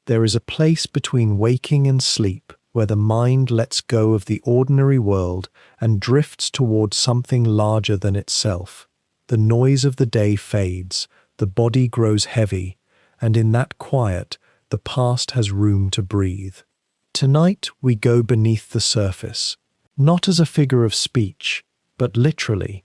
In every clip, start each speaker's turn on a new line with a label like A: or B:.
A: There is a place between waking and sleep where the mind lets go of the ordinary world and drifts towards something larger than itself. The noise of the day fades, the body grows heavy, and in that quiet, the past has room to breathe. Tonight we go beneath the surface, not as a figure of speech, but literally,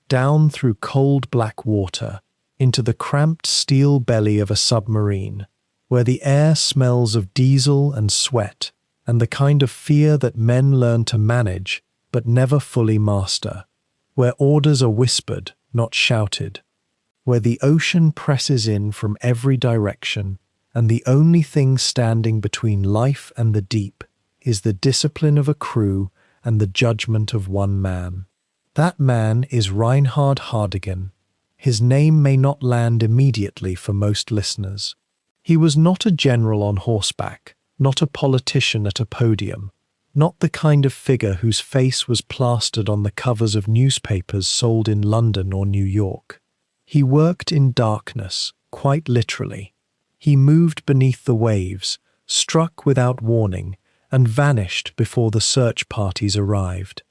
A: down through cold black water, into the cramped steel belly of a submarine, where the air smells of diesel and sweat, and the kind of fear that men learn to manage but never fully master, where orders are whispered, not shouted, where the ocean presses in from every direction, and the only thing standing between life and the deep is the discipline of a crew and the judgment of one man. That man is Reinhard Hardegen. His name may not land immediately for most listeners. He was not a general on horseback, not a politician at a podium, not the kind of figure whose face was plastered on the covers of newspapers sold in London or New York. He worked in darkness, quite literally. He moved beneath the waves, struck without warning, and vanished before the search parties arrived.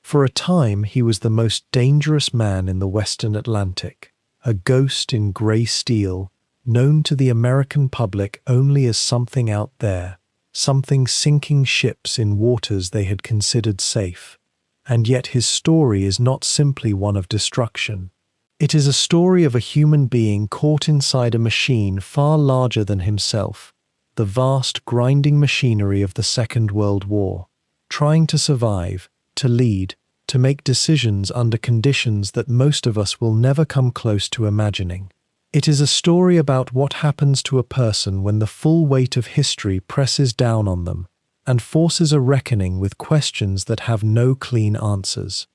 A: For a time he was the most dangerous man in the Western Atlantic, a ghost in grey steel, known to the American public only as something out there, something sinking ships in waters they had considered safe. And yet his story is not simply one of destruction. It is a story of a human being caught inside a machine far larger than himself, the vast grinding machinery of the Second World War, trying to survive, to lead, to make decisions under conditions that most of us will never come close to imagining. It is a story about what happens to a person when the full weight of history presses down on them and forces a reckoning with questions that have no clean answers.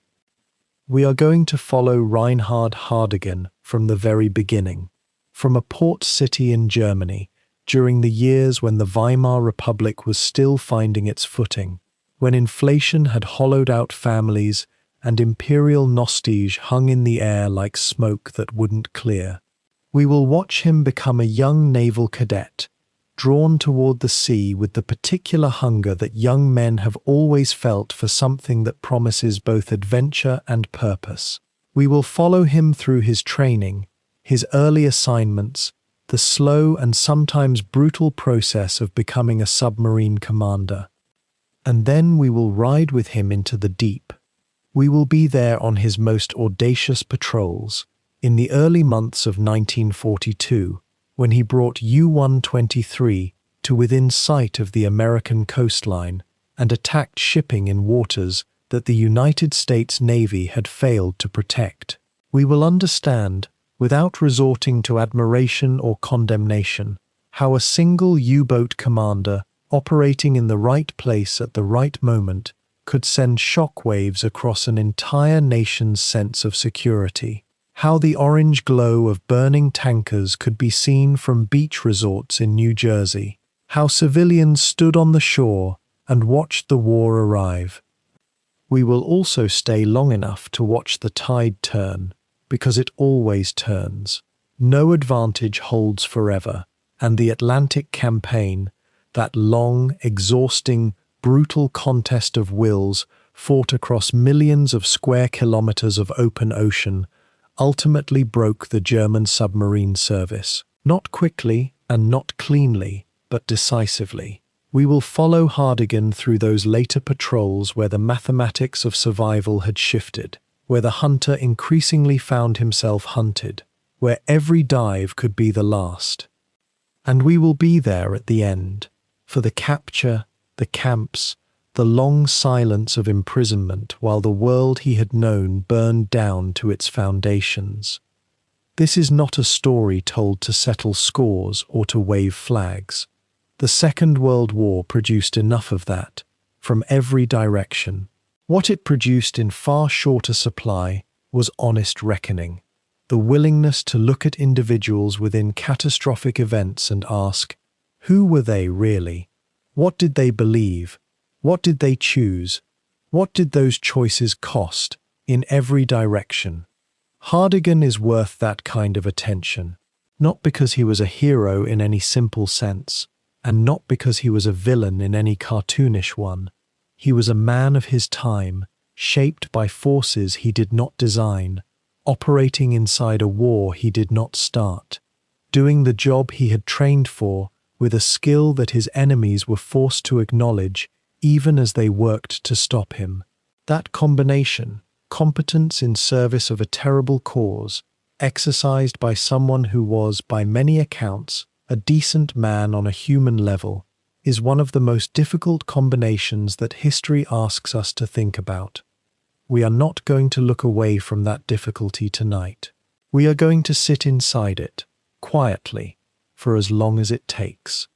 A: We are going to follow Reinhard Hardegen from the very beginning, from a port city in Germany, during the years when the Weimar Republic was still finding its footing, when inflation had hollowed out families and imperial nostalgia hung in the air like smoke that wouldn't clear. We will watch him become a young naval cadet, drawn toward the sea with the particular hunger that young men have always felt for something that promises both adventure and purpose. We will follow him through his training, his early assignments, the slow and sometimes brutal process of becoming a submarine commander. And then we will ride with him into the deep. We will be there on his most audacious patrols, in the early months of 1942, when he brought U-123 to within sight of the American coastline and attacked shipping in waters that the United States Navy had failed to protect. We will understand, without resorting to admiration or condemnation, how a single U-boat commander operating in the right place at the right moment could send shockwaves across an entire nation's sense of security. How the orange glow of burning tankers could be seen from beach resorts in New Jersey. How civilians stood on the shore and watched the war arrive. We will also stay long enough to watch the tide turn, because it always turns. No advantage holds forever, and the Atlantic Campaign, that long, exhausting, brutal contest of wills fought across millions of square kilometers of open ocean, ultimately broke the German submarine service. Not quickly and not cleanly, but decisively. We will follow Hardegen through those later patrols where the mathematics of survival had shifted, where the hunter increasingly found himself hunted, where every dive could be the last. And we will be there at the end, for the capture, the camps, the long silence of imprisonment while the world he had known burned down to its foundations. This is not a story told to settle scores or to wave flags. The Second World War produced enough of that, from every direction. What it produced in far shorter supply was honest reckoning, the willingness to look at individuals within catastrophic events and ask, who were they really? What did they believe? What did they choose? What did those choices cost, in every direction? Hardegen is worth that kind of attention, not because he was a hero in any simple sense, And not because he was a villain in any cartoonish one. He was a man of his time, shaped by forces he did not design, operating inside a war he did not start, doing the job he had trained for with a skill that his enemies were forced to acknowledge even as they worked to stop him. That combination, competence in service of a terrible cause, exercised by someone who was, by many accounts, a decent man on a human level, is one of the most difficult combinations that history asks us to think about. We are not going to look away from that difficulty tonight. We are going to sit inside it, quietly, for as long as it takes.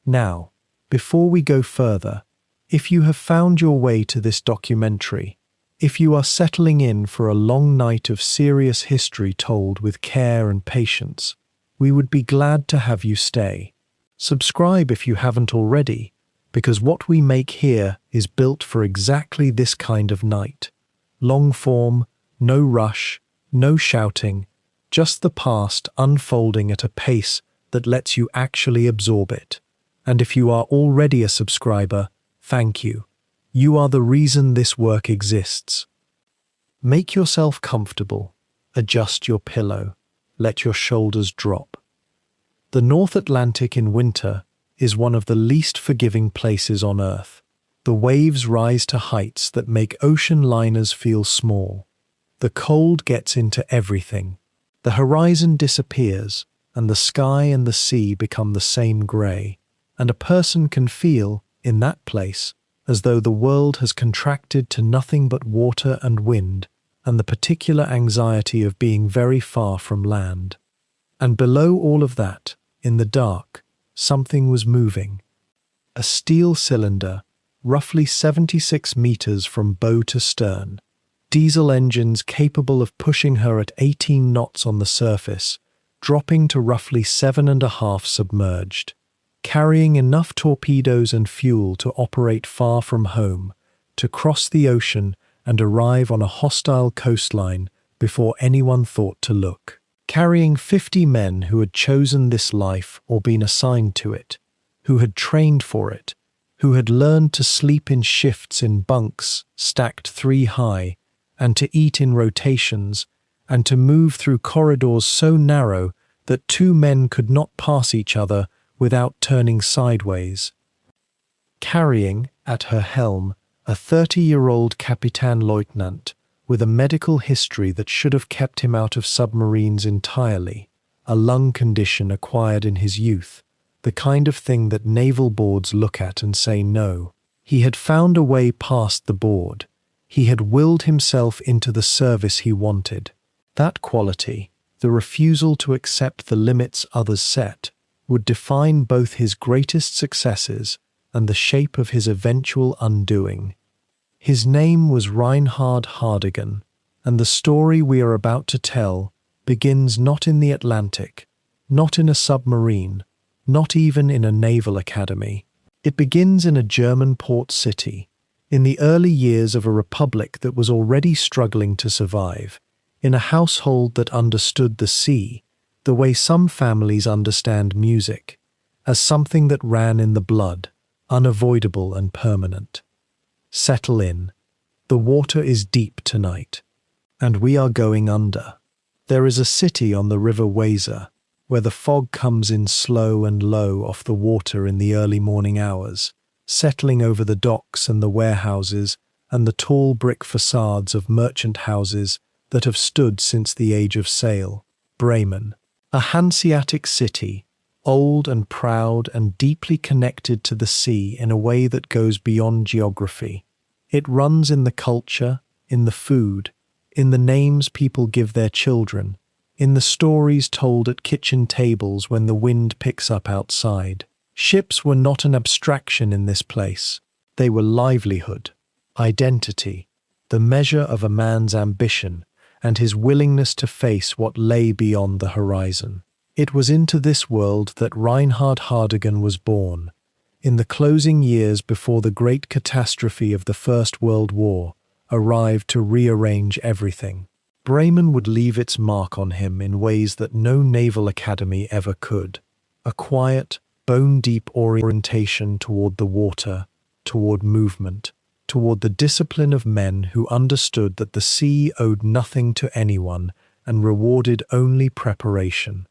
A: Now, before we go further, if you have found your way to this documentary, if you are settling in for a long night of serious history told with care and patience, we would be glad to have you stay. Subscribe if you haven't already, because what we make here is built for exactly this kind of night. Long form, no rush, no shouting, just the past unfolding at a pace that lets you actually absorb it. And if you are already a subscriber, thank you. You are the reason this work exists. Make yourself comfortable. Adjust your pillow. Let your shoulders drop. The North Atlantic in winter is one of the least forgiving places on Earth. The waves rise to heights that make ocean liners feel small. The cold gets into everything. The horizon disappears, and the sky and the sea become the same grey. And a person can feel, in that place, as though the world has contracted to nothing but water and wind, and the particular anxiety of being very far from land. And below all of that, in the dark, something was moving. A steel cylinder, roughly 76 meters from bow to stern, diesel engines capable of pushing her at 18 knots on the surface, dropping to roughly 7.5 submerged, carrying enough torpedoes and fuel to operate far from home, to cross the ocean and arrive on a hostile coastline before anyone thought to look. Carrying 50 men who had chosen this life or been assigned to it, who had trained for it, who had learned to sleep in shifts in bunks stacked 3 high, and to eat in rotations, and to move through corridors so narrow that 2 men could not pass each other without turning sideways. Carrying, at her helm, a 30-year-old Captain Lieutenant with a medical history that should have kept him out of submarines entirely, a lung condition acquired in his youth, the kind of thing that naval boards look at and say no. He had found a way past the board. He had willed himself into the service he wanted. That quality, the refusal to accept the limits others set, would define both his greatest successes and the shape of his eventual undoing. His name was Reinhard Hardegen, and the story we are about to tell begins not in the Atlantic, not in a submarine, not even in a naval academy. It begins in a German port city, in the early years of a republic that was already struggling to survive, in a household that understood the sea, the way some families understand music, as something that ran in the blood, unavoidable and permanent. Settle in. The water is deep tonight, and we are going under. There is a city on the river Weser, where the fog comes in slow and low off the water in the early morning hours, settling over the docks and the warehouses and the tall brick facades of merchant houses that have stood since the age of sail. Bremen, a Hanseatic city, old and proud and deeply connected to the sea in a way that goes beyond geography. It runs in the culture, in the food, in the names people give their children, in the stories told at kitchen tables when the wind picks up outside. Ships were not an abstraction in this place. They were livelihood, identity, the measure of a man's ambition and his willingness to face what lay beyond the horizon. It was into this world that Reinhard Hardegen was born, in the closing years before the great catastrophe of the First World War arrived to rearrange everything. Bremen would leave its mark on him in ways that no naval academy ever could. A quiet, bone-deep orientation toward the water, toward movement, toward the discipline of men who understood that the sea owed nothing to anyone and rewarded only preparation.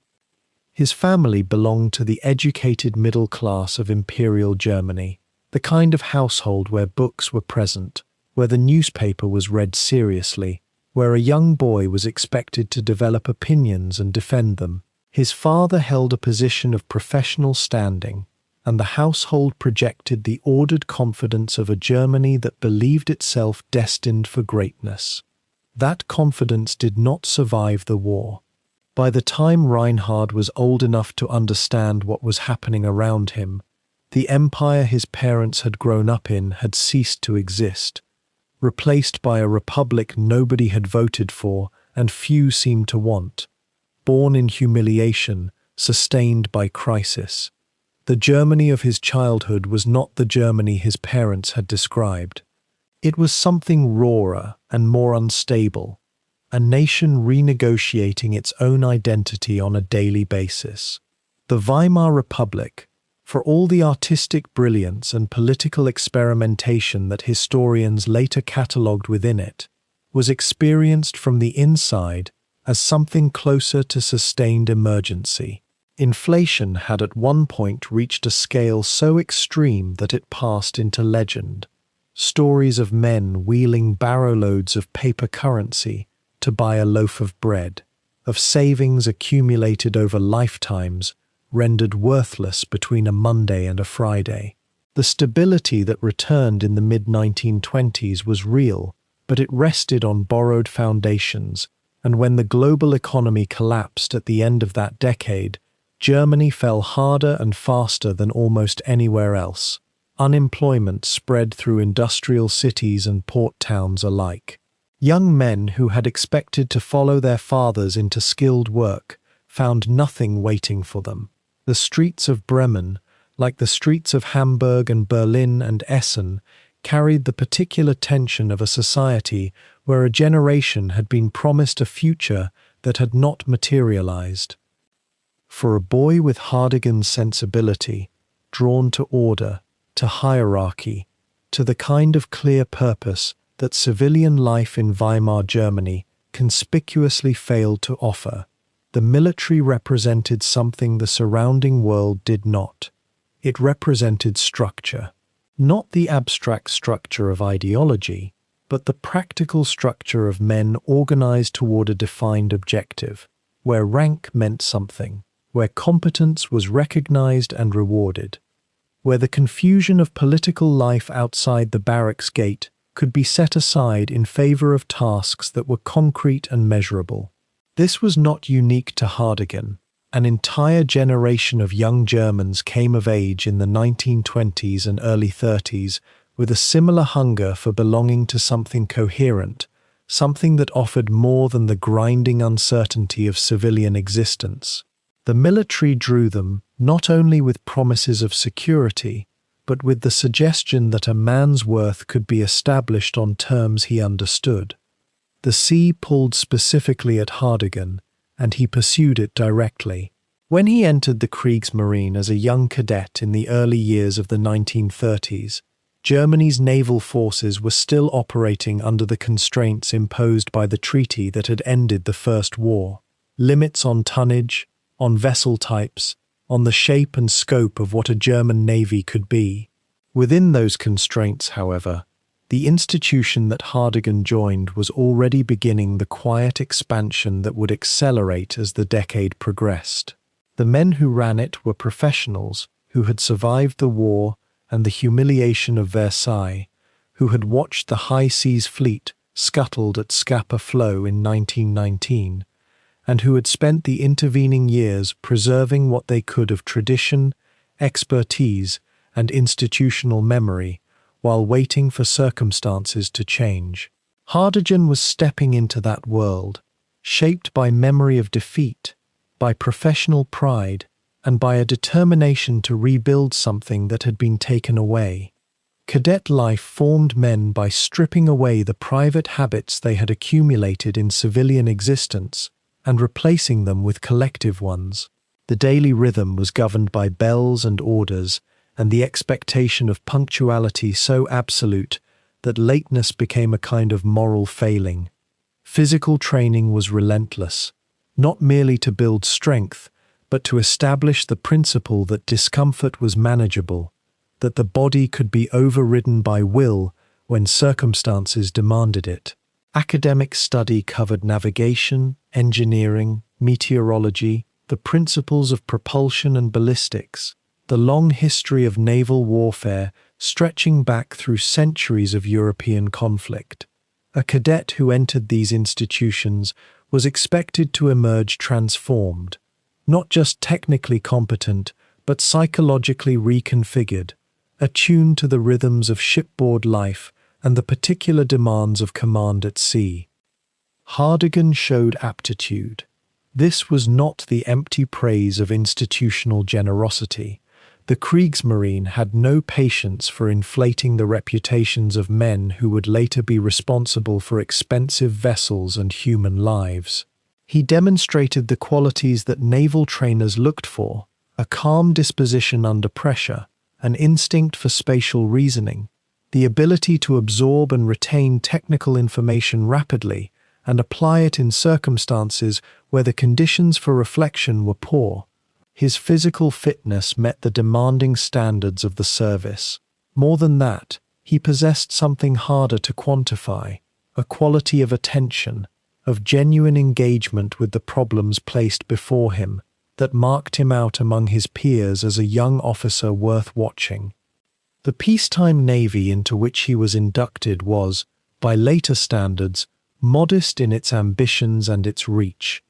A: His family belonged to the educated middle class of Imperial Germany, the kind of household where books were present, where the newspaper was read seriously, where a young boy was expected to develop opinions and defend them. His father held a position of professional standing, and the household projected the ordered confidence of a Germany that believed itself destined for greatness. That confidence did not survive the war. By the time Reinhard was old enough to understand what was happening around him, the empire his parents had grown up in had ceased to exist, replaced by a republic nobody had voted for and few seemed to want. Born in humiliation, sustained by crisis. The Germany of his childhood was not the Germany his parents had described. It was something rawer and more unstable, a nation renegotiating its own identity on a daily basis. The Weimar Republic, for all the artistic brilliance and political experimentation that historians later catalogued within it, was experienced from the inside as something closer to sustained emergency. Inflation had at one point reached a scale so extreme that it passed into legend. Stories of men wheeling barrowloads of paper currency to buy a loaf of bread, of savings accumulated over lifetimes rendered worthless between a Monday and a Friday. The stability that returned in the mid-1920s was real, but it rested on borrowed foundations, and when the global economy collapsed at the end of that decade, Germany fell harder and faster than almost anywhere else. Unemployment spread through industrial cities and port towns alike. Young men who had expected to follow their fathers into skilled work found nothing waiting for them. The streets of Bremen, like the streets of Hamburg and Berlin and Essen, carried the particular tension of a society where a generation had been promised a future that had not materialized. For a boy with Hardegen's sensibility, drawn to order, to hierarchy, to the kind of clear purpose that civilian life in Weimar Germany conspicuously failed to offer, the military represented something the surrounding world did not. It represented structure. Not the abstract structure of ideology, but the practical structure of men organized toward a defined objective, where rank meant something, where competence was recognized and rewarded, where the confusion of political life outside the barracks gate could be set aside in favor of tasks that were concrete and measurable. This was not unique to Hardegen. An entire generation of young Germans came of age in the 1920s and early 30s with a similar hunger for belonging to something coherent, something that offered more than the grinding uncertainty of civilian existence. The military drew them not only with promises of security, but with the suggestion that a man's worth could be established on terms he understood. The sea pulled specifically at Hardegen, and he pursued it directly. When he entered the Kriegsmarine as a young cadet in the early years of the 1930s, Germany's naval forces were still operating under the constraints imposed by the treaty that had ended the First War. Limits on tonnage, on vessel types, on the shape and scope of what a German navy could be. Within those constraints, however, the institution that Hardegen joined was already beginning the quiet expansion that would accelerate as the decade progressed. The men who ran it were professionals who had survived the war and the humiliation of Versailles, who had watched the high seas fleet scuttled at Scapa Flow in 1919, and who had spent the intervening years preserving what they could of tradition, expertise, and institutional memory, while waiting for circumstances to change. Hardegen was stepping into that world, shaped by memory of defeat, by professional pride, and by a determination to rebuild something that had been taken away. Cadet life formed men by stripping away the private habits they had accumulated in civilian existence and replacing them with collective ones. The daily rhythm was governed by bells and orders, and the expectation of punctuality so absolute that lateness became a kind of moral failing. Physical training was relentless, not merely to build strength, but to establish the principle that discomfort was manageable, that the body could be overridden by will when circumstances demanded it. Academic study covered navigation, engineering, meteorology, the principles of propulsion and ballistics, the long history of naval warfare stretching back through centuries of European conflict. A cadet who entered these institutions was expected to emerge transformed, not just technically competent, but psychologically reconfigured, attuned to the rhythms of shipboard life and the particular demands of command at sea. Hardegen showed aptitude. This was not the empty praise of institutional generosity. The Kriegsmarine had no patience for inflating the reputations of men who would later be responsible for expensive vessels and human lives. He demonstrated the qualities that naval trainers looked for: a calm disposition under pressure, an instinct for spatial reasoning, the ability to absorb and retain technical information rapidly and apply it in circumstances where the conditions for reflection were poor. His physical fitness met the demanding standards of the service. More than that, he possessed something harder to quantify: a quality of attention, of genuine engagement with the problems placed before him, that marked him out among his peers as a young officer worth watching. The peacetime navy into which he was inducted was, by later standards, modest in its ambitions and its reach.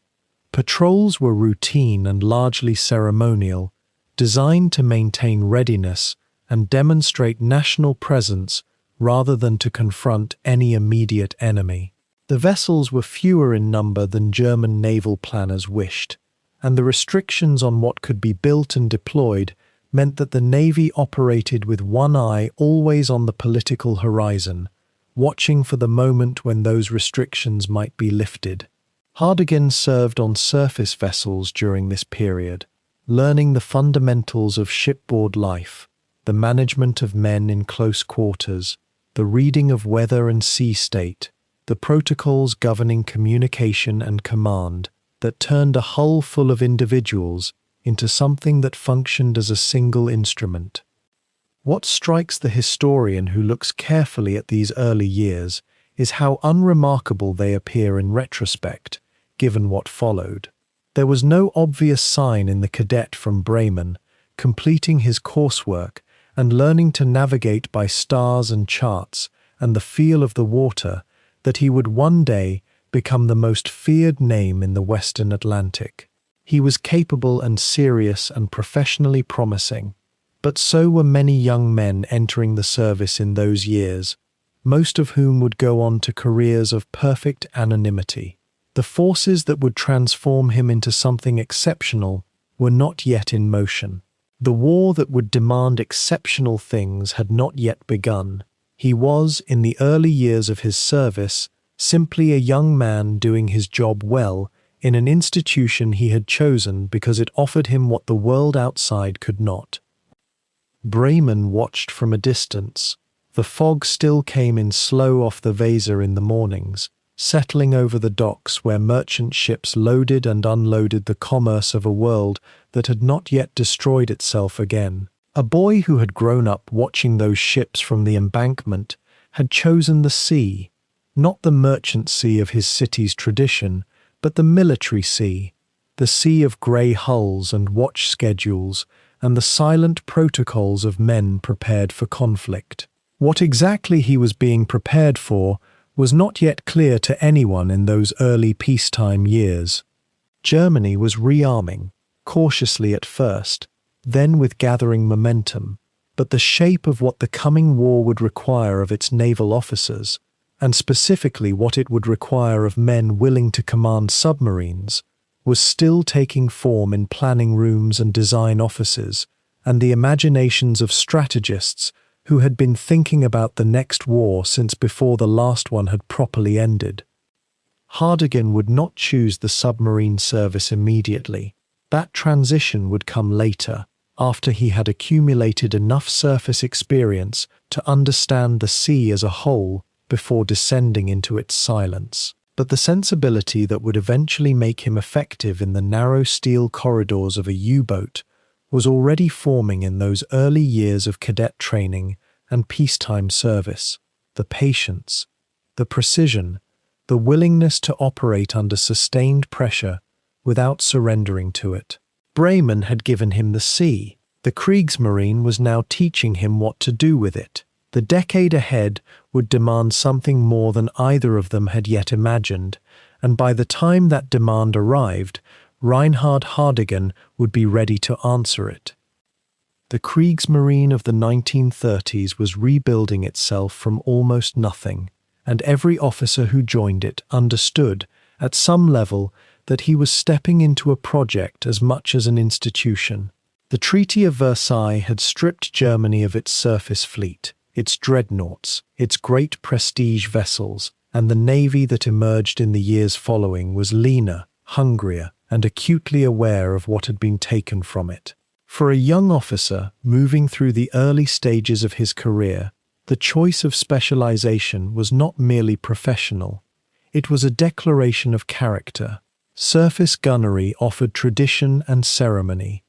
A: Patrols were routine and largely ceremonial, designed to maintain readiness and demonstrate national presence rather than to confront any immediate enemy. The vessels were fewer in number than German naval planners wished, and the restrictions on what could be built and deployed meant that the Navy operated with one eye always on the political horizon, watching for the moment when those restrictions might be lifted. Hardegen served on surface vessels during this period, learning the fundamentals of shipboard life, the management of men in close quarters, the reading of weather and sea state, the protocols governing communication and command that turned a hull full of individuals into something that functioned as a single instrument. What strikes the historian who looks carefully at these early years is how unremarkable they appear in retrospect, given what followed. There was no obvious sign in the cadet from Bremen, completing his coursework and learning to navigate by stars and charts and the feel of the water, that he would one day become the most feared name in the Western Atlantic. He was capable and serious and professionally promising, but so were many young men entering the service in those years, most of whom would go on to careers of perfect anonymity. The forces that would transform him into something exceptional were not yet in motion. The war that would demand exceptional things had not yet begun. He was, in the early years of his service, simply a young man doing his job well in an institution he had chosen because it offered him what the world outside could not. Bremen watched from a distance. The fog still came in slow off the Weser in the mornings, settling over the docks where merchant ships loaded and unloaded the commerce of a world that had not yet destroyed itself again. A boy who had grown up watching those ships from the embankment had chosen the sea, not the merchant sea of his city's tradition, but the military sea, the sea of grey hulls and watch schedules, and the silent protocols of men prepared for conflict. What exactly he was being prepared for was not yet clear to anyone in those early peacetime years. Germany was rearming, cautiously at first, then with gathering momentum, but the shape of what the coming war would require of its naval officers, and specifically what it would require of men willing to command submarines, was still taking form in planning rooms and design offices, and the imaginations of strategists who had been thinking about the next war since before the last one had properly ended. Hardegen would not choose the submarine service immediately. That transition would come later, after he had accumulated enough surface experience to understand the sea as a whole before descending into its silence. But the sensibility that would eventually make him effective in the narrow steel corridors of a U-boat was already forming in those early years of cadet training and peacetime service. The patience, the precision, the willingness to operate under sustained pressure without surrendering to it. Bremen had given him the sea. The Kriegsmarine was now teaching him what to do with it. The decade ahead would demand something more than either of them had yet imagined, and by the time that demand arrived, Reinhard Hardegen would be ready to answer it. The Kriegsmarine of the 1930s was rebuilding itself from almost nothing, and every officer who joined it understood, at some level, that he was stepping into a project as much as an institution. The Treaty of Versailles had stripped Germany of its surface fleet, its dreadnoughts, its great prestige vessels, and the navy that emerged in the years following was leaner, hungrier, and acutely aware of what had been taken from it. For a young officer moving through the early stages of his career, the choice of specialization was not merely professional. It was a declaration of character. Surface gunnery offered tradition and ceremony.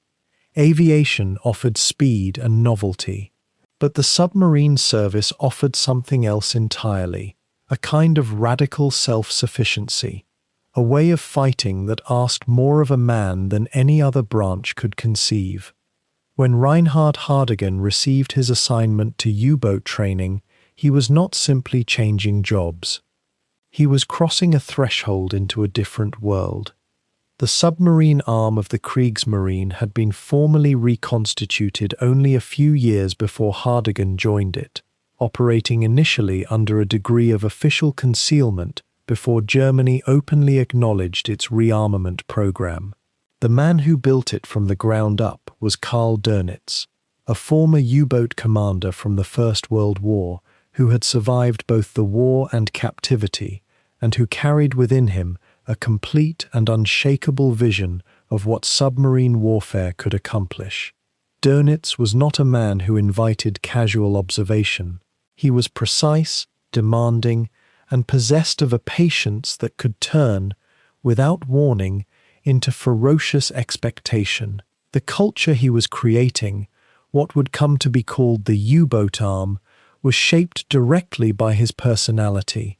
A: Aviation offered speed and novelty. But the submarine service offered something else entirely, a kind of radical self-sufficiency, a way of fighting that asked more of a man than any other branch could conceive. When Reinhard Hardegen received his assignment to U-boat training, he was not simply changing jobs. He was crossing a threshold into a different world. The submarine arm of the Kriegsmarine had been formally reconstituted only a few years before Hardegen joined it, operating initially under a degree of official concealment before Germany openly acknowledged its rearmament program. The man who built it from the ground up was Karl Dönitz, a former U-boat commander from the First World War who had survived both the war and captivity, and who carried within him a complete and unshakable vision of what submarine warfare could accomplish. Dönitz was not a man who invited casual observation. He was precise, demanding, and possessed of a patience that could turn, without warning, into ferocious expectation. The culture he was creating, what would come to be called the U-boat arm, was shaped directly by his personality.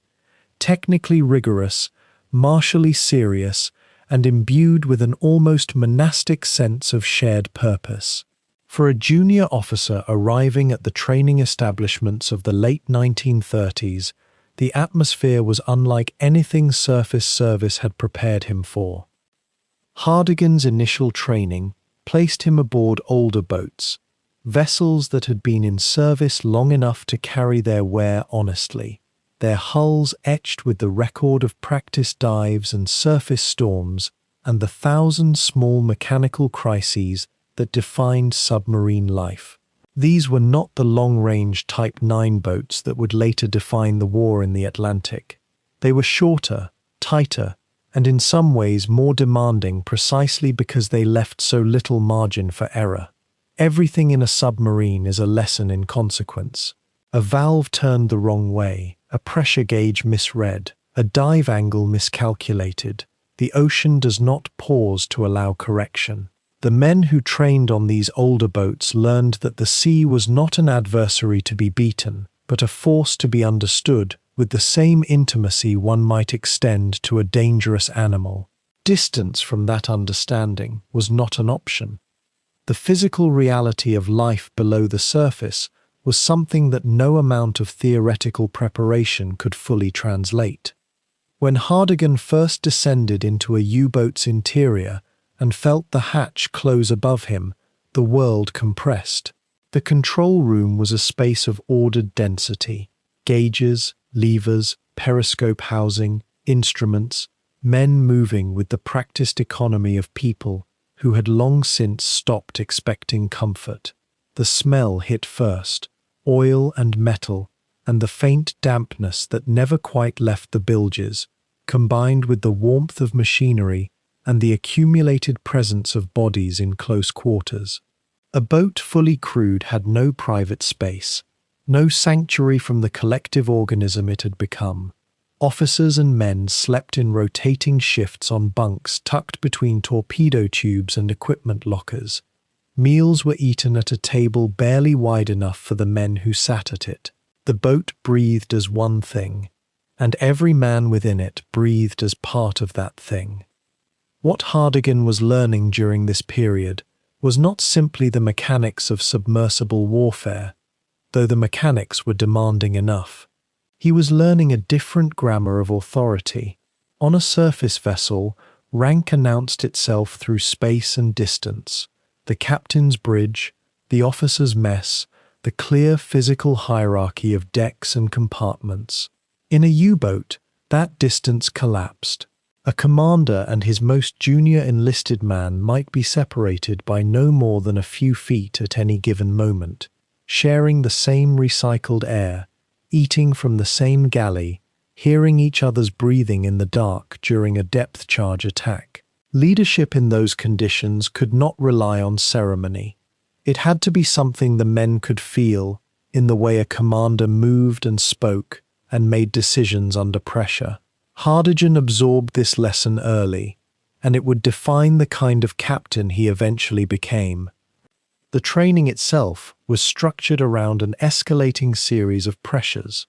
A: Technically rigorous, martially serious, and imbued with an almost monastic sense of shared purpose. For a junior officer arriving at the training establishments of the late 1930s, the atmosphere was unlike anything surface service had prepared him for. Hardegen's initial training placed him aboard older boats, vessels that had been in service long enough to carry their wear honestly, their hulls etched with the record of practice dives and surface storms and the thousand small mechanical crises that defined submarine life. These were not the long-range Type 9 boats that would later define the war in the Atlantic. They were shorter, tighter, and in some ways more demanding precisely because they left so little margin for error. Everything in a submarine is a lesson in consequence. A valve turned the wrong way, a pressure gauge misread, a dive angle miscalculated. The ocean does not pause to allow correction. The men who trained on these older boats learned that the sea was not an adversary to be beaten, but a force to be understood with the same intimacy one might extend to a dangerous animal. Distance from that understanding was not an option. The physical reality of life below the surface was something that no amount of theoretical preparation could fully translate. When Hardegen first descended into a U-boat's interior and felt the hatch close above him, the world compressed. The control room was a space of ordered density. Gauges, levers, periscope housing, instruments, men moving with the practiced economy of people who had long since stopped expecting comfort. The smell hit first, oil and metal, and the faint dampness that never quite left the bilges, combined with the warmth of machinery, and the accumulated presence of bodies in close quarters. A boat fully crewed had no private space, no sanctuary from the collective organism it had become. Officers and men slept in rotating shifts on bunks tucked between torpedo tubes and equipment lockers. Meals were eaten at a table barely wide enough for the men who sat at it. The boat breathed as one thing, and every man within it breathed as part of that thing. What Hardegen was learning during this period was not simply the mechanics of submersible warfare, though the mechanics were demanding enough. He was learning a different grammar of authority. On a surface vessel, rank announced itself through space and distance, the captain's bridge, the officer's mess, the clear physical hierarchy of decks and compartments. In a U-boat, that distance collapsed. A commander and his most junior enlisted man might be separated by no more than a few feet at any given moment, sharing the same recycled air, eating from the same galley, hearing each other's breathing in the dark during a depth charge attack. Leadership in those conditions could not rely on ceremony. It had to be something the men could feel, in the way a commander moved and spoke and made decisions under pressure. Hardegen absorbed this lesson early, and it would define the kind of captain he eventually became. The training itself was structured around an escalating series of pressures.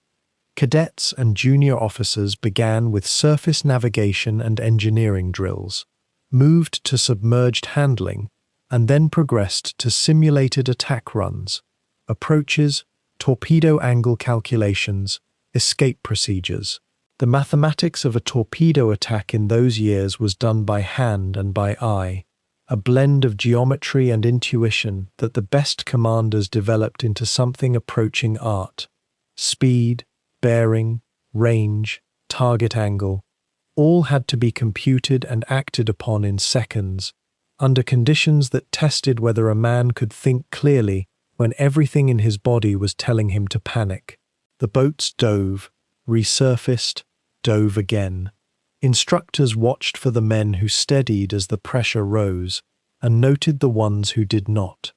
A: Cadets and junior officers began with surface navigation and engineering drills, moved to submerged handling, and then progressed to simulated attack runs, approaches, torpedo angle calculations, escape procedures. The mathematics of a torpedo attack in those years was done by hand and by eye, a blend of geometry and intuition that the best commanders developed into something approaching art. Speed, bearing, range, target angle, all had to be computed and acted upon in seconds, under conditions that tested whether a man could think clearly when everything in his body was telling him to panic. The boats dove, resurfaced, dove again. Instructors watched for the men who steadied as the pressure rose, and noted the ones who did not.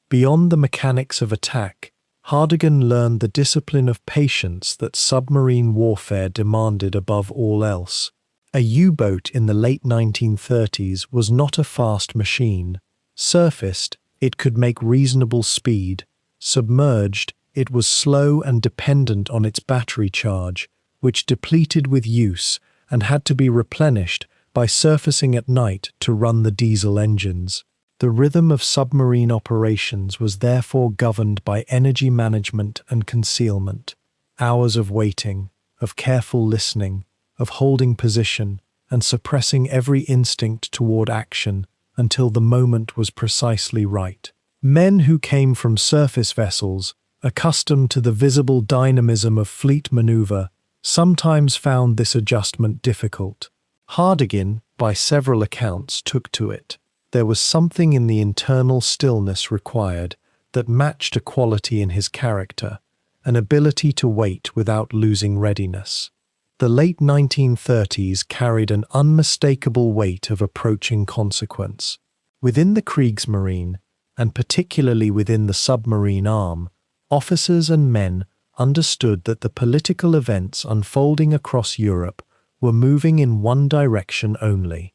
A: Beyond the mechanics of attack, Hardegen learned the discipline of patience that submarine warfare demanded above all else. A U-boat in the late 1930s was not a fast machine. Surfaced, it could make reasonable speed. Submerged, it was slow and dependent on its battery charge, which depleted with use and had to be replenished by surfacing at night to run the diesel engines. The rhythm of submarine operations was therefore governed by energy management and concealment, hours of waiting, of careful listening, of holding position and suppressing every instinct toward action until the moment was precisely right. Men who came from surface vessels, accustomed to the visible dynamism of fleet maneuver, sometimes found this adjustment difficult. Hardegen, by several accounts, took to it. There was something in the internal stillness required that matched a quality in his character, an ability to wait without losing readiness. The late 1930s carried an unmistakable weight of approaching consequence. Within the Kriegsmarine, and particularly within the submarine arm, officers and men understood that the political events unfolding across Europe were moving in one direction only.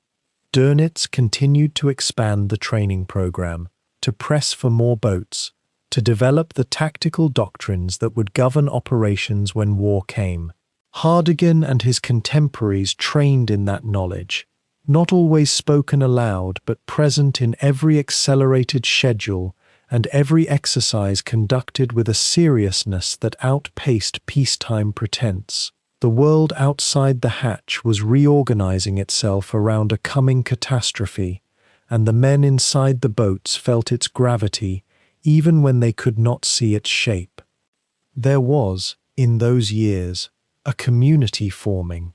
A: Dönitz continued to expand the training program, to press for more boats, to develop the tactical doctrines that would govern operations when war came. Hardegen and his contemporaries trained in that knowledge, not always spoken aloud but present in every accelerated schedule and every exercise conducted with a seriousness that outpaced peacetime pretense. The world outside the hatch was reorganizing itself around a coming catastrophe, and the men inside the boats felt its gravity even when they could not see its shape. There was, in those years, a community forming.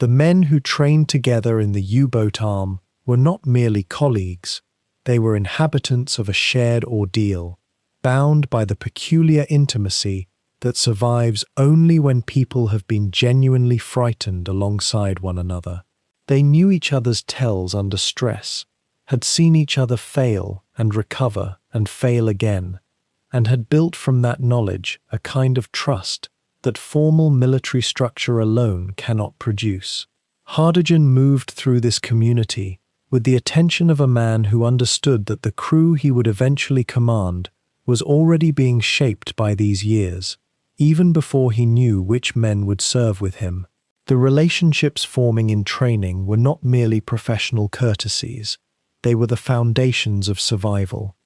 A: The men who trained together in the U-boat arm were not merely colleagues, they were inhabitants of a shared ordeal, bound by the peculiar intimacy that survives only when people have been genuinely frightened alongside one another. They knew each other's tells under stress, had seen each other fail and recover and fail again, and had built from that knowledge a kind of trust that formal military structure alone cannot produce. Hardegen moved through this community with the attention of a man who understood that the crew he would eventually command was already being shaped by these years, even before he knew which men would serve with him. The relationships forming in training were not merely professional courtesies, they were the foundations of survival.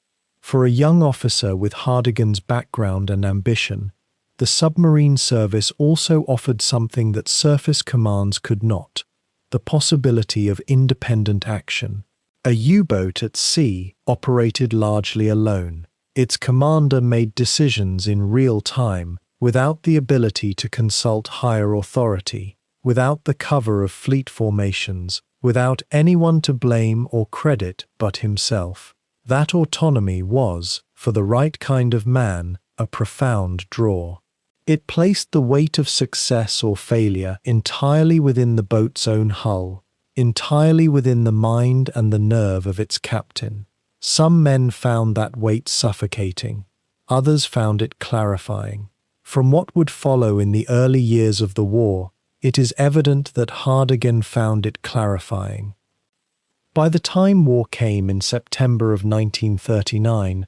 A: For a young officer with Hardegen's background and ambition, the submarine service also offered something that surface commands could not: the possibility of independent action. A U-boat at sea operated largely alone. Its commander made decisions in real time, without the ability to consult higher authority, without the cover of fleet formations, without anyone to blame or credit but himself. That autonomy was, for the right kind of man, a profound draw. It placed the weight of success or failure entirely within the boat's own hull, entirely within the mind and the nerve of its captain. Some men found that weight suffocating, others found it clarifying. From what would follow in the early years of the war, it is evident that Hardegen found it clarifying. By the time war came in September of 1939,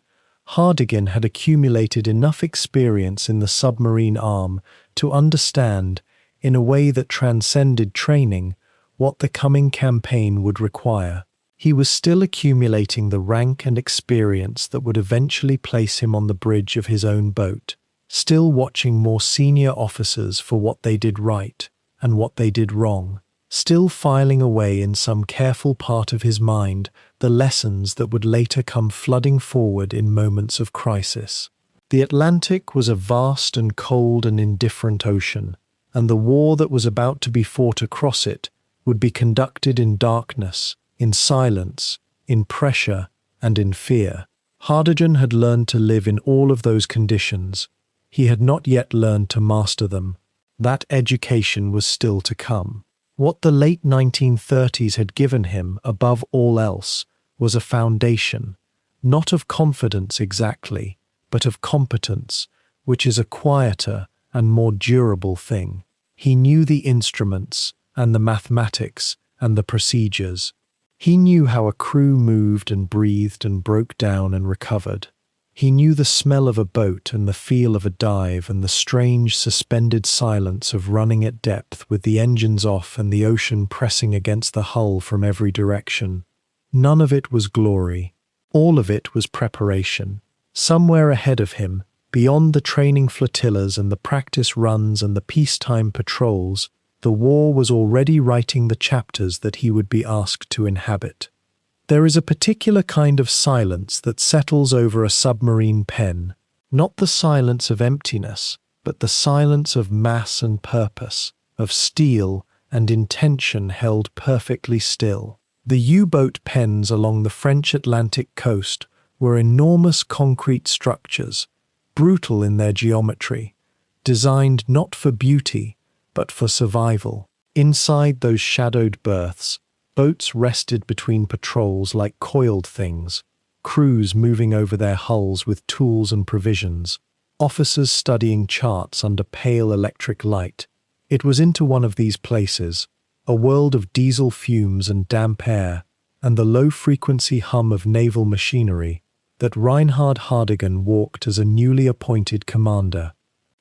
A: Hardegen had accumulated enough experience in the submarine arm to understand, in a way that transcended training, what the coming campaign would require. He was still accumulating the rank and experience that would eventually place him on the bridge of his own boat, still watching more senior officers for what they did right and what they did wrong, still filing away in some careful part of his mind the lessons that would later come flooding forward in moments of crisis. The Atlantic was a vast and cold and indifferent ocean, and the war that was about to be fought across it would be conducted in darkness, in silence, in pressure, and in fear. Hardegen had learned to live in all of those conditions. He had not yet learned to master them. That education was still to come. What the late 1930s had given him, above all else, was a foundation, not of confidence exactly, but of competence, which is a quieter and more durable thing. He knew the instruments and the mathematics and the procedures. He knew how a crew moved and breathed and broke down and recovered. He knew the smell of a boat and the feel of a dive and the strange suspended silence of running at depth with the engines off and the ocean pressing against the hull from every direction. None of it was glory. All of it was preparation. Somewhere ahead of him, beyond the training flotillas and the practice runs and the peacetime patrols, the war was already writing the chapters that he would be asked to inhabit. There is a particular kind of silence that settles over a submarine pen, not the silence of emptiness, but the silence of mass and purpose, of steel and intention held perfectly still. The U-boat pens along the French Atlantic coast were enormous concrete structures, brutal in their geometry, designed not for beauty, but for survival. Inside those shadowed berths, boats rested between patrols like coiled things, crews moving over their hulls with tools and provisions, officers studying charts under pale electric light. It was into one of these places, a world of diesel fumes and damp air, and the low-frequency hum of naval machinery, that Reinhard Hardegen walked as a newly appointed commander.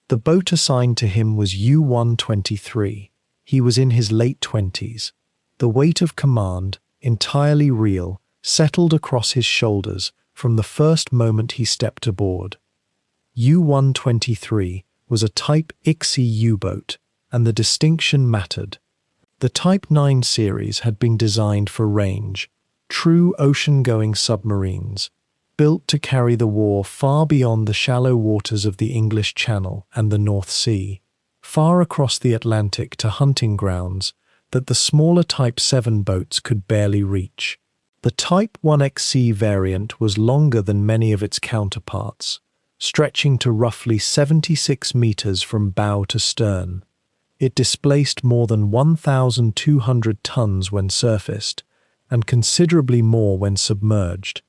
A: The boat assigned to him was U-123. He was in his late 20s. The weight of command, entirely real, settled across his shoulders from the first moment he stepped aboard. U-123 was a Type ICSI U-boat, and the distinction mattered. The Type 9 series had been designed for range, true ocean-going submarines, built to carry the war far beyond the shallow waters of the English Channel and the North Sea, far across the Atlantic to hunting grounds that the smaller Type 7 boats could barely reach. The Type 1XC variant was longer than many of its counterparts, stretching to roughly 76 meters from bow to stern. It displaced more than 1,200 tons when surfaced, and considerably more when submerged,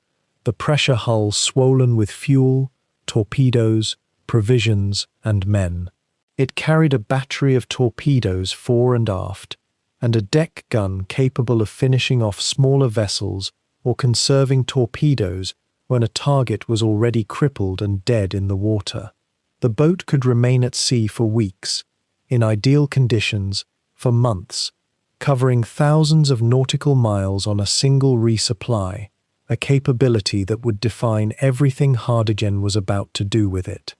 A: the pressure hull swollen with fuel, torpedoes, provisions, and men. It carried a battery of torpedoes fore and aft, and a deck gun capable of finishing off smaller vessels or conserving torpedoes when a target was already crippled and dead in the water. The boat could remain at sea for weeks, in ideal conditions, for months, covering thousands of nautical miles on a single resupply, a capability that would define everything Hardegen was about to do with it.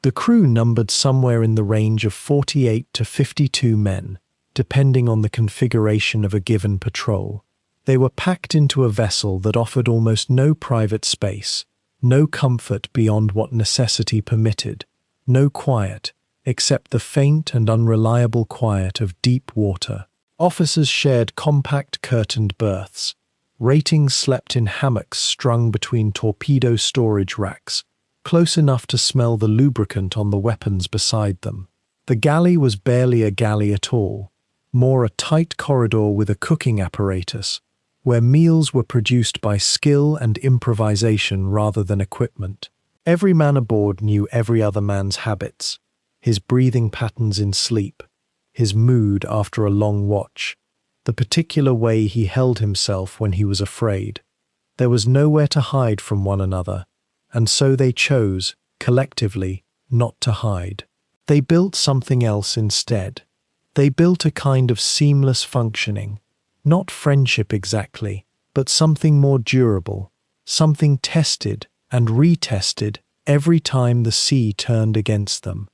A: The crew numbered somewhere in the range of 48 to 52 men, depending on the configuration of a given patrol. They were packed into a vessel that offered almost no private space, no comfort beyond what necessity permitted, no quiet, except the faint and unreliable quiet of deep water. Officers shared compact curtained berths. Ratings slept in hammocks strung between torpedo storage racks, close enough to smell the lubricant on the weapons beside them. The galley was barely a galley at all, more a tight corridor with a cooking apparatus, where meals were produced by skill and improvisation rather than equipment. Every man aboard knew every other man's habits, his breathing patterns in sleep, his mood after a long watch, the particular way he held himself when he was afraid. There was nowhere to hide from one another, and so they chose, collectively, not to hide. They built something else instead. They built a kind of seamless functioning, not friendship exactly, but something more durable, something tested and retested every time the sea turned against them.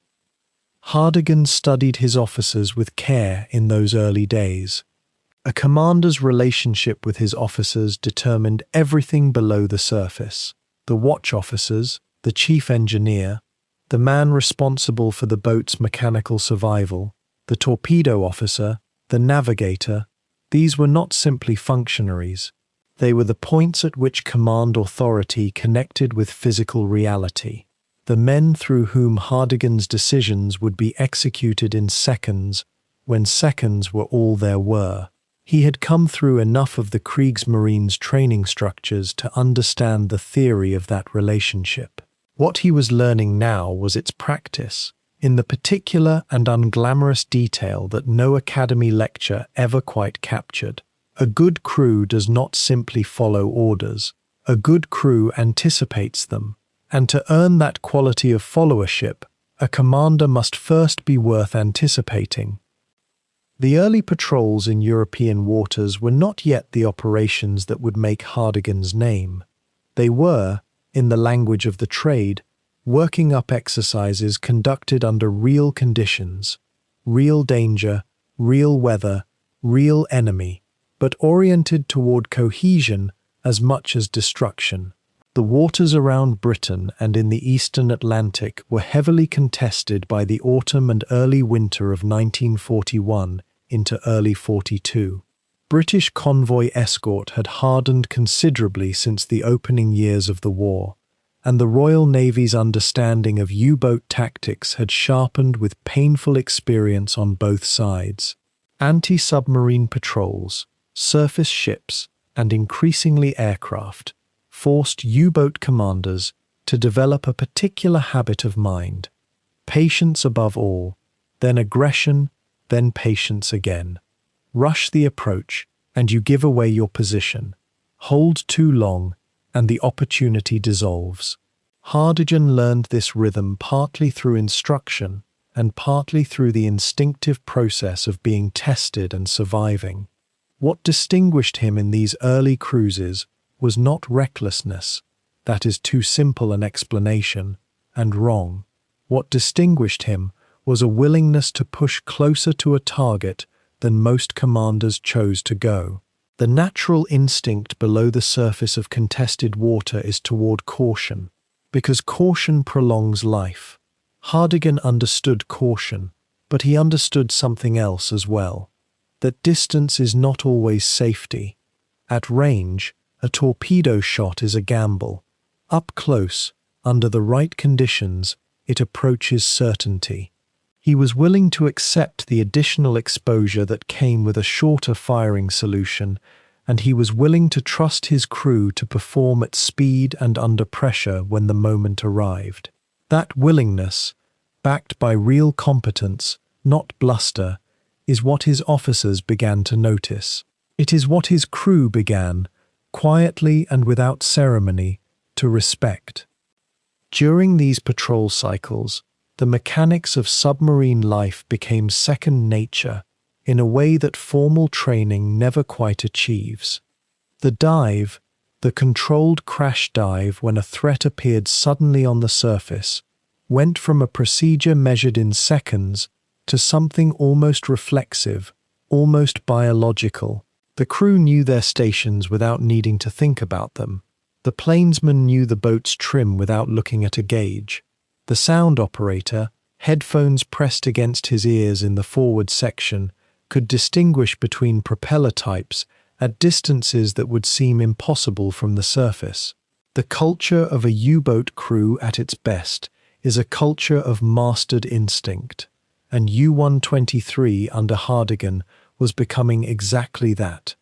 A: Hardegen studied his officers with care in those early days. A commander's relationship with his officers determined everything below the surface. The watch officers, the chief engineer, the man responsible for the boat's mechanical survival, the torpedo officer, the navigator, these were not simply functionaries. They were the points at which command authority connected with physical reality, the men through whom Hardegen's decisions would be executed in seconds, when seconds were all there were. He had come through enough of the Kriegsmarine's training structures to understand the theory of that relationship. What he was learning now was its practice, in the particular and unglamorous detail that no academy lecture ever quite captured. A good crew does not simply follow orders. A good crew anticipates them, and to earn that quality of followership, a commander must first be worth anticipating. The early patrols in European waters were not yet the operations that would make Hardegen's name. They were, in the language of the trade, working up exercises conducted under real conditions, real danger, real weather, real enemy, but oriented toward cohesion as much as destruction. The waters around Britain and in the eastern Atlantic were heavily contested by the autumn and early winter of 1941 into early 42. British convoy escort had hardened considerably since the opening years of the war, and the Royal Navy's understanding of U-boat tactics had sharpened with painful experience on both sides. Anti-submarine patrols, surface ships, and increasingly aircraft forced U-boat commanders to develop a particular habit of mind: patience above all, then aggression, then patience again. Rush the approach, and you give away your position. Hold too long, and the opportunity dissolves. Hardegen learned this rhythm partly through instruction and partly through the instinctive process of being tested and surviving. What distinguished him in these early cruises was not recklessness, that is too simple an explanation, and wrong. What distinguished him was a willingness to push closer to a target than most commanders chose to go. The natural instinct below the surface of contested water is toward caution, because caution prolongs life. Hardegen understood caution, but he understood something else as well, that distance is not always safety. At range, a torpedo shot is a gamble. Up close, under the right conditions, it approaches certainty. He was willing to accept the additional exposure that came with a shorter firing solution, and he was willing to trust his crew to perform at speed and under pressure when the moment arrived. That willingness, backed by real competence, not bluster, is what his officers began to notice. It is what his crew began, quietly and without ceremony, to respect. During these patrol cycles, the mechanics of submarine life became second nature in a way that formal training never quite achieves. The dive, the controlled crash dive when a threat appeared suddenly on the surface, went from a procedure measured in seconds to something almost reflexive, almost biological. The crew knew their stations without needing to think about them. The plainsman knew the boat's trim without looking at a gauge. The sound operator, headphones pressed against his ears in the forward section, could distinguish between propeller types at distances that would seem impossible from the surface. The culture of a U-boat crew at its best is a culture of mastered instinct, and U-123 under Hardegen was becoming exactly that.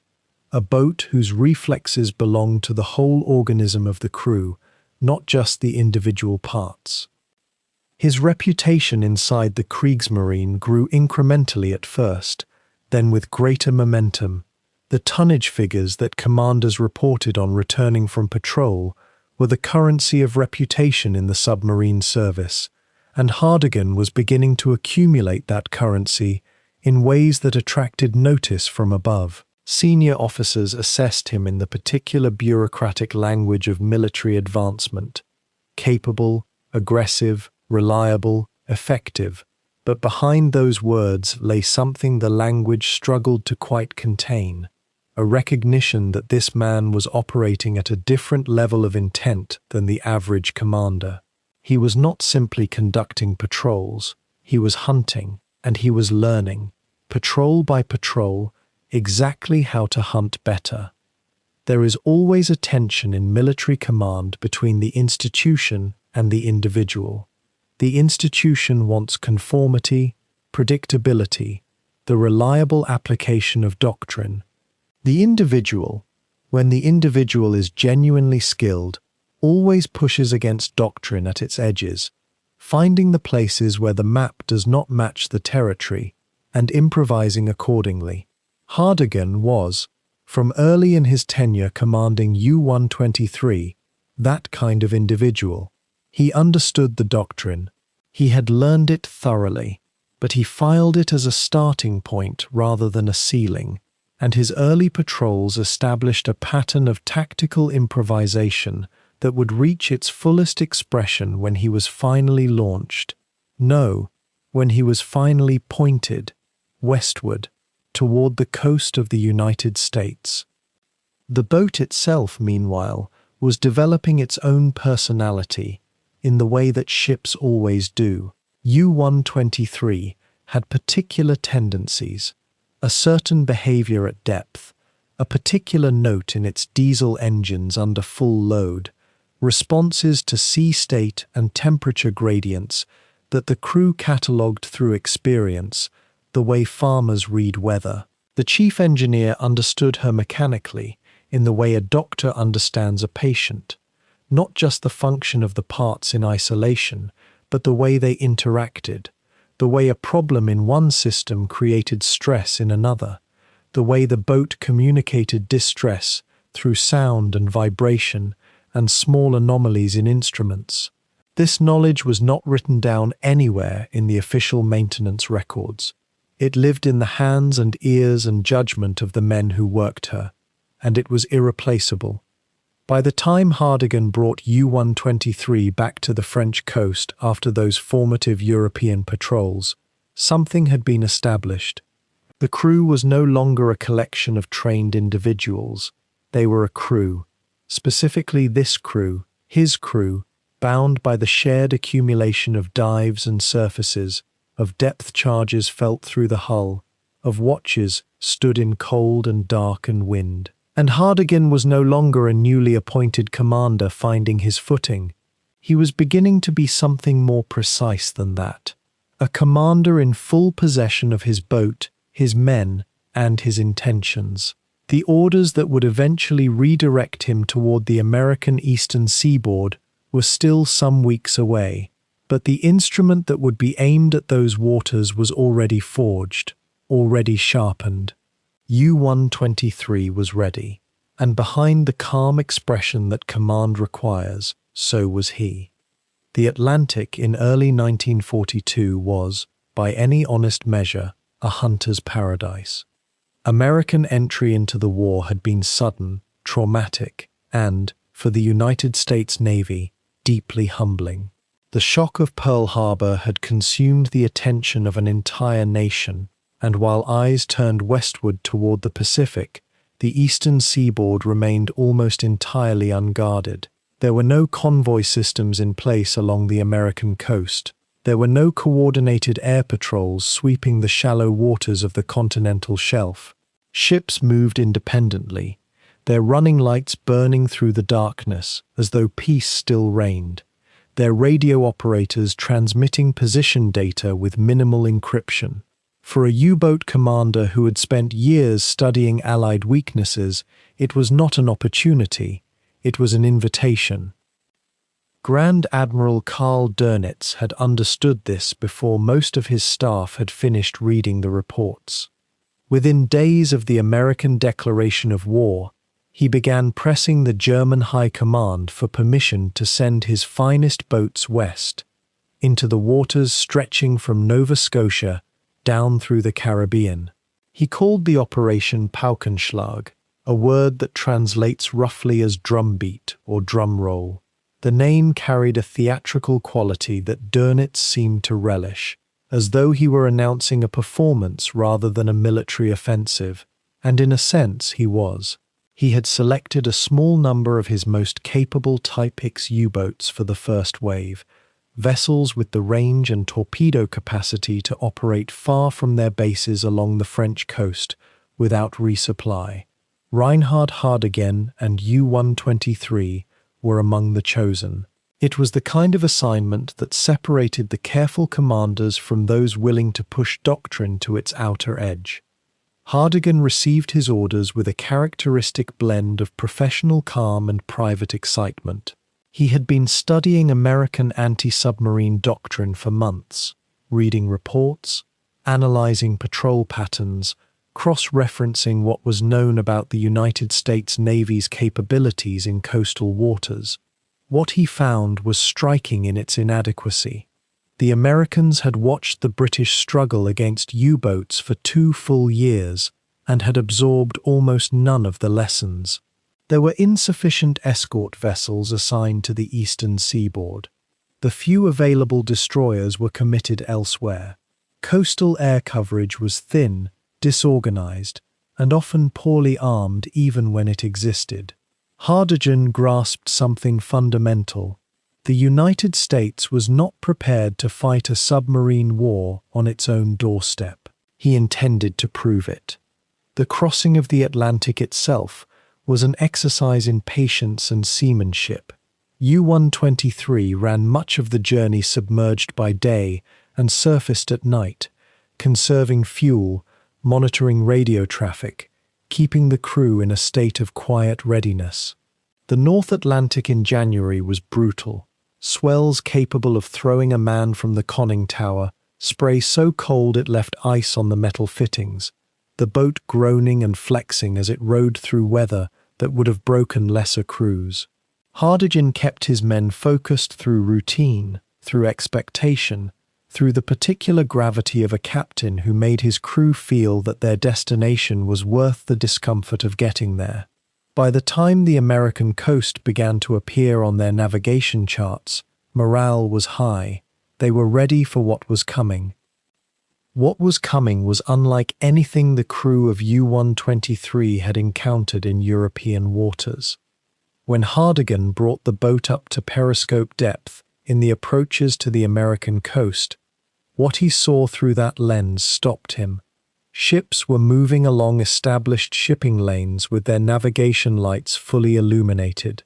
A: A boat whose reflexes belonged to the whole organism of the crew, not just the individual parts. His reputation inside the Kriegsmarine grew incrementally at first, then with greater momentum. The tonnage figures that commanders reported on returning from patrol were the currency of reputation in the submarine service, and Hardegen was beginning to accumulate that currency in ways that attracted notice from above. Senior officers assessed him in the particular bureaucratic language of military advancement: capable, aggressive, reliable, effective. But behind those words lay something the language struggled to quite contain: a recognition that this man was operating at a different level of intent than the average commander. He was not simply conducting patrols, he was hunting, and he was learning, patrol by patrol, exactly how to hunt better. There is always a tension in military command between the institution and the individual. The institution wants conformity, predictability, the reliable application of doctrine. The individual, when the individual is genuinely skilled, always pushes against doctrine at its edges, finding the places where the map does not match the territory and improvising accordingly. Hardegen was, from early in his tenure commanding U-123, that kind of individual. He understood the doctrine. He had learned it thoroughly, but he filed it as a starting point rather than a ceiling, and his early patrols established a pattern of tactical improvisation that would reach its fullest expression when he was finally launched. No, when he was finally pointed westward, toward the coast of the United States. The boat itself, meanwhile, was developing its own personality in the way that ships always do. U-123 had particular tendencies, a certain behavior at depth, a particular note in its diesel engines under full load, responses to sea state and temperature gradients that the crew catalogued through experience, the way farmers read weather. The chief engineer understood her mechanically, in the way a doctor understands a patient, not just the function of the parts in isolation, but the way they interacted, the way a problem in one system created stress in another, the way the boat communicated distress through sound and vibration and small anomalies in instruments. This knowledge was not written down anywhere in the official maintenance records. It lived in the hands and ears and judgment of the men who worked her, and it was irreplaceable. By the time Hardegen brought U-123 back to the French coast after those formative European patrols, something had been established. The crew was no longer a collection of trained individuals. They were a crew, specifically this crew, his crew, bound by the shared accumulation of dives and surfaces, of depth charges felt through the hull, of watches stood in cold and dark and wind. And Hardegen was no longer a newly appointed commander finding his footing. He was beginning to be something more precise than that, a commander in full possession of his boat, his men, and his intentions. The orders that would eventually redirect him toward the American eastern seaboard were still some weeks away, but the instrument that would be aimed at those waters was already forged, already sharpened. U-123 was ready, and behind the calm expression that command requires, so was he. The Atlantic in early 1942 was, by any honest measure, a hunter's paradise. American entry into the war had been sudden, traumatic, and, for the United States Navy, deeply humbling. The shock of Pearl Harbor had consumed the attention of an entire nation, and while eyes turned westward toward the Pacific, the eastern seaboard remained almost entirely unguarded. There were no convoy systems in place along the American coast. There were no coordinated air patrols sweeping the shallow waters of the continental shelf. Ships moved independently, their running lights burning through the darkness as though peace still reigned, their radio operators transmitting position data with minimal encryption. For a U-boat commander who had spent years studying Allied weaknesses, it was not an opportunity, it was an invitation. Grand Admiral Karl Dönitz had understood this before most of his staff had finished reading the reports. Within days of the American declaration of war, he began pressing the German High Command for permission to send his finest boats west, into the waters stretching from Nova Scotia down through the Caribbean. He called the operation Paukenschlag, a word that translates roughly as drumbeat or drum roll. The name carried a theatrical quality that Dönitz seemed to relish, as though he were announcing a performance rather than a military offensive, and in a sense he was. He had selected a small number of his most capable Type X U-boats for the first wave, vessels with the range and torpedo capacity to operate far from their bases along the French coast without resupply. Reinhard Hardegen and U-123 were among the chosen. It was the kind of assignment that separated the careful commanders from those willing to push doctrine to its outer edge. Hardegen received his orders with a characteristic blend of professional calm and private excitement. He had been studying American anti-submarine doctrine for months, reading reports, analyzing patrol patterns, cross-referencing what was known about the United States Navy's capabilities in coastal waters. What he found was striking in its inadequacy. The Americans had watched the British struggle against U-boats for 2 full years and had absorbed almost none of the lessons. There were insufficient escort vessels assigned to the eastern seaboard. The few available destroyers were committed elsewhere. Coastal air coverage was thin, disorganized, and often poorly armed even when it existed. Hardegen grasped something fundamental. The United States was not prepared to fight a submarine war on its own doorstep. He intended to prove it. The crossing of the Atlantic itself was an exercise in patience and seamanship. U-123 ran much of the journey submerged by day and surfaced at night, conserving fuel, monitoring radio traffic, keeping the crew in a state of quiet readiness. The North Atlantic in January was brutal. Swells capable of throwing a man from the conning tower, spray so cold it left ice on the metal fittings, the boat groaning and flexing as it rode through weather that would have broken lesser crews. Hardegen kept his men focused through routine, through expectation, through the particular gravity of a captain who made his crew feel that their destination was worth the discomfort of getting there. By the time the American coast began to appear on their navigation charts, morale was high. They were ready for what was coming. What was coming was unlike anything the crew of U-123 had encountered in European waters. When Hardegen brought the boat up to periscope depth in the approaches to the American coast, what he saw through that lens stopped him. Ships were moving along established shipping lanes with their navigation lights fully illuminated.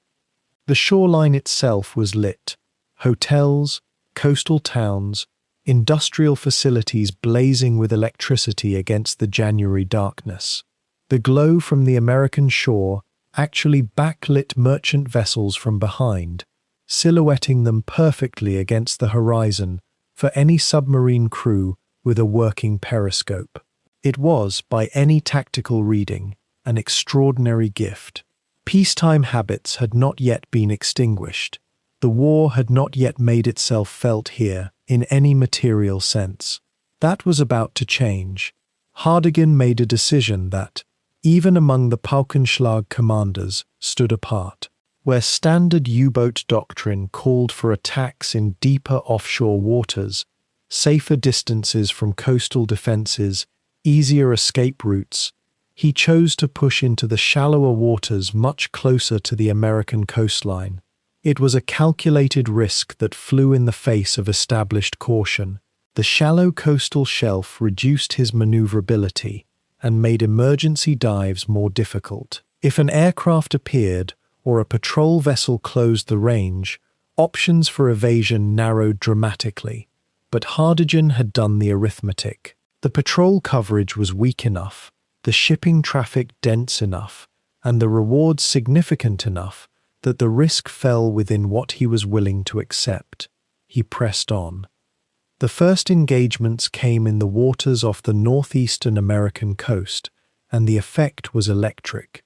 A: The shoreline itself was lit. Hotels, coastal towns, industrial facilities blazing with electricity against the January darkness. The glow from the American shore actually backlit merchant vessels from behind, silhouetting them perfectly against the horizon for any submarine crew with a working periscope. It was, by any tactical reading, an extraordinary gift. Peacetime habits had not yet been extinguished. The war had not yet made itself felt here in any material sense. That was about to change. Hardegen made a decision that, even among the Paukenschlag commanders, stood apart. Where standard U-boat doctrine called for attacks in deeper offshore waters, safer distances from coastal defenses, easier escape routes, he chose to push into the shallower waters much closer to the American coastline. It was a calculated risk that flew in the face of established caution. The shallow coastal shelf reduced his maneuverability and made emergency dives more difficult. If an aircraft appeared or a patrol vessel closed the range, options for evasion narrowed dramatically. But Hardegen had done the arithmetic. The patrol coverage was weak enough, the shipping traffic dense enough, and the rewards significant enough that the risk fell within what he was willing to accept. He pressed on. The first engagements came in the waters off the northeastern American coast, and the effect was electric.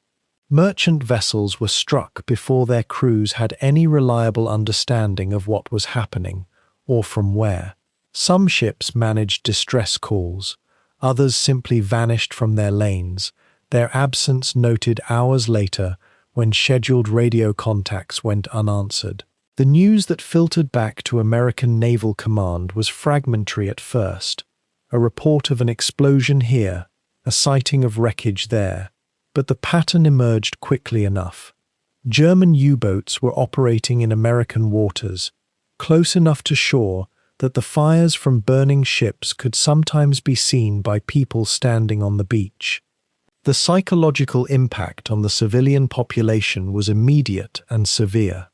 A: Merchant vessels were struck before their crews had any reliable understanding of what was happening, or from where. Some ships managed distress calls, others simply vanished from their lanes, their absence noted hours later when scheduled radio contacts went unanswered. The news that filtered back to American Naval Command was fragmentary at first, a report of an explosion here, a sighting of wreckage there, but the pattern emerged quickly enough. German U-boats were operating in American waters, close enough to shore that the fires from burning ships could sometimes be seen by people standing on the beach. The psychological impact on the civilian population was immediate and severe.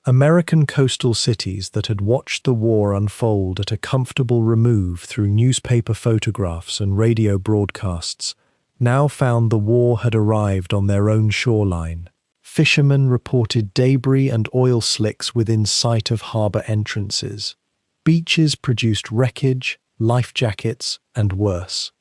A: American coastal cities that had watched the war unfold at a comfortable remove through newspaper photographs and radio broadcasts now found the war had arrived on their own shoreline. Fishermen reported debris and oil slicks within sight of harbor entrances. Beaches produced wreckage, life jackets, and worse.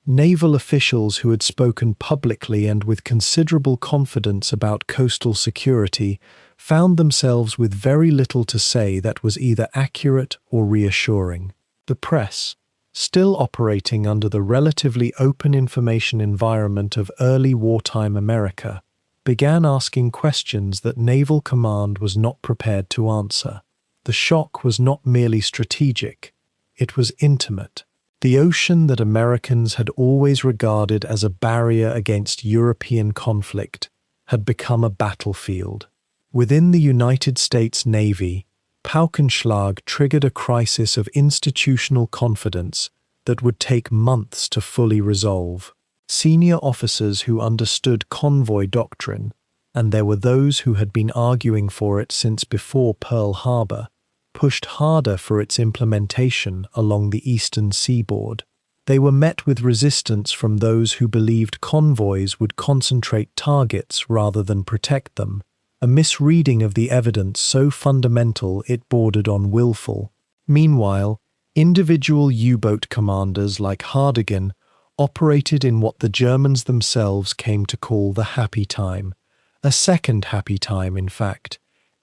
A: Naval officials who had spoken publicly and with considerable confidence about coastal security found themselves with very little to say that was either accurate or reassuring. The press, still operating under the relatively open information environment of early wartime America, began asking questions that Naval Command was not prepared to answer. The shock was not merely strategic, it was intimate. The ocean that Americans had always regarded as a barrier against European conflict had become a battlefield. Within the United States Navy, Paukenschlag triggered a crisis of institutional confidence that would take months to fully resolve. Senior officers who understood convoy doctrine, and there were those who had been arguing for it since before Pearl Harbor, pushed harder for its implementation along the eastern seaboard. They were met with resistance from those who believed convoys would concentrate targets rather than protect them, a misreading of the evidence so fundamental it bordered on willful. Meanwhile, individual U-boat commanders like Hardegen operated in what the Germans themselves came to call the happy time, a second happy time in fact,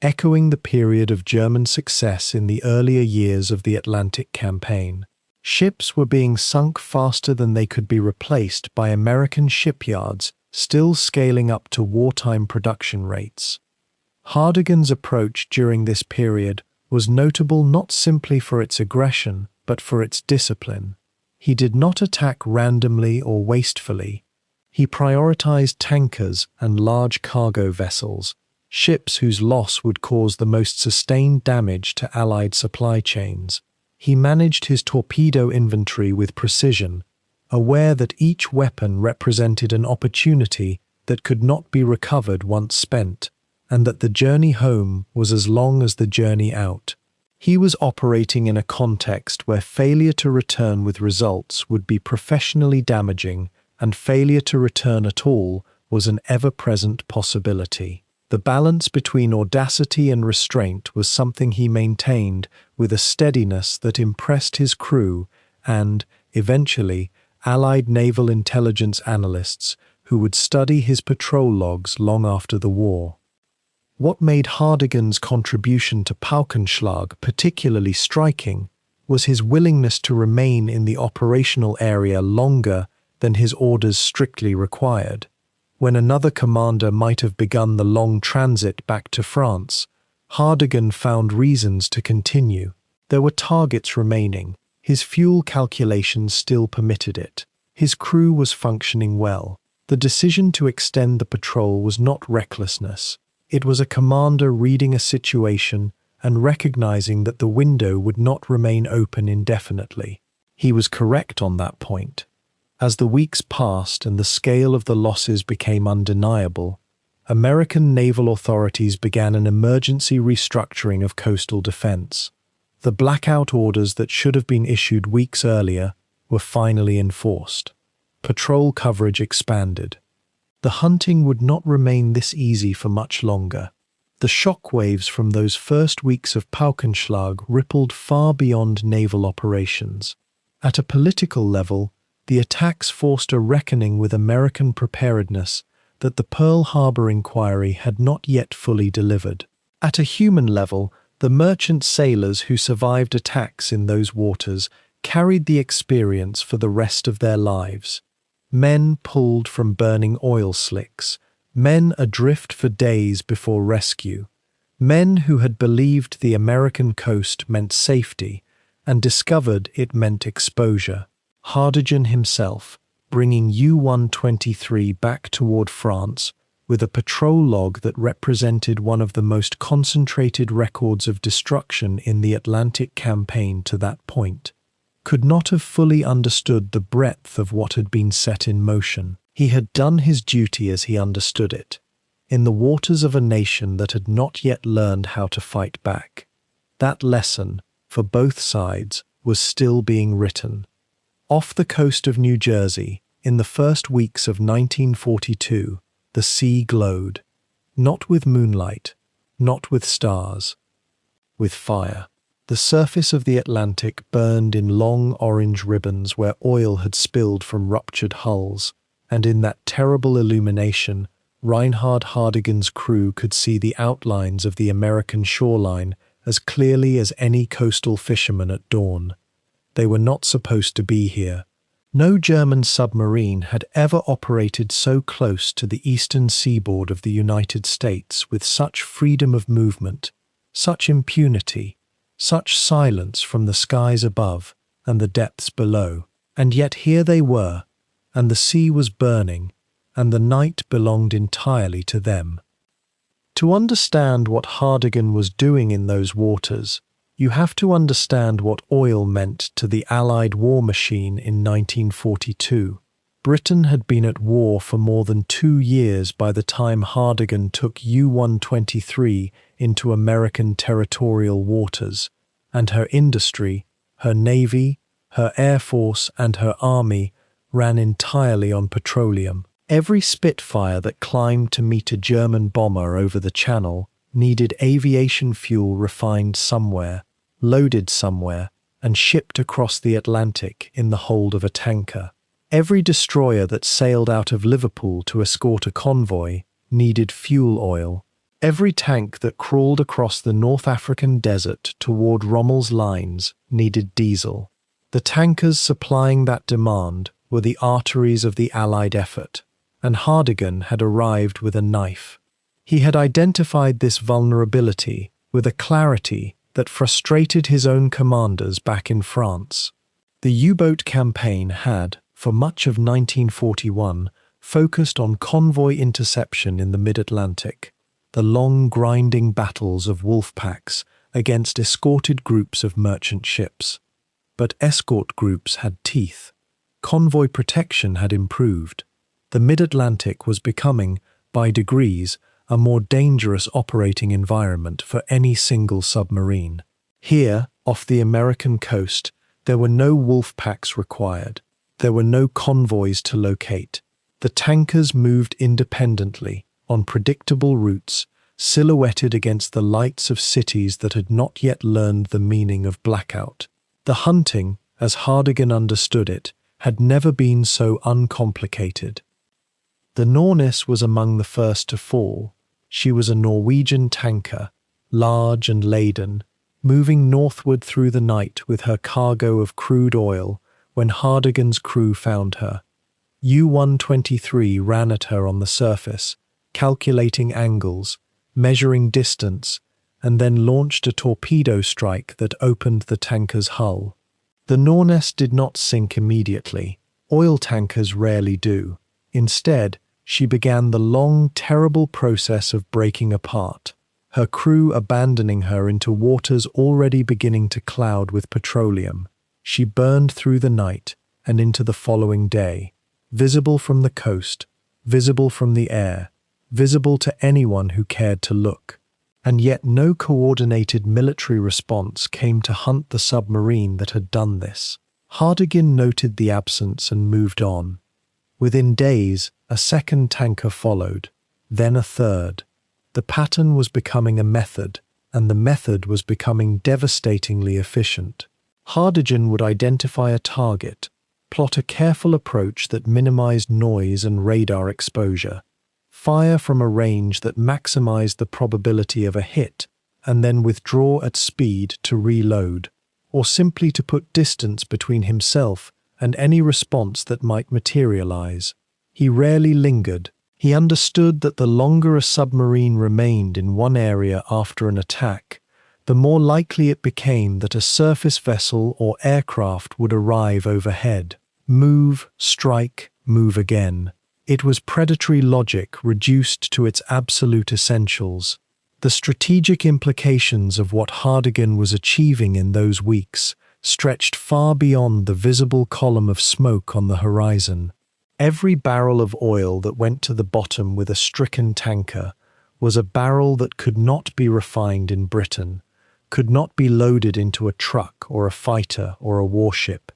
A: echoing the period of German success in the earlier years of the Atlantic campaign. Ships were being sunk faster than they could be replaced by American shipyards still scaling up to wartime production rates. Hardegen's approach during this period was notable not simply for its aggression, but for its discipline. He did not attack randomly or wastefully. He prioritized tankers and large cargo vessels, ships whose loss would cause the most sustained damage to Allied supply chains. He managed his torpedo inventory with precision, aware that each weapon represented an opportunity that could not be recovered once spent, and that the journey home was as long as the journey out. He was operating in a context where failure to return with results would be professionally damaging, and failure to return at all was an ever-present possibility. The balance between audacity and restraint was something he maintained with a steadiness that impressed his crew and, eventually, Allied naval intelligence analysts who would study his patrol logs long after the war. What made Hardegen's contribution to Paukenschlag particularly striking was his willingness to remain in the operational area longer than his orders strictly required. When another commander might have begun the long transit back to France, Hardegen found reasons to continue. There were targets remaining. His fuel calculations still permitted it. His crew was functioning well. The decision to extend the patrol was not recklessness. It was a commander reading a situation and recognizing that the window would not remain open indefinitely. He was correct on that point. As the weeks passed and the scale of the losses became undeniable, American naval authorities began an emergency restructuring of coastal defense. The blackout orders that should have been issued weeks earlier were finally enforced. Patrol coverage expanded. The hunting would not remain this easy for much longer. The shockwaves from those first weeks of Paukenschlag rippled far beyond naval operations. At a political level, the attacks forced a reckoning with American preparedness that the Pearl Harbor inquiry had not yet fully delivered. At a human level, the merchant sailors who survived attacks in those waters carried the experience for the rest of their lives. Men pulled from burning oil slicks, men adrift for days before rescue, men who had believed the American coast meant safety and discovered it meant exposure. Hardegen himself, bringing U-123 back toward France with a patrol log that represented one of the most concentrated records of destruction in the Atlantic campaign to that point, could not have fully understood the breadth of what had been set in motion. He had done his duty as he understood it, in the waters of a nation that had not yet learned how to fight back. That lesson, for both sides, was still being written. Off the coast of New Jersey, in the first weeks of 1942, the sea glowed, not with moonlight, not with stars, with fire. The surface of the Atlantic burned in long orange ribbons where oil had spilled from ruptured hulls, and in that terrible illumination, Reinhard Hardegen's crew could see the outlines of the American shoreline as clearly as any coastal fisherman at dawn. They were not supposed to be here. No German submarine had ever operated so close to the eastern seaboard of the United States with such freedom of movement, such impunity, such silence from the skies above and the depths below. And yet here they were, and the sea was burning, and the night belonged entirely to them. To understand what Hardegen was doing in those waters, you have to understand what oil meant to the Allied war machine in 1942. Britain had been at war for more than 2 years by the time Hardegen took U-123 into American territorial waters, and her industry, her navy, her air force, and her army ran entirely on petroleum. Every Spitfire that climbed to meet a German bomber over the Channel needed aviation fuel refined somewhere, loaded somewhere, and shipped across the Atlantic in the hold of a tanker. Every destroyer that sailed out of Liverpool to escort a convoy needed fuel oil. Every tank that crawled across the North African desert toward Rommel's lines needed diesel. The tankers supplying that demand were the arteries of the Allied effort, and Hardegen had arrived with a knife. He had identified this vulnerability with a clarity that frustrated his own commanders back in France. The U-boat campaign had, for much of 1941, focused on convoy interception in the mid-Atlantic, the long grinding battles of wolf packs against escorted groups of merchant ships. But escort groups had teeth. Convoy protection had improved. The mid-Atlantic was becoming, by degrees, a more dangerous operating environment for any single submarine. Here, off the American coast, there were no wolf packs required. There were no convoys to locate. The tankers moved independently, on predictable routes, silhouetted against the lights of cities that had not yet learned the meaning of blackout. The hunting, as Hardegen understood it, had never been so uncomplicated. The Nornis was among the first to fall. She was a Norwegian tanker, large and laden, moving northward through the night with her cargo of crude oil when Hardegen's crew found her. U-123 ran at her on the surface, calculating angles, measuring distance, and then launched a torpedo strike that opened the tanker's hull. The Nornes did not sink immediately. Oil tankers rarely do. Instead, she began the long, terrible process of breaking apart, her crew abandoning her into waters already beginning to cloud with petroleum. She burned through the night and into the following day, visible from the coast, visible from the air, visible to anyone who cared to look. And yet no coordinated military response came to hunt the submarine that had done this. Hardegen noted the absence and moved on. Within days, a second tanker followed, then a third. The pattern was becoming a method, and the method was becoming devastatingly efficient. Hardegen would identify a target, plot a careful approach that minimized noise and radar exposure, fire from a range that maximized the probability of a hit, and then withdraw at speed to reload, or simply to put distance between himself and any response that might materialize. He rarely lingered. He understood that the longer a submarine remained in one area after an attack, the more likely it became that a surface vessel or aircraft would arrive overhead. Move, strike, move again. It was predatory logic reduced to its absolute essentials. The strategic implications of what Hardegen was achieving in those weeks stretched far beyond the visible column of smoke on the horizon. Every barrel of oil that went to the bottom with a stricken tanker was a barrel that could not be refined in Britain, could not be loaded into a truck or a fighter or a warship,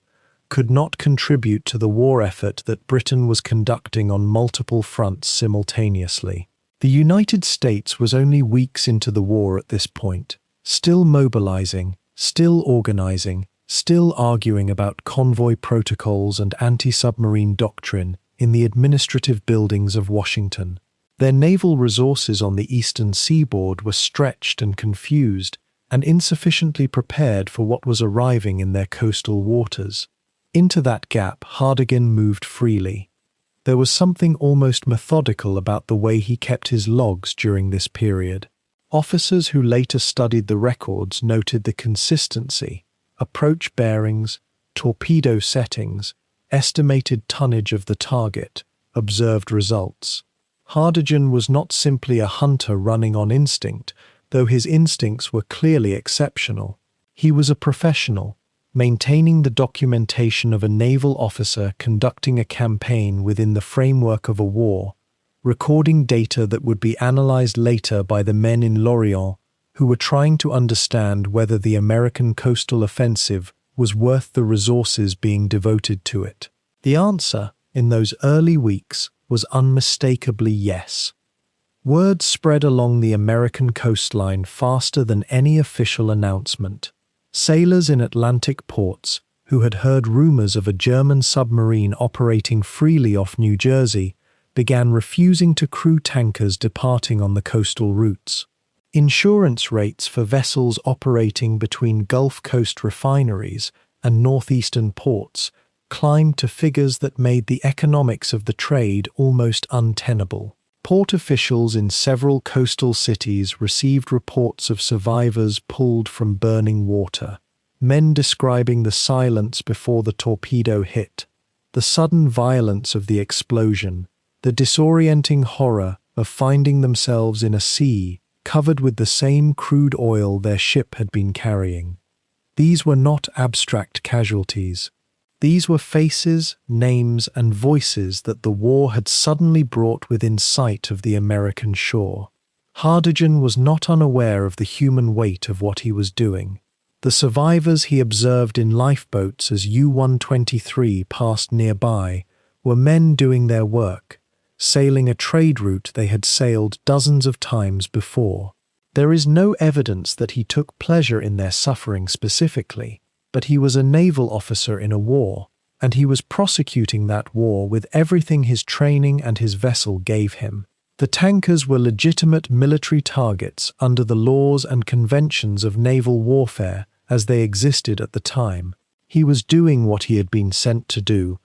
A: could not contribute to the war effort that Britain was conducting on multiple fronts simultaneously. The United States was only weeks into the war at this point, still mobilizing, still organizing, still arguing about convoy protocols and anti-submarine doctrine in the administrative buildings of Washington. Their naval resources on the eastern seaboard were stretched and confused and insufficiently prepared for what was arriving in their coastal waters. Into that gap, Hardegen moved freely. There was something almost methodical about the way he kept his logs during this period. Officers who later studied the records noted the consistency, approach bearings, torpedo settings, estimated tonnage of the target, observed results. Hardegen was not simply a hunter running on instinct, though his instincts were clearly exceptional. He was a professional, maintaining the documentation of a naval officer conducting a campaign within the framework of a war, recording data that would be analyzed later by the men in Lorient who were trying to understand whether the American coastal offensive was worth the resources being devoted to it. The answer, in those early weeks, was unmistakably yes. Word spread along the American coastline faster than any official announcement. Sailors in Atlantic ports, who had heard rumors of a German submarine operating freely off New Jersey, began refusing to crew tankers departing on the coastal routes. Insurance rates for vessels operating between Gulf Coast refineries and northeastern ports climbed to figures that made the economics of the trade almost untenable. Port officials in several coastal cities received reports of survivors pulled from burning water, men describing the silence before the torpedo hit, the sudden violence of the explosion, the disorienting horror of finding themselves in a sea covered with the same crude oil their ship had been carrying. These were not abstract casualties. These were faces, names, and voices that the war had suddenly brought within sight of the American shore. Hardegen was not unaware of the human weight of what he was doing. The survivors he observed in lifeboats as U-123 passed nearby were men doing their work, sailing a trade route they had sailed dozens of times before. There is no evidence that he took pleasure in their suffering specifically, but he was a naval officer in a war, and he was prosecuting that war with everything his training and his vessel gave him. The tankers were legitimate military targets under the laws and conventions of naval warfare as they existed at the time. He was doing what he had been sent to do,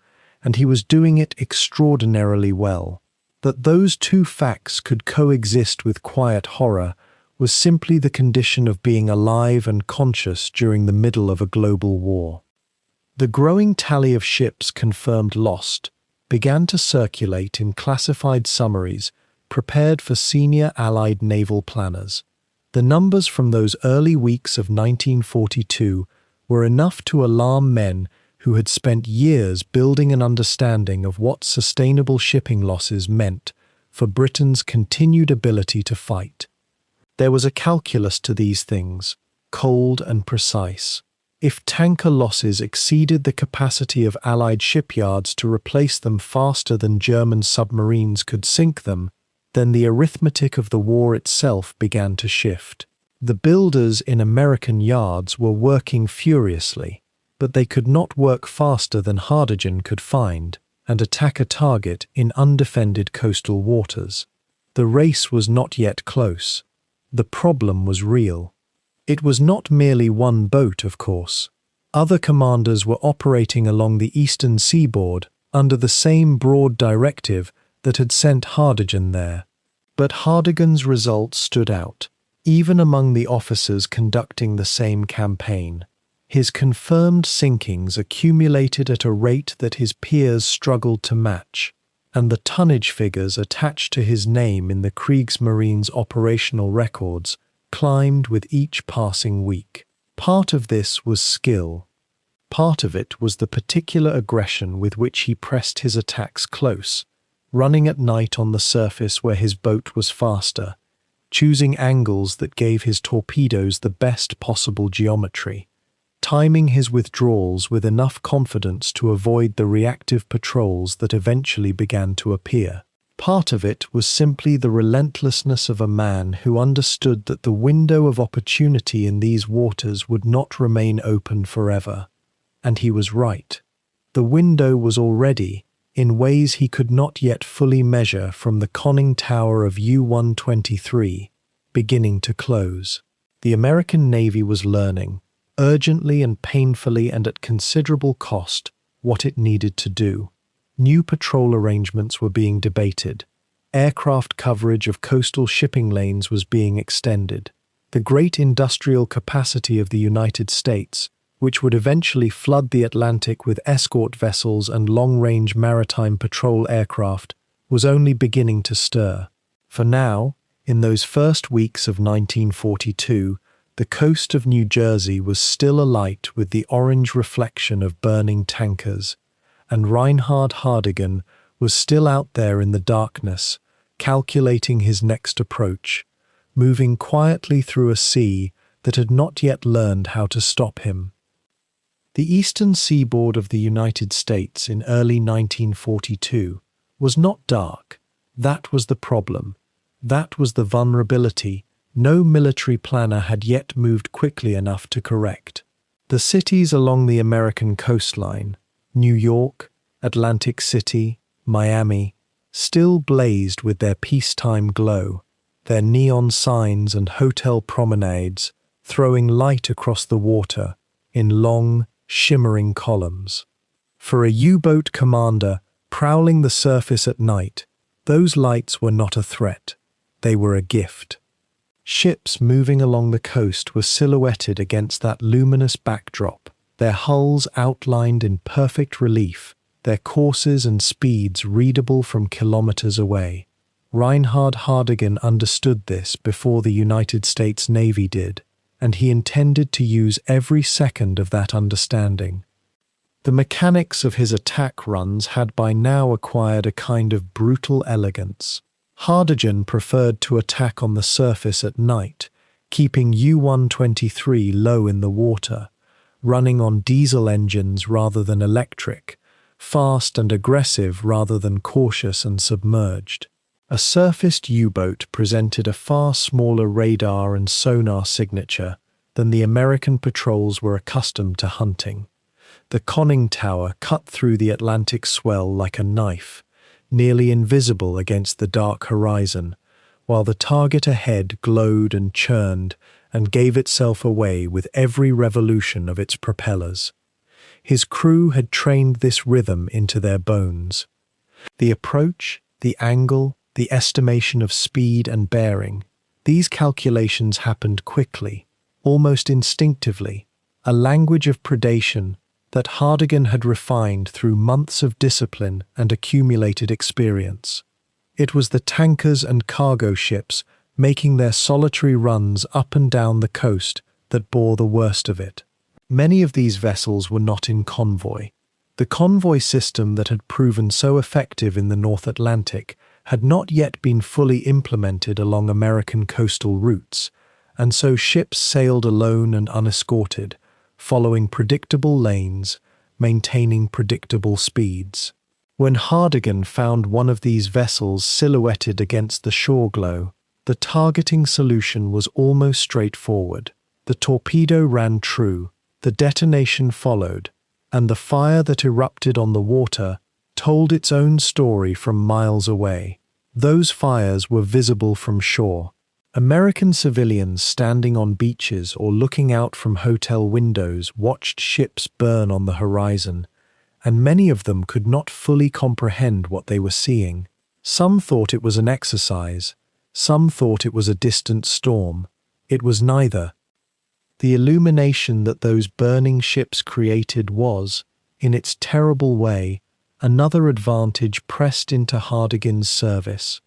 A: and he was doing it extraordinarily well. That those two facts could coexist with quiet horror was simply the condition of being alive and conscious during the middle of a global war. The growing tally of ships confirmed lost began to circulate in classified summaries prepared for senior Allied naval planners. The numbers from those early weeks of 1942 were enough to alarm men who had spent years building an understanding of what sustainable shipping losses meant for Britain's continued ability to fight. There was a calculus to these things, cold and precise. If tanker losses exceeded the capacity of Allied shipyards to replace them faster than German submarines could sink them, then the arithmetic of the war itself began to shift. The builders in American yards were working furiously, but they could not work faster than Hardegen could find and attack a target in undefended coastal waters. The race was not yet close. The problem was real. It was not merely one boat, of course. Other commanders were operating along the eastern seaboard under the same broad directive that had sent Hardegen there. But Hardegen's results stood out, even among the officers conducting the same campaign. His confirmed sinkings accumulated at a rate that his peers struggled to match, and the tonnage figures attached to his name in the Kriegsmarine's operational records climbed with each passing week. Part of this was skill. Part of it was the particular aggression with which he pressed his attacks close, running at night on the surface where his boat was faster, choosing angles that gave his torpedoes the best possible geometry, timing his withdrawals with enough confidence to avoid the reactive patrols that eventually began to appear. Part of it was simply the relentlessness of a man who understood that the window of opportunity in these waters would not remain open forever. And he was right. The window was already, in ways he could not yet fully measure from the conning tower of U-123, beginning to close. The American Navy was learning, urgently and painfully and at considerable cost, what it needed to do. New patrol arrangements were being debated. Aircraft coverage of coastal shipping lanes was being extended. The great industrial capacity of the United States, which would eventually flood the Atlantic with escort vessels and long-range maritime patrol aircraft, was only beginning to stir. For now, in those first weeks of 1942, the coast of New Jersey was still alight with the orange reflection of burning tankers, and Reinhard Hardegen was still out there in the darkness, calculating his next approach, moving quietly through a sea that had not yet learned how to stop him. The eastern seaboard of the United States in early 1942 was not dark. That was the problem. That was the vulnerability no military planner had yet moved quickly enough to correct. The cities along the American coastline, New York, Atlantic City, Miami, still blazed with their peacetime glow, their neon signs and hotel promenades throwing light across the water in long, shimmering columns. For a U-boat commander prowling the surface at night, those lights were not a threat, they were a gift. Ships moving along the coast were silhouetted against that luminous backdrop, their hulls outlined in perfect relief, their courses and speeds readable from kilometers away. Reinhard Hardegen understood this before the United States Navy did, and he intended to use every second of that understanding. The mechanics of his attack runs had by now acquired a kind of brutal elegance. Hardegen preferred to attack on the surface at night, keeping U-123 low in the water, running on diesel engines rather than electric, fast and aggressive rather than cautious and submerged. A surfaced U-boat presented a far smaller radar and sonar signature than the American patrols were accustomed to hunting. The conning tower cut through the Atlantic swell like a knife, nearly invisible against the dark horizon, while the target ahead glowed and churned and gave itself away with every revolution of its propellers. His crew had trained this rhythm into their bones. The approach, the angle, the estimation of speed and bearing, these calculations happened quickly, almost instinctively, a language of predation that Hardegen had refined through months of discipline and accumulated experience. It was the tankers and cargo ships making their solitary runs up and down the coast that bore the worst of it. Many of these vessels were not in convoy. The convoy system that had proven so effective in the North Atlantic had not yet been fully implemented along American coastal routes, and so ships sailed alone and unescorted, following predictable lanes, maintaining predictable speeds. When Hardegen found one of these vessels silhouetted against the shore glow, the targeting solution was almost straightforward. The torpedo ran true, the detonation followed, and the fire that erupted on the water told its own story from miles away. Those fires were visible from shore. American civilians standing on beaches or looking out from hotel windows watched ships burn on the horizon, and many of them could not fully comprehend what they were seeing. Some thought it was an exercise, some thought it was a distant storm. It was neither. The illumination that those burning ships created was, in its terrible way, another advantage pressed into Hardegen's service.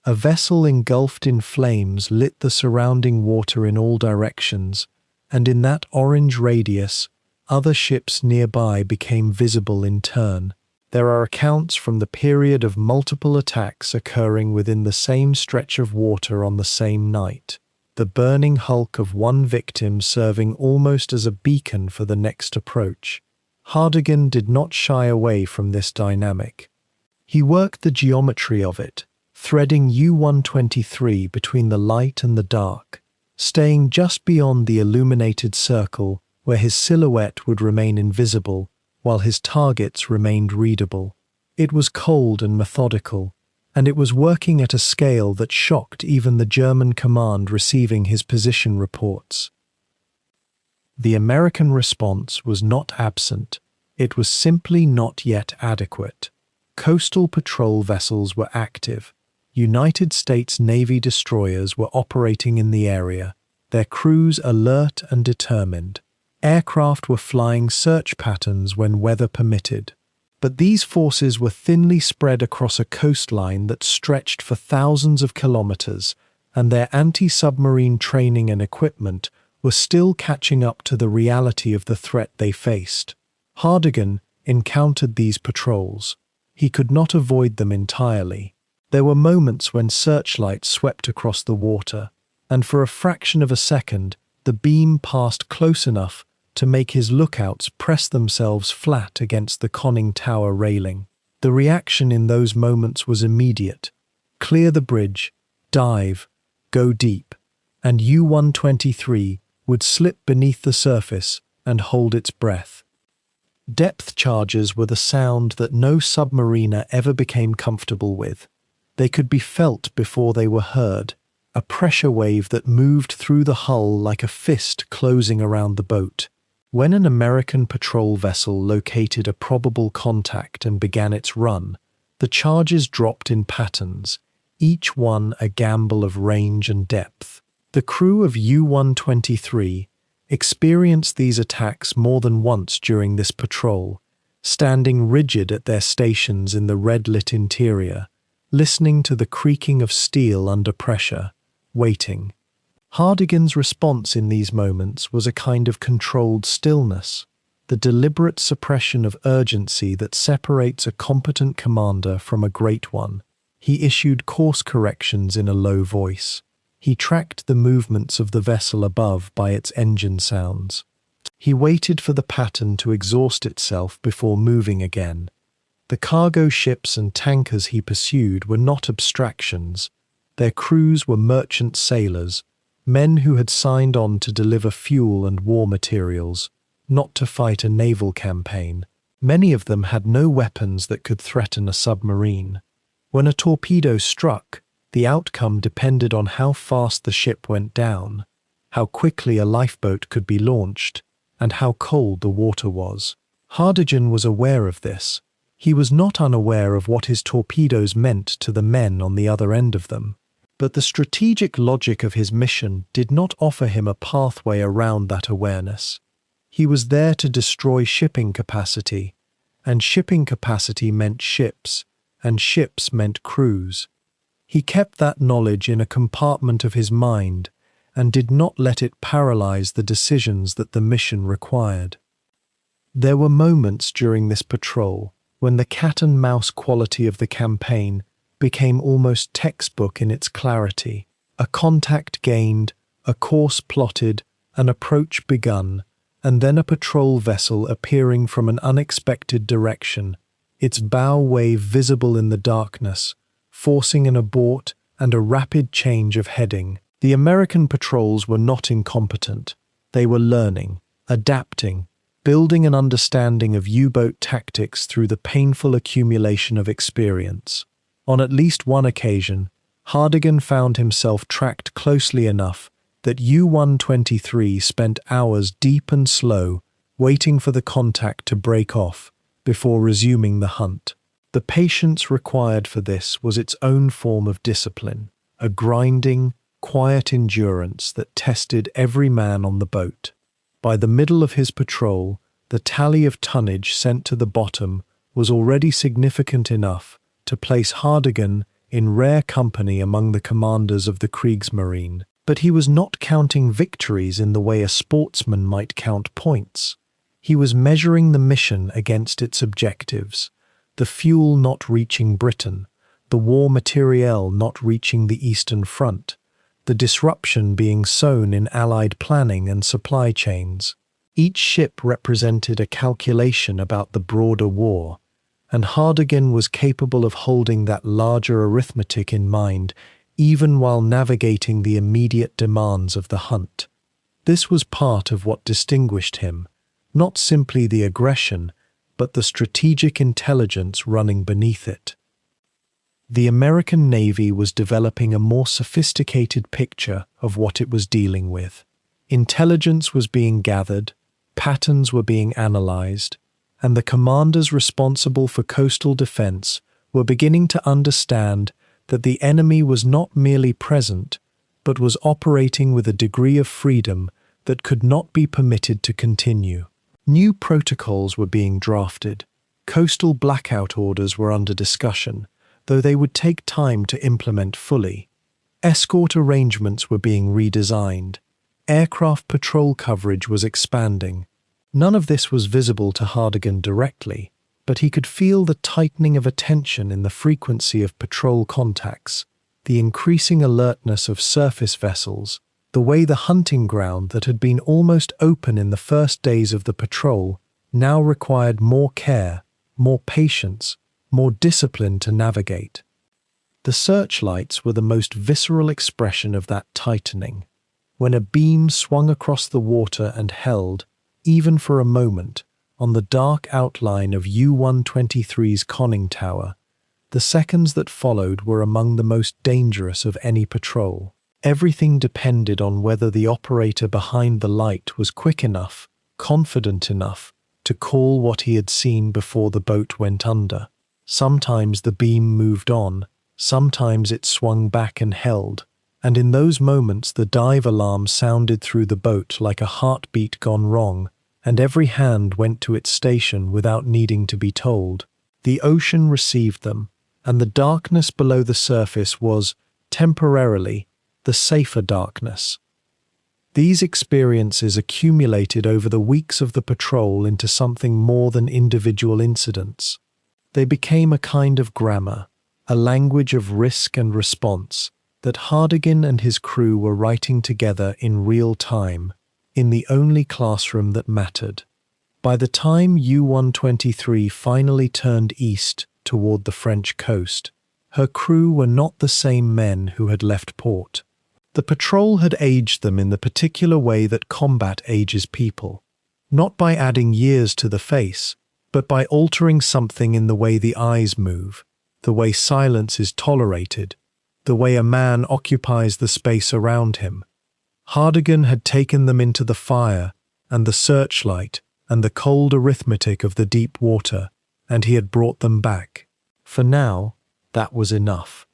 A: A vessel engulfed in flames lit the surrounding water in all directions, and in that orange radius, other ships nearby became visible in turn. There are accounts from the period of multiple attacks occurring within the same stretch of water on the same night, the burning hulk of one victim serving almost as a beacon for the next approach. Hardegen did not shy away from this dynamic. He worked the geometry of it, threading U-123 between the light and the dark, staying just beyond the illuminated circle where his silhouette would remain invisible while his targets remained readable. It was cold and methodical, and it was working at a scale that shocked even the German command receiving his position reports. The American response was not absent, it was simply not yet adequate. Coastal patrol vessels were active. United States Navy destroyers were operating in the area, their crews alert and determined. Aircraft were flying search patterns when weather permitted. But these forces were thinly spread across a coastline that stretched for thousands of kilometers, and their anti-submarine training and equipment were still catching up to the reality of the threat they faced. Hardegen encountered these patrols. He could not avoid them entirely. There were moments when searchlights swept across the water, and for a fraction of a second, the beam passed close enough to make his lookouts press themselves flat against the conning tower railing. The reaction in those moments was immediate. Clear the bridge, dive, go deep, and U-123 would slip beneath the surface and hold its breath. Depth charges were the sound that no submariner ever became comfortable with. They could be felt before they were heard, a pressure wave that moved through the hull like a fist closing around the boat. When an American patrol vessel located a probable contact and began its run, the charges dropped in patterns, each one a gamble of range and depth. The crew of U-123 experienced these attacks more than once during this patrol, standing rigid at their stations in the red-lit interior, listening to the creaking of steel under pressure, waiting. Hardegen's response in these moments was a kind of controlled stillness, the deliberate suppression of urgency that separates a competent commander from a great one. He issued course corrections in a low voice. He tracked the movements of the vessel above by its engine sounds. He waited for the pattern to exhaust itself before moving again. The cargo ships and tankers he pursued were not abstractions. Their crews were merchant sailors, men who had signed on to deliver fuel and war materials, not to fight a naval campaign. Many of them had no weapons that could threaten a submarine. When a torpedo struck, the outcome depended on how fast the ship went down, how quickly a lifeboat could be launched, and how cold the water was. Hardegen was aware of this. He was not unaware of what his torpedoes meant to the men on the other end of them. But the strategic logic of his mission did not offer him a pathway around that awareness. He was there to destroy shipping capacity, and shipping capacity meant ships, and ships meant crews. He kept that knowledge in a compartment of his mind and did not let it paralyze the decisions that the mission required. There were moments during this patrol when the cat-and-mouse quality of the campaign became almost textbook in its clarity. A contact gained, a course plotted, an approach begun, and then a patrol vessel appearing from an unexpected direction, its bow wave visible in the darkness, forcing an abort and a rapid change of heading. The American patrols were not incompetent. They were learning, adapting, building an understanding of U-boat tactics through the painful accumulation of experience. On at least one occasion, Hardegen found himself tracked closely enough that U-123 spent hours deep and slow, waiting for the contact to break off before resuming the hunt. The patience required for this was its own form of discipline, a grinding, quiet endurance that tested every man on the boat. By the middle of his patrol, the tally of tonnage sent to the bottom was already significant enough to place Hardegen in rare company among the commanders of the Kriegsmarine. But he was not counting victories in the way a sportsman might count points. He was measuring the mission against its objectives, the fuel not reaching Britain, the war materiel not reaching the Eastern Front, the disruption being sown in Allied planning and supply chains. Each ship represented a calculation about the broader war, and Hardegen was capable of holding that larger arithmetic in mind even while navigating the immediate demands of the hunt. This was part of what distinguished him, not simply the aggression, but the strategic intelligence running beneath it. The American Navy was developing a more sophisticated picture of what it was dealing with. Intelligence was being gathered, patterns were being analyzed, and the commanders responsible for coastal defense were beginning to understand that the enemy was not merely present, but was operating with a degree of freedom that could not be permitted to continue. New protocols were being drafted. Coastal blackout orders were under discussion, though they would take time to implement fully. Escort arrangements were being redesigned. Aircraft patrol coverage was expanding. None of this was visible to Hardegen directly, but he could feel the tightening of attention in the frequency of patrol contacts, the increasing alertness of surface vessels, the way the hunting ground that had been almost open in the first days of the patrol now required more care, more patience, more discipline to navigate. The searchlights were the most visceral expression of that tightening. When a beam swung across the water and held, even for a moment, on the dark outline of U-123's conning tower, the seconds that followed were among the most dangerous of any patrol. Everything depended on whether the operator behind the light was quick enough, confident enough, to call what he had seen before the boat went under. Sometimes the beam moved on, sometimes it swung back and held, and in those moments the dive alarm sounded through the boat like a heartbeat gone wrong, and every hand went to its station without needing to be told. The ocean received them, and the darkness below the surface was, temporarily, the safer darkness. These experiences accumulated over the weeks of the patrol into something more than individual incidents. They became a kind of grammar, a language of risk and response, that Hardegen and his crew were writing together in real time, in the only classroom that mattered. By the time U-123 finally turned east toward the French coast, her crew were not the same men who had left port. The patrol had aged them in the particular way that combat ages people, not by adding years to the face, but by altering something in the way the eyes move, the way silence is tolerated, the way a man occupies the space around him. Hardegen had taken them into the fire and the searchlight and the cold arithmetic of the deep water, and he had brought them back. For now, that was enough.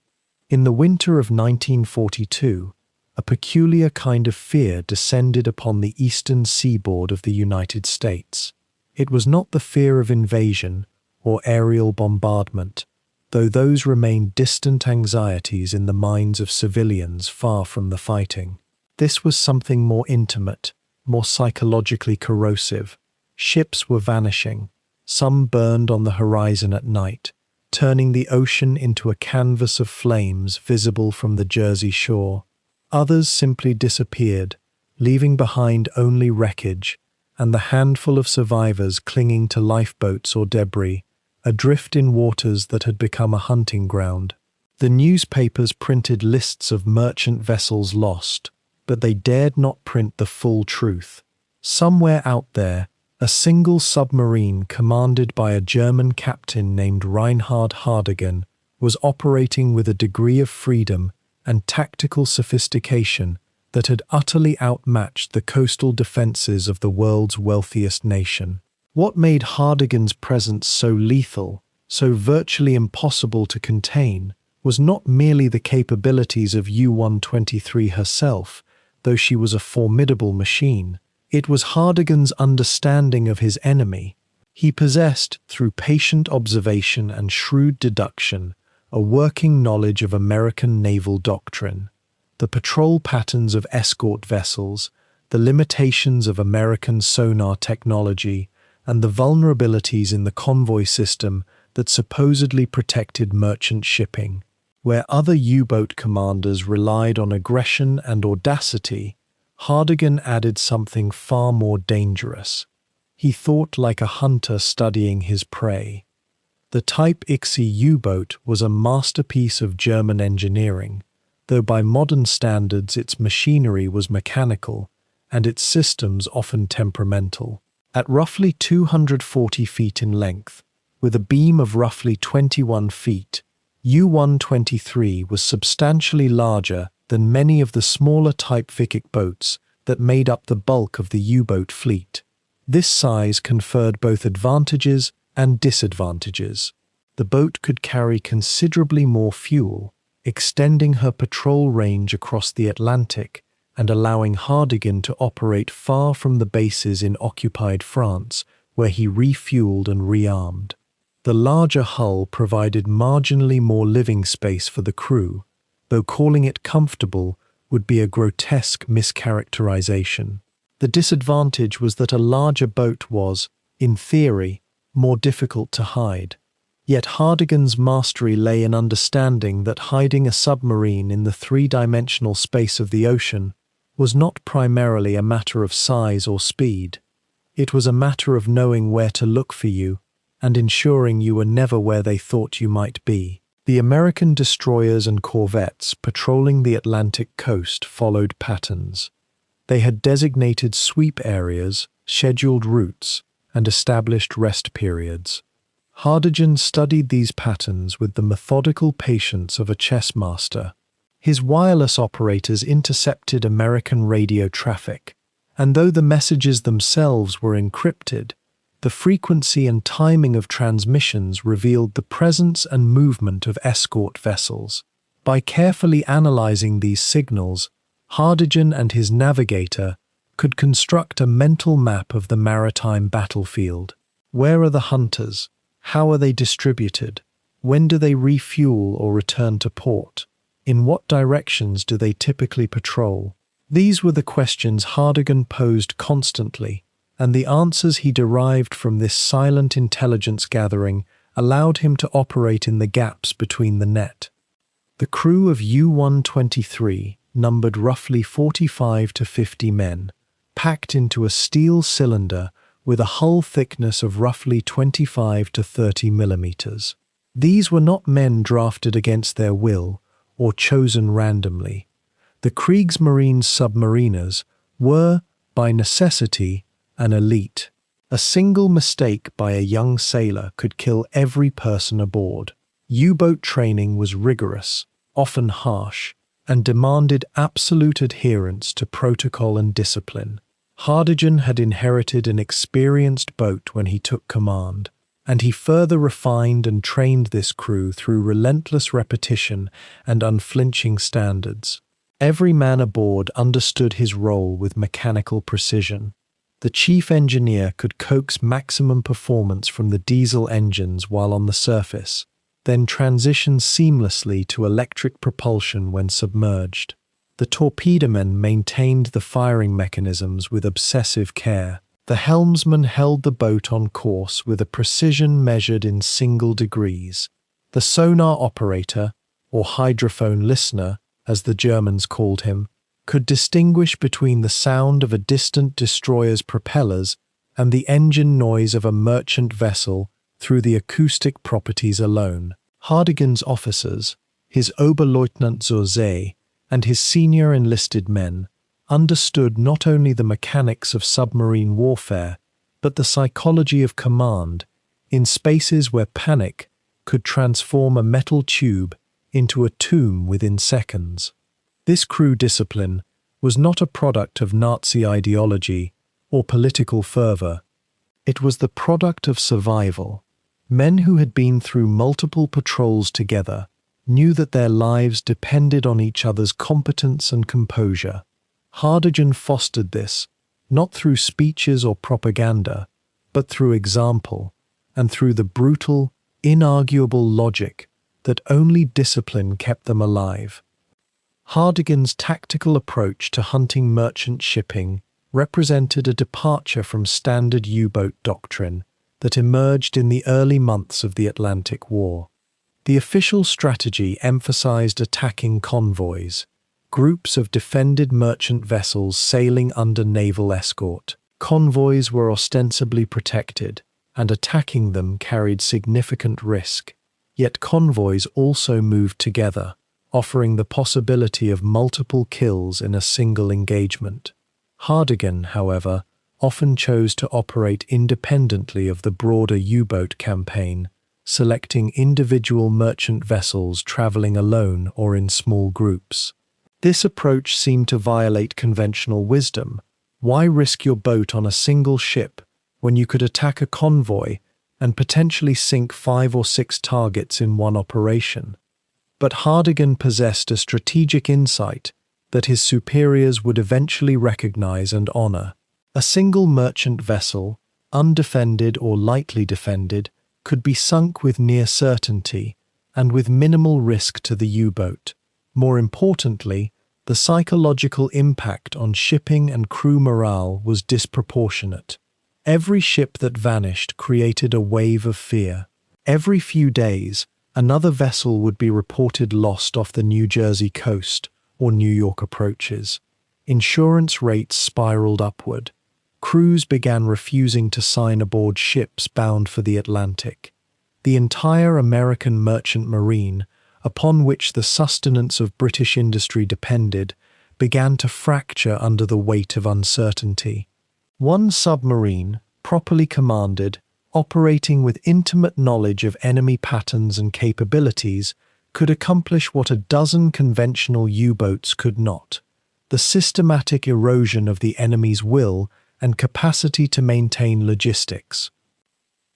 A: In the winter of 1942, a peculiar kind of fear descended upon the eastern seaboard of the United States. It was not the fear of invasion or aerial bombardment, though those remained distant anxieties in the minds of civilians far from the fighting. This was something more intimate, more psychologically corrosive. Ships were vanishing, some burned on the horizon at night, turning the ocean into a canvas of flames visible from the Jersey shore. Others simply disappeared, leaving behind only wreckage and the handful of survivors clinging to lifeboats or debris, adrift in waters that had become a hunting ground. The newspapers printed lists of merchant vessels lost, but they dared not print the full truth. Somewhere out there, a single submarine commanded by a German captain named Reinhard Hardegen was operating with a degree of freedom and tactical sophistication that had utterly outmatched the coastal defenses of the world's wealthiest nation. What made Hardegen's presence so lethal, so virtually impossible to contain, was not merely the capabilities of U-123 herself, though she was a formidable machine. It was Hardegen's understanding of his enemy. He possessed, through patient observation and shrewd deduction, a working knowledge of American naval doctrine, the patrol patterns of escort vessels, the limitations of American sonar technology, and the vulnerabilities in the convoy system that supposedly protected merchant shipping. Where other U-boat commanders relied on aggression and audacity, Hardegen added something far more dangerous. He thought like a hunter studying his prey. The Type ICSI U-boat was a masterpiece of German engineering, though by modern standards its machinery was mechanical and its systems often temperamental. At roughly 240 feet in length, with a beam of roughly 21 feet, U-123 was substantially larger than many of the smaller Type Viking boats that made up the bulk of the U-boat fleet. This size conferred both advantages and disadvantages. The boat could carry considerably more fuel, extending her patrol range across the Atlantic and allowing Hardegen to operate far from the bases in occupied France, where he refueled and rearmed. The larger hull provided marginally more living space for the crew, though calling it comfortable would be a grotesque mischaracterization. The disadvantage was that a larger boat was, in theory, more difficult to hide. Yet Hardegen's mastery lay in understanding that hiding a submarine in the three-dimensional space of the ocean was not primarily a matter of size or speed. It was a matter of knowing where to look for you and ensuring you were never where they thought you might be. The American destroyers and corvettes patrolling the Atlantic coast followed patterns. They had designated sweep areas, scheduled routes, and established rest periods. Hardegen studied these patterns with the methodical patience of a chess master. His wireless operators intercepted American radio traffic, and though the messages themselves were encrypted, the frequency and timing of transmissions revealed the presence and movement of escort vessels. By carefully analyzing these signals, Hardegen and his navigator could construct a mental map of the maritime battlefield. Where are the hunters? How are they distributed? When do they refuel or return to port? In what directions do they typically patrol? These were the questions Hardegen posed constantly, and the answers he derived from this silent intelligence gathering allowed him to operate in the gaps between the net. The crew of U-123 numbered roughly 45 to 50 men, packed into a steel cylinder with a hull thickness of roughly 25 to 30 millimeters. These were not men drafted against their will or chosen randomly. The Kriegsmarine submariners were, by necessity, an elite. A single mistake by a young sailor could kill every person aboard. U-boat training was rigorous, often harsh, and demanded absolute adherence to protocol and discipline. Hardegen had inherited an experienced boat when he took command, and he further refined and trained this crew through relentless repetition and unflinching standards. Every man aboard understood his role with mechanical precision. The chief engineer could coax maximum performance from the diesel engines while on the surface, then transition seamlessly to electric propulsion when submerged. The torpedomen maintained the firing mechanisms with obsessive care. The helmsman held the boat on course with a precision measured in single degrees. The sonar operator, or hydrophone listener, as the Germans called him, could distinguish between the sound of a distant destroyer's propellers and the engine noise of a merchant vessel through the acoustic properties alone. Hardegen's officers, his Oberleutnant zur See, and his senior enlisted men understood not only the mechanics of submarine warfare, but the psychology of command in spaces where panic could transform a metal tube into a tomb within seconds. This crew discipline was not a product of Nazi ideology or political fervor. It was the product of survival. Men who had been through multiple patrols together knew that their lives depended on each other's competence and composure. Hardegen fostered this, not through speeches or propaganda, but through example, and through the brutal, inarguable logic that only discipline kept them alive. Hardegen's tactical approach to hunting merchant shipping represented a departure from standard U-boat doctrine that emerged in the early months of the Atlantic War. The official strategy emphasized attacking convoys, groups of defended merchant vessels sailing under naval escort. Convoys were ostensibly protected, and attacking them carried significant risk. Yet convoys also moved together, offering the possibility of multiple kills in a single engagement. Hardegen, however, often chose to operate independently of the broader U-boat campaign, selecting individual merchant vessels traveling alone or in small groups. This approach seemed to violate conventional wisdom. Why risk your boat on a single ship when you could attack a convoy and potentially sink 5 or 6 targets in one operation? But Hardegen possessed a strategic insight that his superiors would eventually recognize and honor. A single merchant vessel, undefended or lightly defended, could be sunk with near certainty and with minimal risk to the U-boat. More importantly, the psychological impact on shipping and crew morale was disproportionate. Every ship that vanished created a wave of fear. Every few days, another vessel would be reported lost off the New Jersey coast or New York approaches. Insurance rates spiraled upward. Crews began refusing to sign aboard ships bound for the Atlantic. The entire American merchant marine, upon which the sustenance of British industry depended, began to fracture under the weight of uncertainty. One submarine, properly commanded, operating with intimate knowledge of enemy patterns and capabilities, could accomplish what a dozen conventional U-boats could not: the systematic erosion of the enemy's will and capacity to maintain logistics.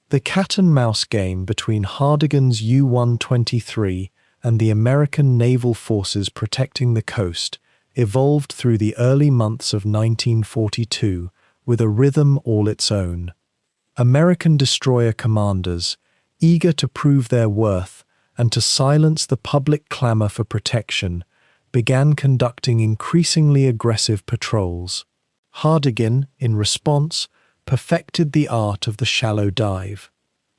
A: The cat-and-mouse game between Hardegen's U-123 and the American naval forces protecting the coast evolved through the early months of 1942 with a rhythm all its own. American destroyer commanders, eager to prove their worth and to silence the public clamor for protection, began conducting increasingly aggressive patrols. Hardegen, in response, perfected the art of the shallow dive.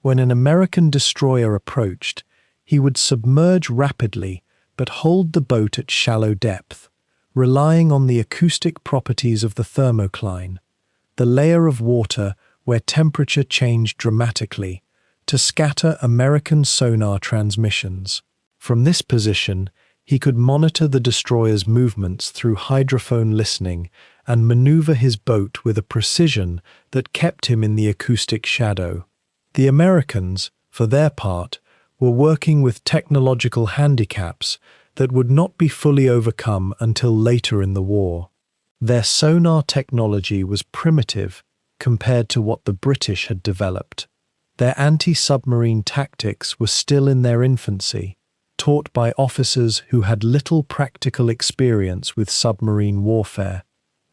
A: When an American destroyer approached, he would submerge rapidly, but hold the boat at shallow depth, relying on the acoustic properties of the thermocline, the layer of water where temperature changed dramatically, to scatter American sonar transmissions. From this position, he could monitor the destroyer's movements through hydrophone listening and maneuver his boat with a precision that kept him in the acoustic shadow. The Americans, for their part, were working with technological handicaps that would not be fully overcome until later in the war. Their sonar technology was primitive compared to what the British had developed. Their anti-submarine tactics were still in their infancy, taught by officers who had little practical experience with submarine warfare,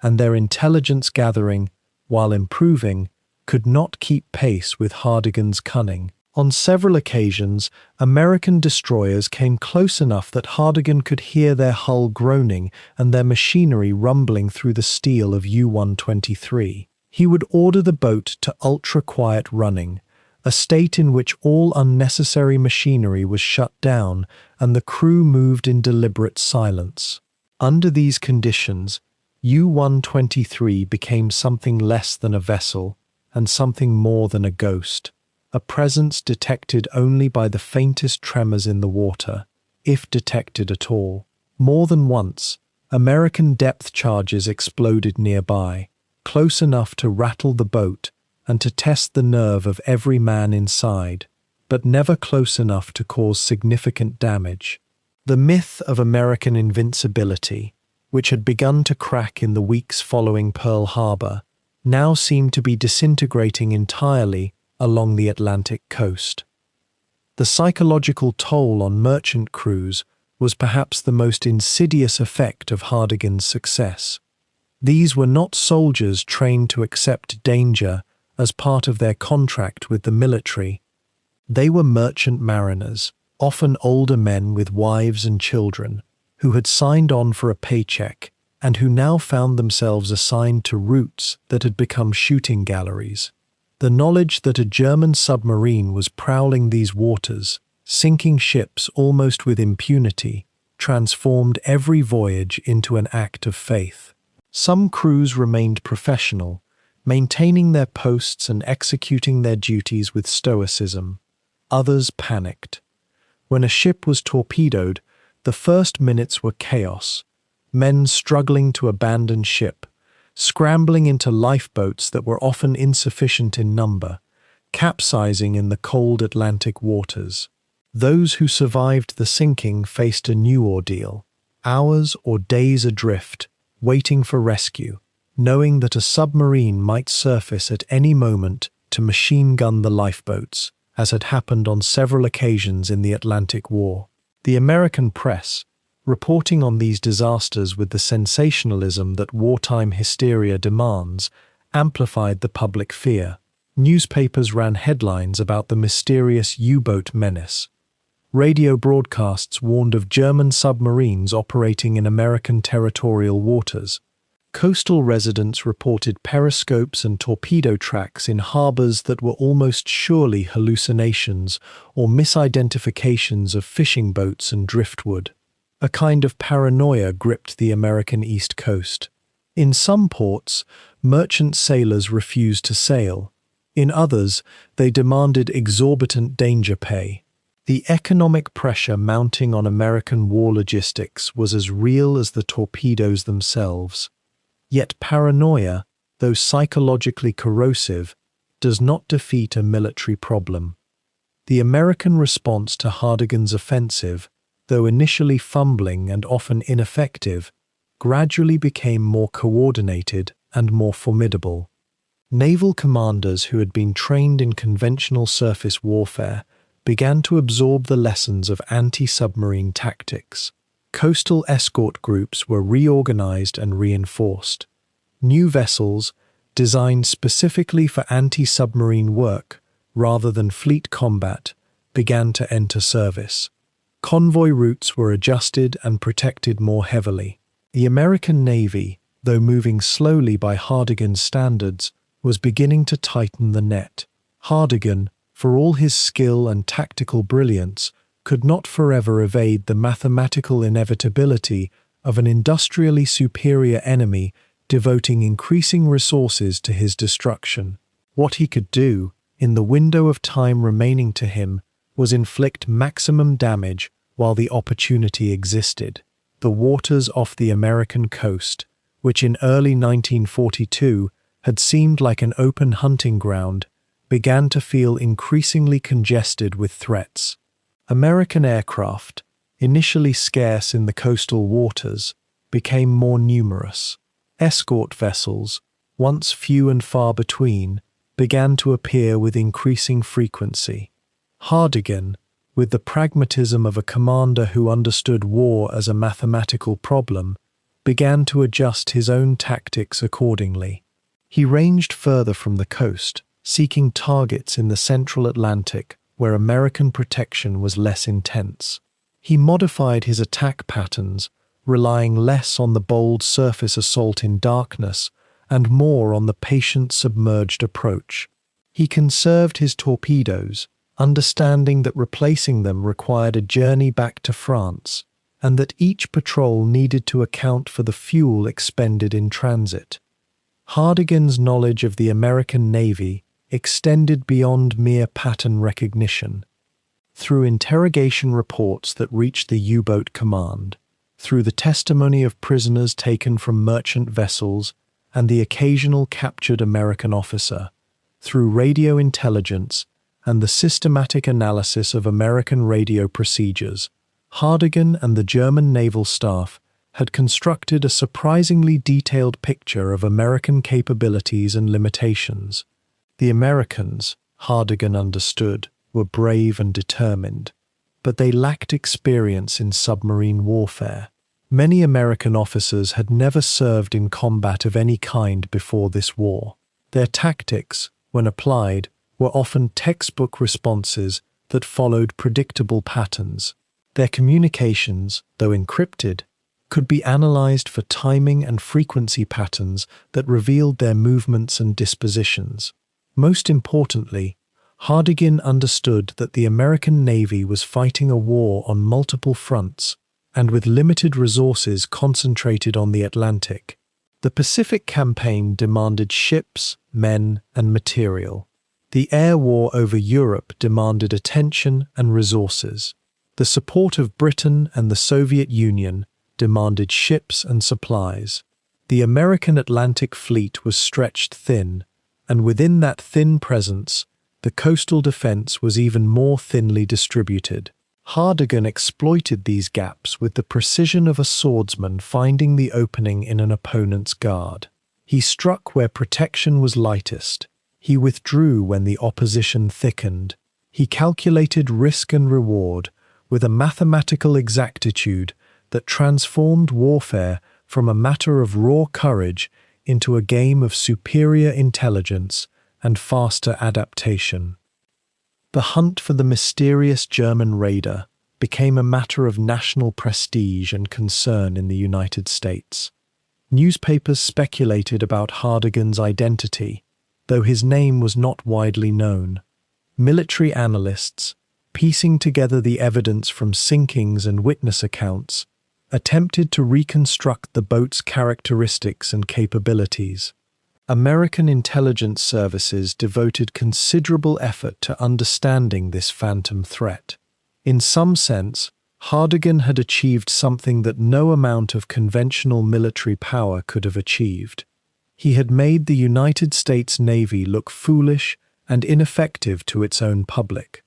A: and their intelligence gathering, while improving, could not keep pace with Hardegen's cunning. On several occasions, American destroyers came close enough that Hardegen could hear their hull groaning and their machinery rumbling through the steel of U-123. He would order the boat to ultra-quiet running, a state in which all unnecessary machinery was shut down and the crew moved in deliberate silence. Under these conditions, U-123 became something less than a vessel and something more than a ghost, a presence detected only by the faintest tremors in the water, if detected at all. More than once, American depth charges exploded nearby, close enough to rattle the boat and to test the nerve of every man inside, but never close enough to cause significant damage. The myth of American invincibility, which had begun to crack in the weeks following Pearl Harbor, now seemed to be disintegrating entirely along the Atlantic coast. The psychological toll on merchant crews was perhaps the most insidious effect of Hardegen's success. These were not soldiers trained to accept danger as part of their contract with the military. They were merchant mariners, often older men with wives and children, who had signed on for a paycheck and who now found themselves assigned to routes that had become shooting galleries. The knowledge that a German submarine was prowling these waters, sinking ships almost with impunity, transformed every voyage into an act of faith. Some crews remained professional, maintaining their posts and executing their duties with stoicism. Others panicked. When a ship was torpedoed, the first minutes were chaos, men struggling to abandon ship, scrambling into lifeboats that were often insufficient in number, capsizing in the cold Atlantic waters. Those who survived the sinking faced a new ordeal, hours or days adrift, waiting for rescue, knowing that a submarine might surface at any moment to machine gun the lifeboats, as had happened on several occasions in the Atlantic War. The American press, reporting on these disasters with the sensationalism that wartime hysteria demands, amplified the public fear. Newspapers ran headlines about the mysterious U-boat menace. Radio broadcasts warned of German submarines operating in American territorial waters. Coastal residents reported periscopes and torpedo tracks in harbors that were almost surely hallucinations or misidentifications of fishing boats and driftwood. A kind of paranoia gripped the American East Coast. In some ports, merchant sailors refused to sail. In others, they demanded exorbitant danger pay. The economic pressure mounting on American war logistics was as real as the torpedoes themselves. Yet paranoia, though psychologically corrosive, does not defeat a military problem. The American response to Hardegen's offensive, though initially fumbling and often ineffective, gradually became more coordinated and more formidable. Naval commanders who had been trained in conventional surface warfare began to absorb the lessons of anti-submarine tactics. Coastal escort groups were reorganized and reinforced. New vessels, designed specifically for anti-submarine work rather than fleet combat, began to enter service. Convoy routes were adjusted and protected more heavily. The American Navy, though moving slowly by Hardegen's standards, was beginning to tighten the net. Hardegen, for all his skill and tactical brilliance, could not forever evade the mathematical inevitability of an industrially superior enemy devoting increasing resources to his destruction. What he could do, in the window of time remaining to him, was inflict maximum damage while the opportunity existed. The waters off the American coast, which in early 1942 had seemed like an open hunting ground, began to feel increasingly congested with threats. American aircraft, initially scarce in the coastal waters, became more numerous. Escort vessels, once few and far between, began to appear with increasing frequency. Hardegen, with the pragmatism of a commander who understood war as a mathematical problem, began to adjust his own tactics accordingly. He ranged further from the coast, seeking targets in the central Atlantic where American protection was less intense. He modified his attack patterns, relying less on the bold surface assault in darkness and more on the patient submerged approach. He conserved his torpedoes, understanding that replacing them required a journey back to France, and that each patrol needed to account for the fuel expended in transit. Hardegen's knowledge of the American Navy extended beyond mere pattern recognition. Through interrogation reports that reached the U-Boat Command, through the testimony of prisoners taken from merchant vessels and the occasional captured American officer, through radio intelligence and the systematic analysis of American radio procedures, Hardegen and the German naval staff had constructed a surprisingly detailed picture of American capabilities and limitations. The Americans, Hardegen understood, were brave and determined, but they lacked experience in submarine warfare. Many American officers had never served in combat of any kind before this war. Their tactics, when applied, were often textbook responses that followed predictable patterns. Their communications, though encrypted, could be analyzed for timing and frequency patterns that revealed their movements and dispositions. Most importantly, Hardegen understood that the American Navy was fighting a war on multiple fronts and with limited resources concentrated on the Atlantic. The Pacific campaign demanded ships, men, and material. The air war over Europe demanded attention and resources. The support of Britain and the Soviet Union demanded ships and supplies. The American Atlantic Fleet was stretched thin, and within that thin presence, the coastal defense was even more thinly distributed. Hardegen exploited these gaps with the precision of a swordsman finding the opening in an opponent's guard. He struck where protection was lightest. He withdrew when the opposition thickened. He calculated risk and reward with a mathematical exactitude that transformed warfare from a matter of raw courage into a game of superior intelligence and faster adaptation. The hunt for the mysterious German raider became a matter of national prestige and concern in the United States. Newspapers speculated about Hardegen's identity, though his name was not widely known. Military analysts, piecing together the evidence from sinkings and witness accounts, attempted to reconstruct the boat's characteristics and capabilities. American intelligence services devoted considerable effort to understanding this phantom threat. In some sense, Hardegen had achieved something that no amount of conventional military power could have achieved. He had made the United States Navy look foolish and ineffective to its own public.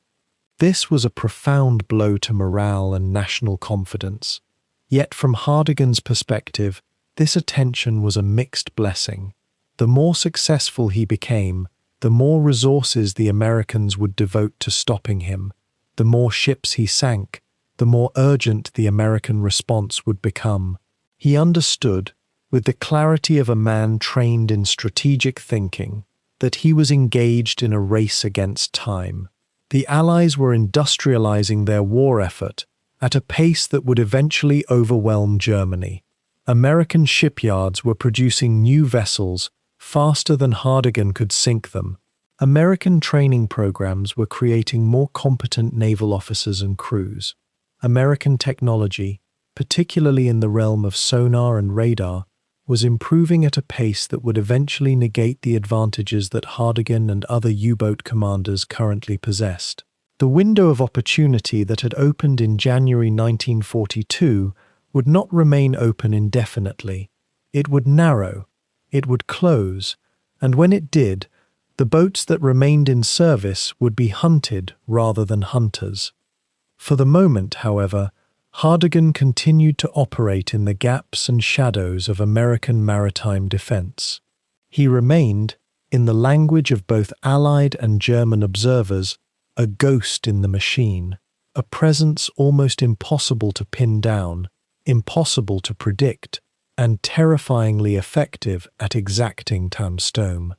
A: This was a profound blow to morale and national confidence. Yet from Hardegen's perspective, this attention was a mixed blessing. The more successful he became, the more resources the Americans would devote to stopping him. The more ships he sank, the more urgent the American response would become. He understood, with the clarity of a man trained in strategic thinking, that he was engaged in a race against time. The Allies were industrializing their war effort at a pace that would eventually overwhelm Germany. American shipyards were producing new vessels faster than Hardegen could sink them. American training programs were creating more competent naval officers and crews. American technology, particularly in the realm of sonar and radar, was improving at a pace that would eventually negate the advantages that Hardegen and other U-boat commanders currently possessed. The window of opportunity that had opened in January 1942 would not remain open indefinitely. It would narrow, it would close, and when it did, the boats that remained in service would be hunted rather than hunters. For the moment, however, Hardegen continued to operate in the gaps and shadows of American maritime defense. He remained, in the language of both Allied and German observers, a ghost in the machine, a presence almost impossible to pin down, impossible to predict, and terrifyingly effective at exacting Tamstone.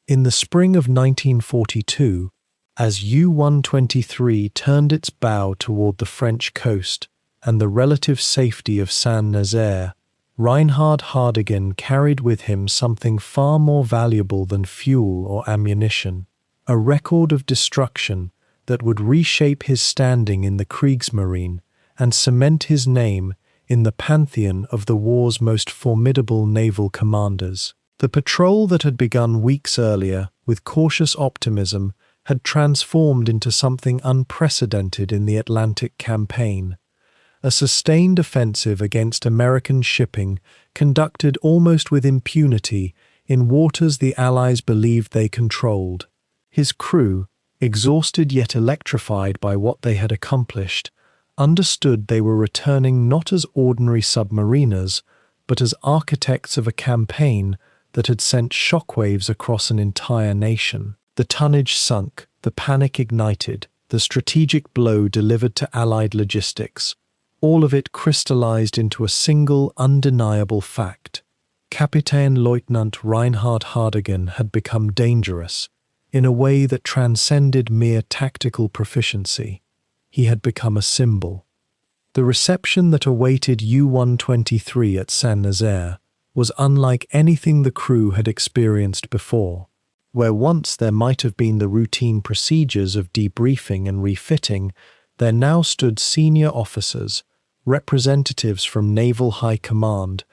A: In the spring of 1942, as U-123 turned its bow toward the French coast and the relative safety of Saint-Nazaire, Reinhard Hardegen carried with him something far more valuable than fuel or ammunition, a record of destruction that would reshape his standing in the Kriegsmarine and cement his name in the pantheon of the war's most formidable naval commanders. The patrol that had begun weeks earlier with cautious optimism had transformed into something unprecedented in the Atlantic campaign. A sustained offensive against American shipping conducted almost with impunity in waters the Allies believed they controlled. His crew, exhausted yet electrified by what they had accomplished, understood they were returning not as ordinary submariners, but as architects of a campaign that had sent shockwaves across an entire nation. The tonnage sunk, the panic ignited, the strategic blow delivered to Allied logistics. All of it crystallized into a single, undeniable fact. Kapitän-Leutnant Reinhard Hardegen had become dangerous, in a way that transcended mere tactical proficiency. He had become a symbol. The reception that awaited U-123 at Saint-Nazaire was unlike anything the crew had experienced before. Where once there might have been the routine procedures of debriefing and refitting, there now stood senior officers, representatives from Naval High Command,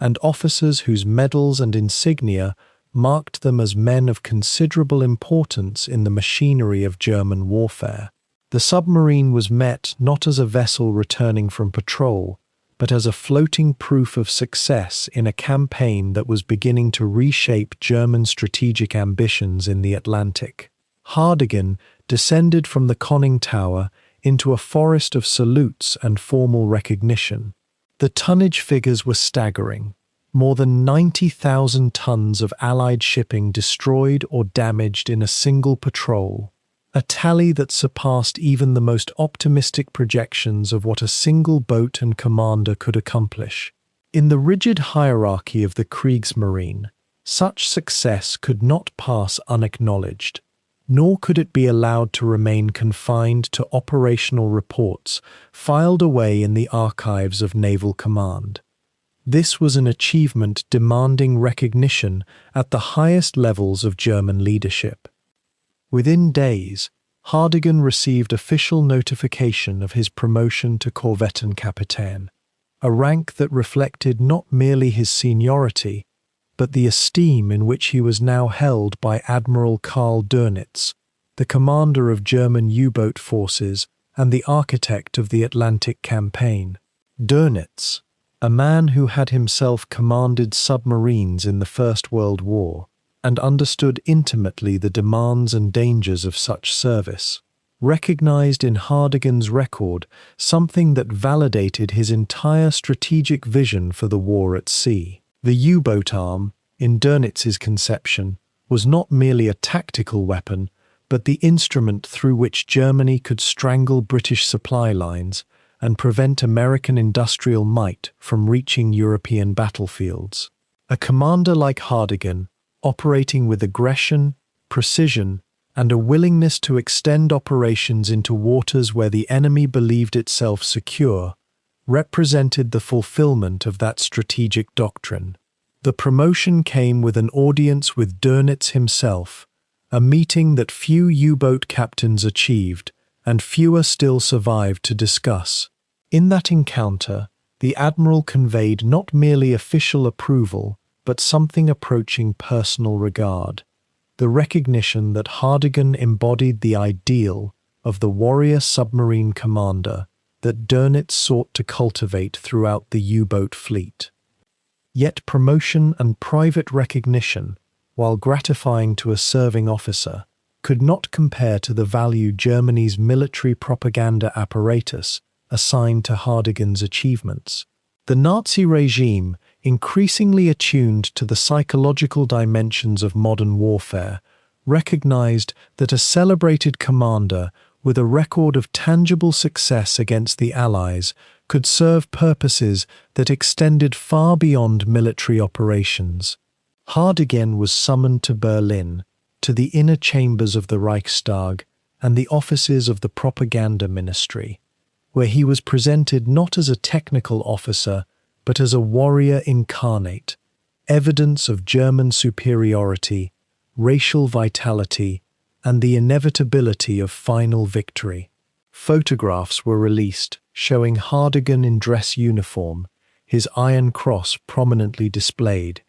A: and officers whose medals and insignia marked them as men of considerable importance in the machinery of German warfare. The submarine was met not as a vessel returning from patrol, but as a floating proof of success in a campaign that was beginning to reshape German strategic ambitions in the Atlantic. Hardegen descended from the conning tower into a forest of salutes and formal recognition. The tonnage figures were staggering. More than 90,000 tons of Allied shipping destroyed or damaged in a single patrol, a tally that surpassed even the most optimistic projections of what a single boat and commander could accomplish. In the rigid hierarchy of the Kriegsmarine, such success could not pass unacknowledged, nor could it be allowed to remain confined to operational reports filed away in the archives of Naval Command. This was an achievement demanding recognition at the highest levels of German leadership. Within days, Hardegen received official notification of his promotion to Korvettenkapitän, a rank that reflected not merely his seniority, but the esteem in which he was now held by Admiral Karl Dönitz, the commander of German U-boat forces and the architect of the Atlantic campaign. Dönitz, a man who had himself commanded submarines in the First World War, and understood intimately the demands and dangers of such service, recognized in Hardegen's record something that validated his entire strategic vision for the war at sea. The U-boat arm, in Dönitz's conception, was not merely a tactical weapon, but the instrument through which Germany could strangle British supply lines and prevent American industrial might from reaching European battlefields. A commander like Hardegen, operating with aggression, precision, and a willingness to extend operations into waters where the enemy believed itself secure, represented the fulfillment of that strategic doctrine. The promotion came with an audience with Dönitz himself, a meeting that few U-boat captains achieved, and fewer still survived to discuss. In that encounter, the admiral conveyed not merely official approval, but something approaching personal regard, the recognition that Hardegen embodied the ideal of the warrior submarine commander that Dönitz sought to cultivate throughout the U-boat fleet. Yet promotion and private recognition, while gratifying to a serving officer, could not compare to the value Germany's military propaganda apparatus assigned to Hardegen's achievements. The Nazi regime, increasingly attuned to the psychological dimensions of modern warfare, recognized that a celebrated commander with a record of tangible success against the Allies could serve purposes that extended far beyond military operations. Hardegen was summoned to Berlin, to the inner chambers of the Reichstag and the offices of the propaganda ministry, where he was presented not as a technical officer, but as a warrior incarnate, evidence of German superiority, racial vitality, and the inevitability of final victory. Photographs were released showing Hardegen in dress uniform, his Iron Cross prominently displayed,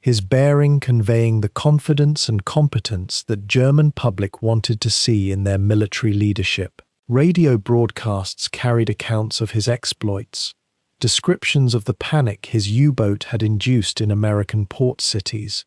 A: his bearing conveying the confidence and competence that German public wanted to see in their military leadership. Radio broadcasts carried accounts of his exploits, descriptions of the panic his U-boat had induced in American port cities,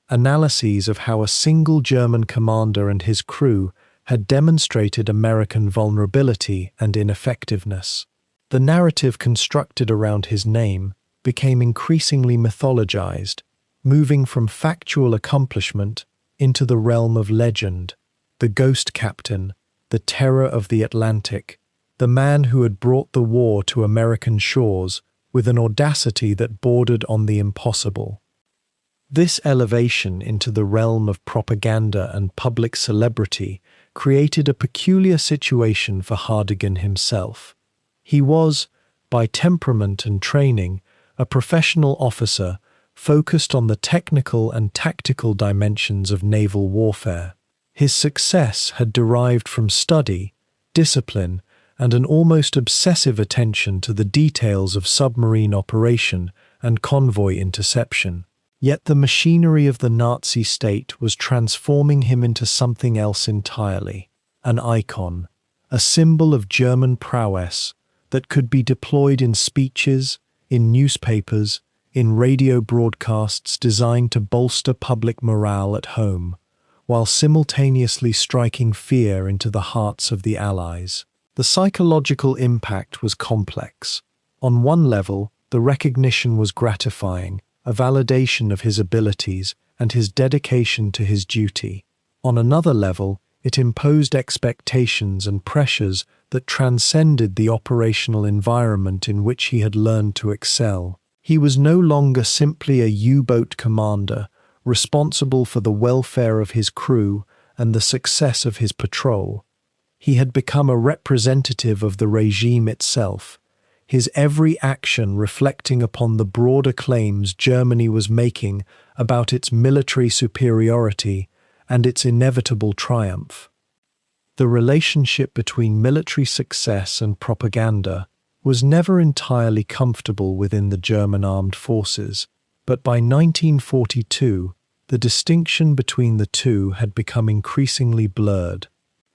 A: analyses of how a single German commander and his crew had demonstrated American vulnerability and ineffectiveness. The narrative constructed around his name became increasingly mythologized, moving from factual accomplishment into the realm of legend. The ghost captain, the terror of the Atlantic, the man who had brought the war to American shores with an audacity that bordered on the impossible. This elevation into the realm of propaganda and public celebrity created a peculiar situation for Hardegen himself. He was, by temperament and training, a professional officer focused on the technical and tactical dimensions of naval warfare. His success had derived from study, discipline, and an almost obsessive attention to the details of submarine operation and convoy interception. Yet the machinery of the Nazi state was transforming him into something else entirely, an icon, a symbol of German prowess that could be deployed in speeches, in newspapers, in radio broadcasts designed to bolster public morale at home, while simultaneously striking fear into the hearts of the Allies. The psychological impact was complex. On one level, the recognition was gratifying, a validation of his abilities and his dedication to his duty. On another level, it imposed expectations and pressures that transcended the operational environment in which he had learned to excel. He was no longer simply a U-boat commander, responsible for the welfare of his crew and the success of his patrol. He had become a representative of the regime itself, his every action reflecting upon the broader claims Germany was making about its military superiority and its inevitable triumph. The relationship between military success and propaganda was never entirely comfortable within the German armed forces, but by 1942, the distinction between the two had become increasingly blurred.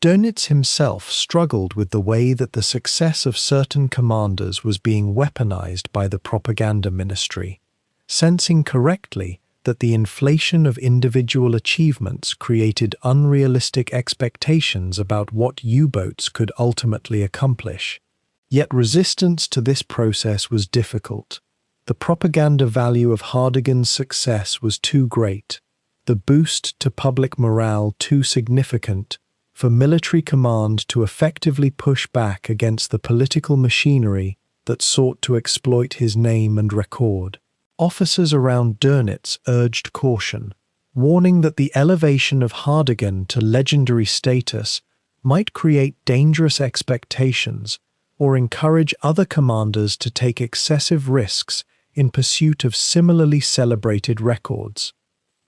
A: Dönitz himself struggled with the way that the success of certain commanders was being weaponized by the propaganda ministry, sensing correctly that the inflation of individual achievements created unrealistic expectations about what U-boats could ultimately accomplish. Yet resistance to this process was difficult. The propaganda value of Hardegen's success was too great, the boost to public morale too significant for military command to effectively push back against the political machinery that sought to exploit his name and record. Officers around Dönitz urged caution, warning that the elevation of Hardegen to legendary status might create dangerous expectations or encourage other commanders to take excessive risks in pursuit of similarly celebrated records.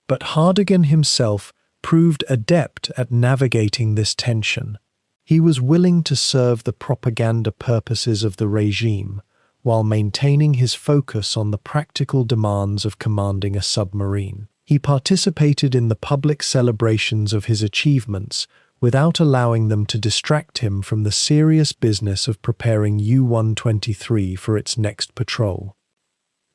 A: But Hardegen himself proved adept at navigating this tension. He was willing to serve the propaganda purposes of the regime, while maintaining his focus on the practical demands of commanding a submarine. He participated in the public celebrations of his achievements without allowing them to distract him from the serious business of preparing U-123 for its next patrol.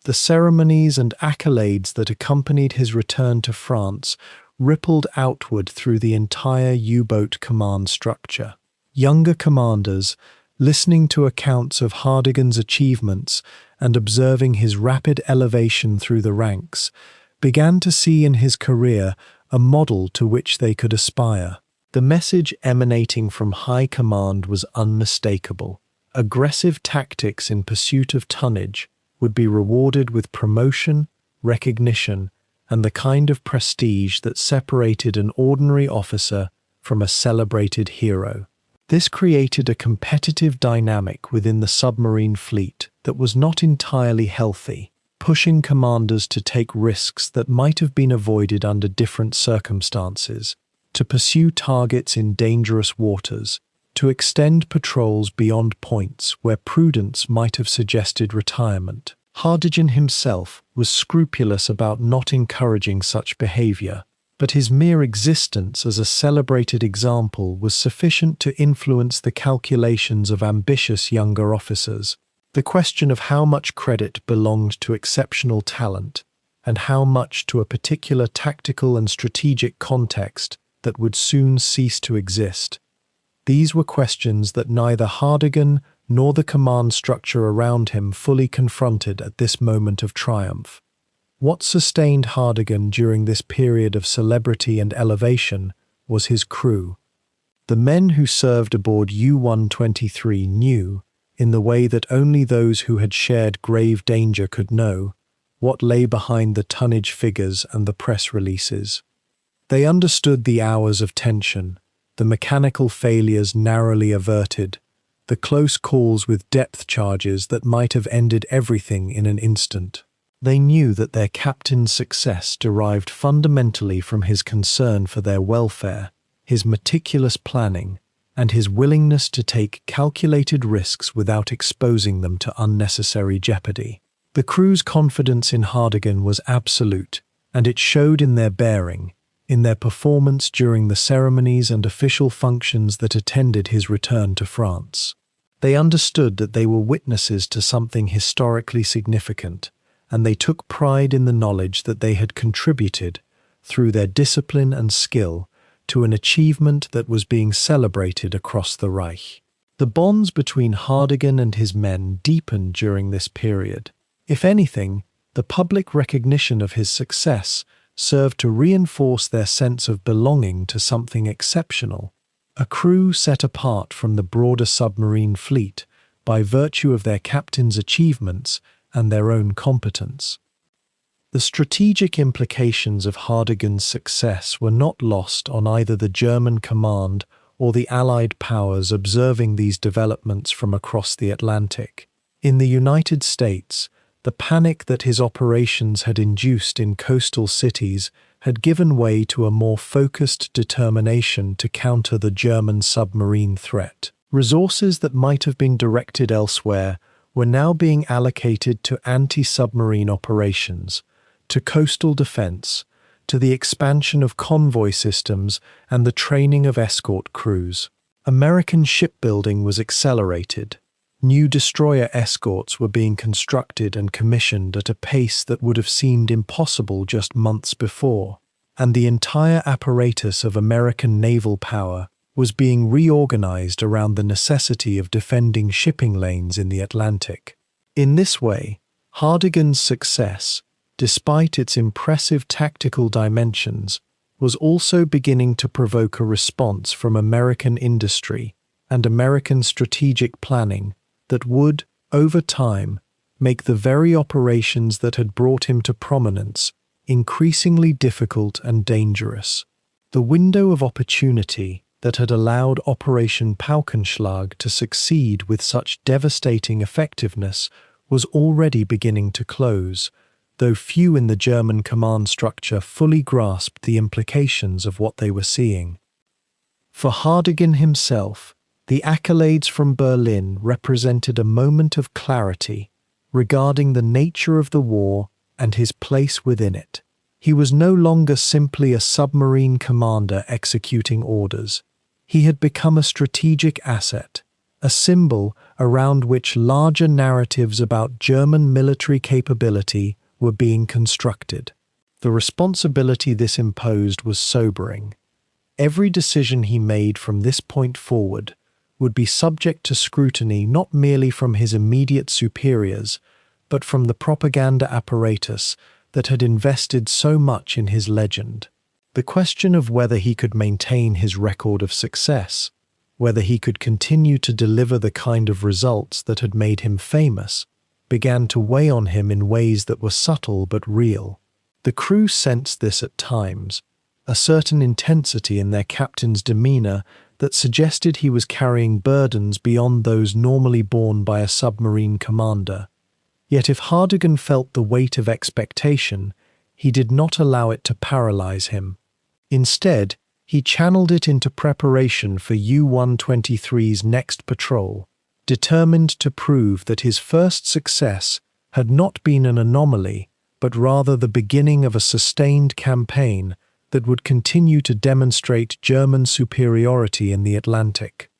A: The ceremonies and accolades that accompanied his return to France rippled outward through the entire U-boat command structure. Younger commanders, listening to accounts of Hardegen's achievements and observing his rapid elevation through the ranks, began to see in his career a model to which they could aspire. The message emanating from high command was unmistakable. Aggressive tactics in pursuit of tonnage would be rewarded with promotion, recognition, and the kind of prestige that separated an ordinary officer from a celebrated hero. This created a competitive dynamic within the submarine fleet that was not entirely healthy, pushing commanders to take risks that might have been avoided under different circumstances, to pursue targets in dangerous waters, to extend patrols beyond points where prudence might have suggested retirement. Hardegen himself was scrupulous about not encouraging such behavior, but his mere existence as a celebrated example was sufficient to influence the calculations of ambitious younger officers. The question of how much credit belonged to exceptional talent and how much to a particular tactical and strategic context that would soon cease to exist. These were questions that neither Hardegen nor the command structure around him fully confronted at this moment of triumph. What sustained Hardegen during this period of celebrity and elevation was his crew. The men who served aboard U-123 knew, in the way that only those who had shared grave danger could know, what lay behind the tonnage figures and the press releases. They understood the hours of tension, the mechanical failures narrowly averted, the close calls with depth charges that might have ended everything in an instant. They knew that their captain's success derived fundamentally from his concern for their welfare, his meticulous planning, and his willingness to take calculated risks without exposing them to unnecessary jeopardy. The crew's confidence in Hardegen was absolute, and it showed in their bearing, in their performance during the ceremonies and official functions that attended his return to France. They understood that they were witnesses to something historically significant, and they took pride in the knowledge that they had contributed, through their discipline and skill, to an achievement that was being celebrated across the Reich. The bonds between Hardegen and his men deepened during this period. If anything, the public recognition of his success served to reinforce their sense of belonging to something exceptional, a crew set apart from the broader submarine fleet by virtue of their captain's achievements and their own competence. The strategic implications of Hardegen's success were not lost on either the German command or the Allied powers observing these developments from across the Atlantic. In the United States, the panic that his operations had induced in coastal cities had given way to a more focused determination to counter the German submarine threat. Resources that might have been directed elsewhere were now being allocated to anti-submarine operations, to coastal defense, to the expansion of convoy systems and the training of escort crews. American shipbuilding was accelerated. New destroyer escorts were being constructed and commissioned at a pace that would have seemed impossible just months before, and the entire apparatus of American naval power was being reorganized around the necessity of defending shipping lanes in the Atlantic. In this way, Hardegen's success, despite its impressive tactical dimensions, was also beginning to provoke a response from American industry and American strategic planning that would, over time, make the very operations that had brought him to prominence increasingly difficult and dangerous. The window of opportunity that had allowed Operation Paukenschlag to succeed with such devastating effectiveness was already beginning to close. though few in the German command structure fully grasped the implications of what they were seeing. For Hardegen himself, the accolades from Berlin represented a moment of clarity regarding the nature of the war and his place within it. He was no longer simply a submarine commander executing orders. He had become a strategic asset, a symbol around which larger narratives about German military capability were being constructed. The responsibility this imposed was sobering. Every decision he made from this point forward would be subject to scrutiny not merely from his immediate superiors, but from the propaganda apparatus that had invested so much in his legend. The question of whether he could maintain his record of success, whether he could continue to deliver the kind of results that had made him famous, began to weigh on him in ways that were subtle but real. The crew sensed this at times, a certain intensity in their captain's demeanor that suggested he was carrying burdens beyond those normally borne by a submarine commander. Yet if Hardegen felt the weight of expectation, he did not allow it to paralyze him. Instead, he channeled it into preparation for U-123's next patrol, determined to prove that his first success had not been an anomaly, but rather the beginning of a sustained campaign that would continue to demonstrate German superiority in the Atlantic.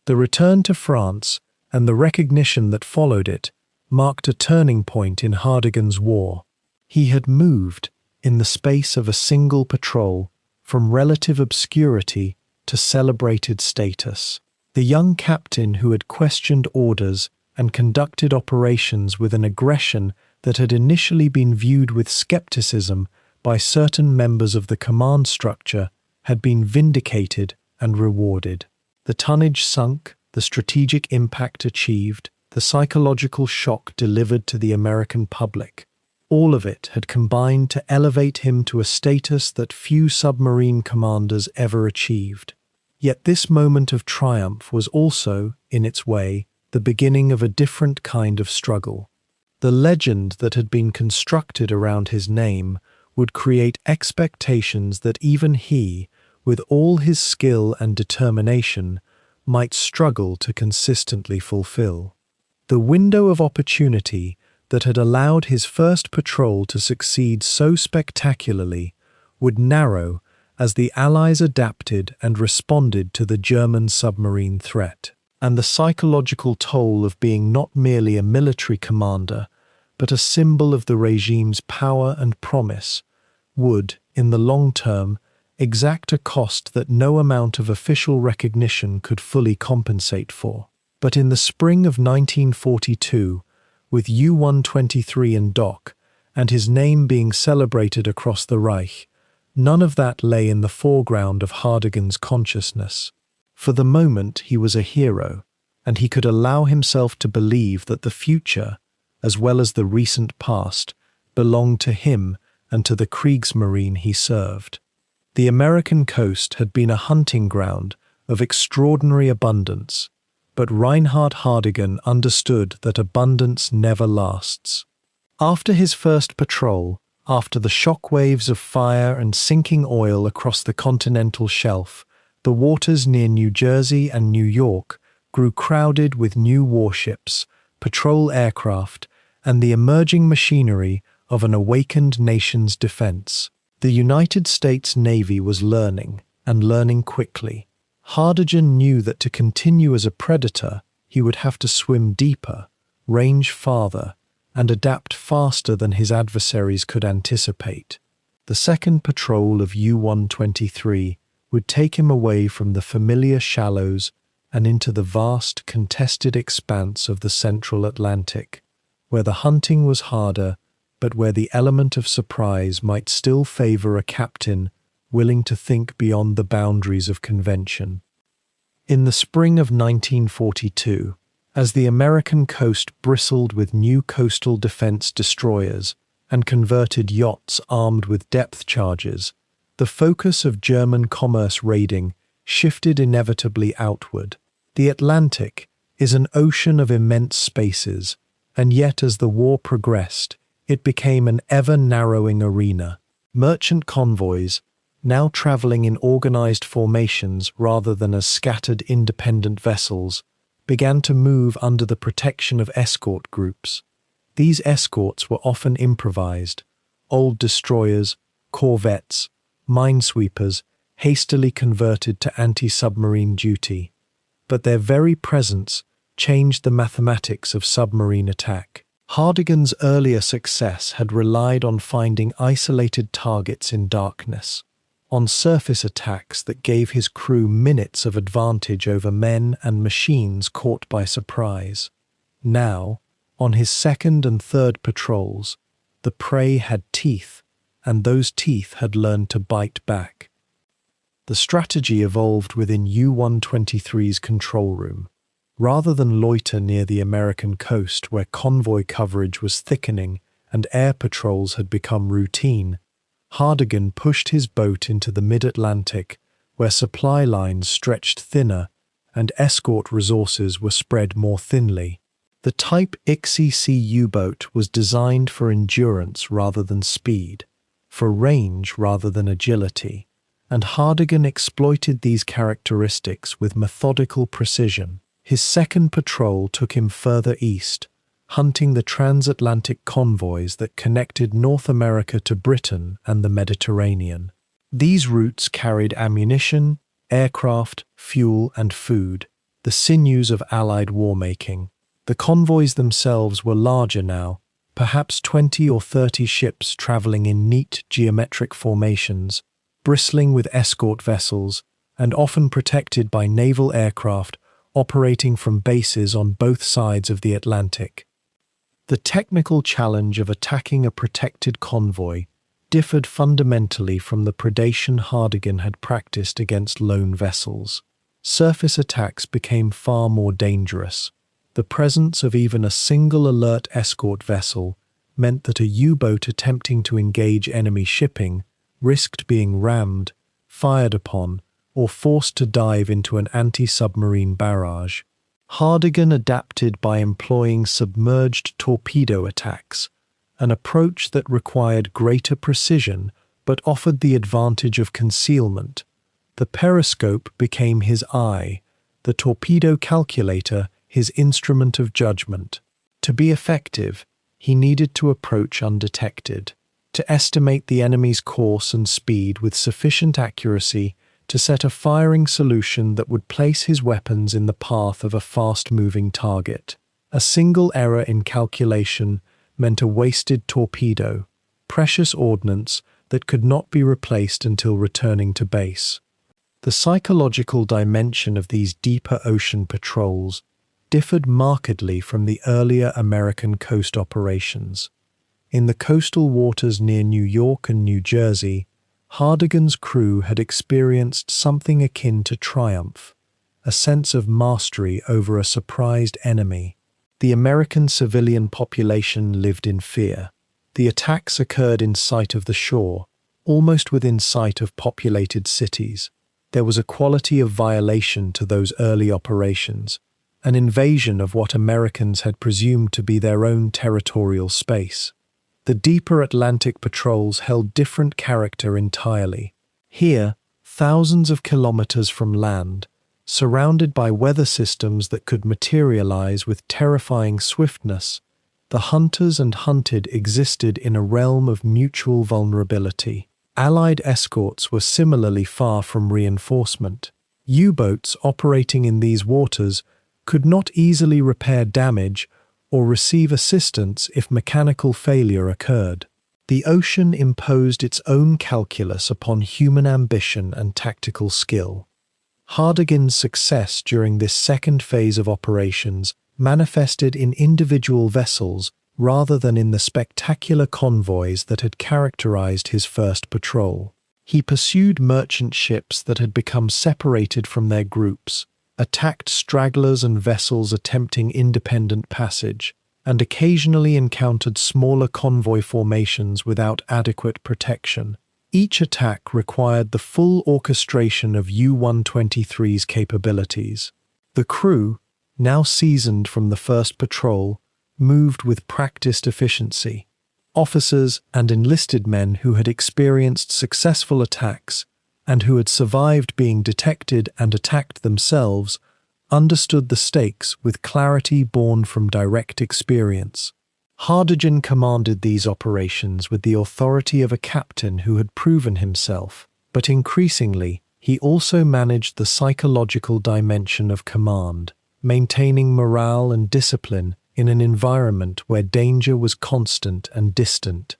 A: The return to France and the recognition that followed it marked a turning point in Hardegen's war. He had moved, in the space of a single patrol, from relative obscurity to celebrated status. The young captain who had questioned orders and conducted operations with an aggression that had initially been viewed with skepticism by certain members of the command structure had been vindicated and rewarded. The tonnage sunk, the strategic impact achieved, the psychological shock delivered to the American public. All of it had combined to elevate him to a status that few submarine commanders ever achieved. Yet this moment of triumph was also, in its way, the beginning of a different kind of struggle. The legend that had been constructed around his name would create expectations that even he, with all his skill and determination, might struggle to consistently fulfill. The window of opportunity that had allowed his first patrol to succeed so spectacularly would narrow as the Allies adapted and responded to the German submarine threat. And the psychological toll of being not merely a military commander, but a symbol of the regime's power and promise, would, in the long term, exact a cost that no amount of official recognition could fully compensate for. But in the spring of 1942, with U-123 in dock, and his name being celebrated across the Reich, none of that lay in the foreground of Hardegen's consciousness. For the moment he was a hero, and he could allow himself to believe that the future, as well as the recent past, belonged to him and to the Kriegsmarine he served. The American coast had been a hunting ground of extraordinary abundance, but Reinhard Hardegen understood that abundance never lasts. After his first patrol, after the shockwaves of fire and sinking oil across the continental shelf, the waters near New Jersey and New York grew crowded with new warships, patrol aircraft, and the emerging machinery of an awakened nation's defense. The United States Navy was learning, and learning quickly. Hardegen knew that to continue as a predator, he would have to swim deeper, range farther, and adapt faster than his adversaries could anticipate. The second patrol of U-123 would take him away from the familiar shallows and into the vast, contested expanse of the central Atlantic, where the hunting was harder, but where the element of surprise might still favor a captain willing to think beyond the boundaries of convention. In the spring of 1942, as the American coast bristled with new coastal defense destroyers and converted yachts armed with depth charges, the focus of German commerce raiding shifted inevitably outward. The Atlantic is an ocean of immense spaces, and yet as the war progressed, It became an ever-narrowing arena. Merchant convoys, now traveling in organized formations rather than as scattered independent vessels, began to move under the protection of escort groups. These escorts were often improvised, old destroyers, corvettes, minesweepers, hastily converted to anti-submarine duty. But their very presence changed the mathematics of submarine attack. Hardegen's earlier success had relied on finding isolated targets in darkness, on surface attacks that gave his crew minutes of advantage over men and machines caught by surprise. Now, on his second and third patrols, the prey had teeth, and those teeth had learned to bite back. The strategy evolved within U-123's control room. Rather than loiter near the American coast where convoy coverage was thickening and air patrols had become routine, Hardegen pushed his boat into the mid-Atlantic, where supply lines stretched thinner and escort resources were spread more thinly. The Type XCC U-boat was designed for endurance rather than speed, for range rather than agility, and Hardegen exploited these characteristics with methodical precision. His second patrol took him further east, hunting the transatlantic convoys that connected North America to Britain and the Mediterranean. These routes carried ammunition, aircraft, fuel, and food, the sinews of Allied war-making. The convoys themselves were larger now, perhaps 20 or 30 ships traveling in neat geometric formations, bristling with escort vessels, and often protected by naval aircraft operating from bases on both sides of the Atlantic. The technical challenge of attacking a protected convoy differed fundamentally from the predation Hardegen had practiced against lone vessels. Surface attacks became far more dangerous. The presence of even a single alert escort vessel meant that a U-boat attempting to engage enemy shipping risked being rammed, fired upon, or forced to dive into an anti-submarine barrage. Hardegen adapted by employing submerged torpedo attacks, an approach that required greater precision but offered the advantage of concealment. The periscope became his eye, the torpedo calculator his instrument of judgment. To be effective, he needed to approach undetected, to estimate the enemy's course and speed with sufficient accuracy to set a firing solution that would place his weapons in the path of a fast-moving target. A single error in calculation meant a wasted torpedo, precious ordnance that could not be replaced until returning to base. The psychological dimension of these deeper ocean patrols differed markedly from the earlier American coast operations. In the coastal waters near New York and New Jersey, Hardegen's crew had experienced something akin to triumph, a sense of mastery over a surprised enemy. The American civilian population lived in fear. The attacks occurred in sight of the shore, almost within sight of populated cities. There was a quality of violation to those early operations, an invasion of what Americans had presumed to be their own territorial space. The deeper Atlantic patrols held different character entirely. Here, thousands of kilometers from land, surrounded by weather systems that could materialize with terrifying swiftness, the hunters and hunted existed in a realm of mutual vulnerability. Allied escorts were similarly far from reinforcement. U-boats operating in these waters could not easily repair damage or receive assistance if mechanical failure occurred. The ocean imposed its own calculus upon human ambition and tactical skill. Hardegen's success during this second phase of operations manifested in individual vessels rather than in the spectacular convoys that had characterized his first patrol. He pursued merchant ships that had become separated from their groups, attacked stragglers and vessels attempting independent passage, and occasionally encountered smaller convoy formations without adequate protection. Each attack required the full orchestration of U-123's capabilities. The crew, now seasoned from the first patrol, moved with practiced efficiency. Officers and enlisted men who had experienced successful attacks and who had survived being detected and attacked themselves understood the stakes with clarity born from direct experience. Hardegen commanded these operations with the authority of a captain who had proven himself, but increasingly, he also managed the psychological dimension of command, maintaining morale and discipline in an environment where danger was constant and distant.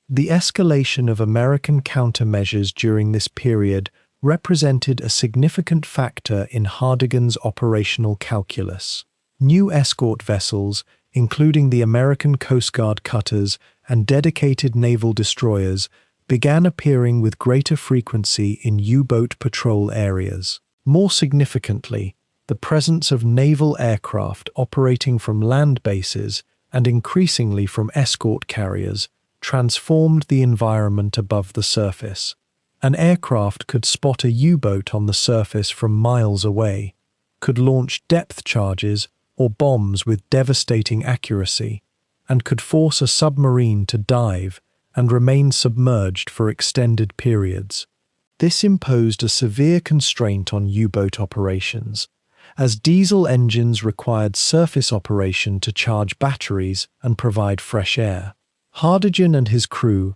A: The escalation of American countermeasures during this period represented a significant factor in Hardegen's operational calculus. New escort vessels, including the American Coast Guard cutters and dedicated naval destroyers, began appearing with greater frequency in U-boat patrol areas. More significantly, the presence of naval aircraft operating from land bases and increasingly from escort carriers transformed the environment above the surface. An aircraft could spot a U-boat on the surface from miles away, could launch depth charges or bombs with devastating accuracy, and could force a submarine to dive and remain submerged for extended periods. This imposed a severe constraint on U-boat operations, as diesel engines required surface operation to charge batteries and provide fresh air. Hardegen and his crew,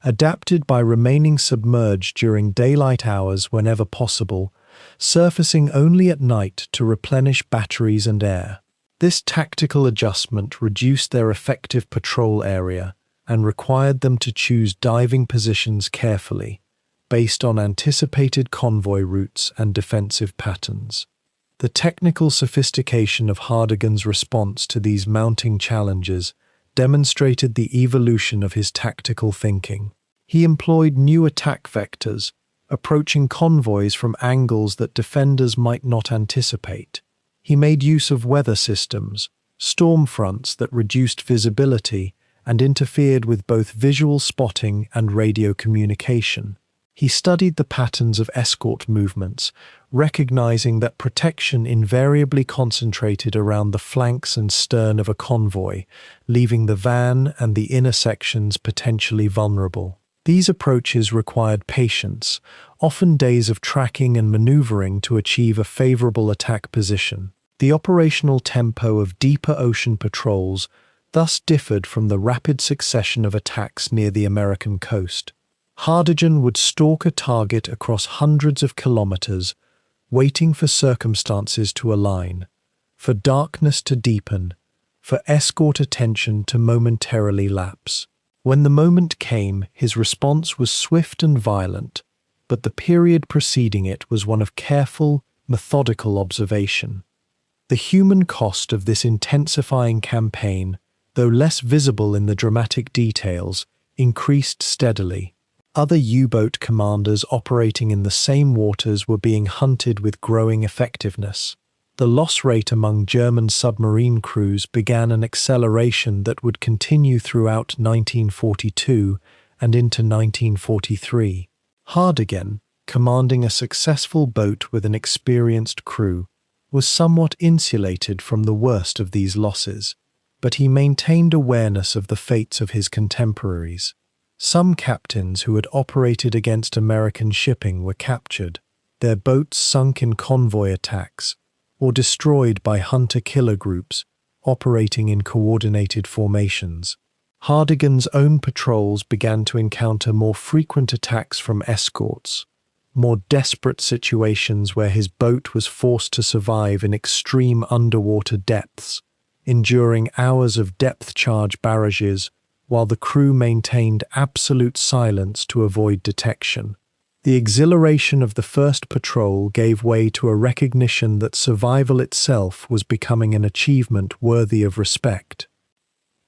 A: adapted by remaining submerged during daylight hours whenever possible, surfacing only at night to replenish batteries and air. This tactical adjustment reduced their effective patrol area and required them to choose diving positions carefully, based on anticipated convoy routes and defensive patterns. The technical sophistication of Hardegen's response to these mounting challenges demonstrated the evolution of his tactical thinking. He employed new attack vectors, approaching convoys from angles that defenders might not anticipate. He made use of weather systems, storm fronts that reduced visibility and interfered with both visual spotting and radio communication. He studied the patterns of escort movements, recognizing that protection invariably concentrated around the flanks and stern of a convoy, leaving the van and the inner sections potentially vulnerable. These approaches required patience, often days of tracking and maneuvering to achieve a favorable attack position. The operational tempo of deeper ocean patrols thus differed from the rapid succession of attacks near the American coast. Hardegen would stalk a target across hundreds of kilometers, waiting for circumstances to align, for darkness to deepen, for escort attention to momentarily lapse. When the moment came, his response was swift and violent, but the period preceding it was one of careful, methodical observation. The human cost of this intensifying campaign, though less visible in the dramatic details, increased steadily. Other U-boat commanders operating in the same waters were being hunted with growing effectiveness. The loss rate among German submarine crews began an acceleration that would continue throughout 1942 and into 1943. Hardegen, commanding a successful boat with an experienced crew, was somewhat insulated from the worst of these losses, but he maintained awareness of the fates of his contemporaries. Some captains who had operated against American shipping were captured, their boats sunk in convoy attacks, or destroyed by hunter-killer groups operating in coordinated formations. Hardegen's own patrols began to encounter more frequent attacks from escorts, more desperate situations where his boat was forced to survive in extreme underwater depths, enduring hours of depth charge barrages while the crew maintained absolute silence to avoid detection. The exhilaration of the first patrol gave way to a recognition that survival itself was becoming an achievement worthy of respect.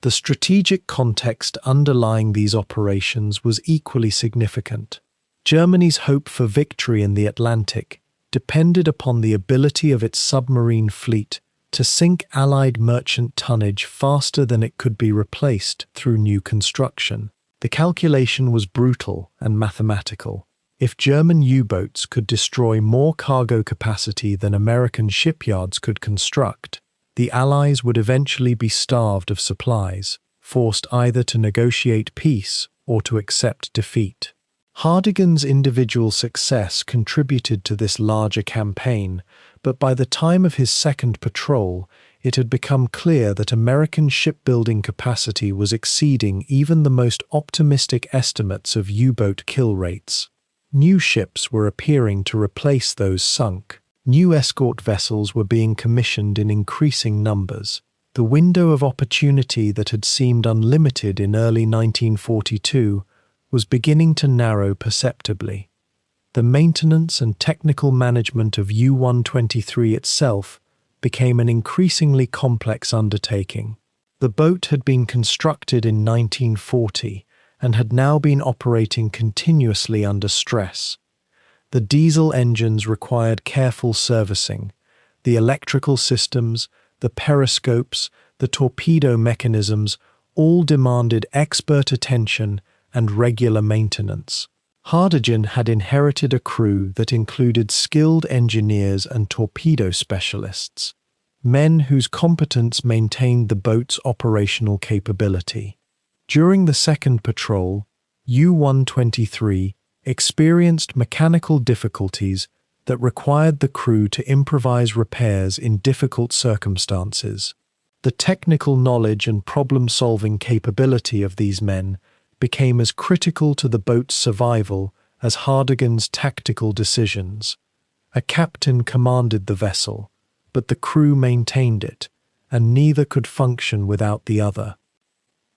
A: The strategic context underlying these operations was equally significant. Germany's hope for victory in the Atlantic depended upon the ability of its submarine fleet to sink Allied merchant tonnage faster than it could be replaced through new construction. The calculation was brutal and mathematical. If German U-boats could destroy more cargo capacity than American shipyards could construct, the Allies would eventually be starved of supplies. forced either to negotiate peace or to accept defeat. Hardegen's individual success contributed to this larger campaign, but by the time of his second patrol, it had become clear that American shipbuilding capacity was exceeding even the most optimistic estimates of U-boat kill rates. New ships were appearing to replace those sunk. New escort vessels were being commissioned in increasing numbers. The window of opportunity that had seemed unlimited in early 1942 was beginning to narrow perceptibly. The maintenance and technical management of U-123 itself became an increasingly complex undertaking. The boat had been constructed in 1940 and had now been operating continuously under stress. The diesel engines required careful servicing. The electrical systems, the periscopes, the torpedo mechanisms all demanded expert attention and regular maintenance. Hardegen had inherited a crew that included skilled engineers and torpedo specialists, men whose competence maintained the boat's operational capability. During the second patrol, U-123 experienced mechanical difficulties that required the crew to improvise repairs in difficult circumstances. The technical knowledge and problem-solving capability of these men became as critical to the boat's survival as Hardegen's tactical decisions. A captain commanded the vessel, but the crew maintained it, and neither could function without the other.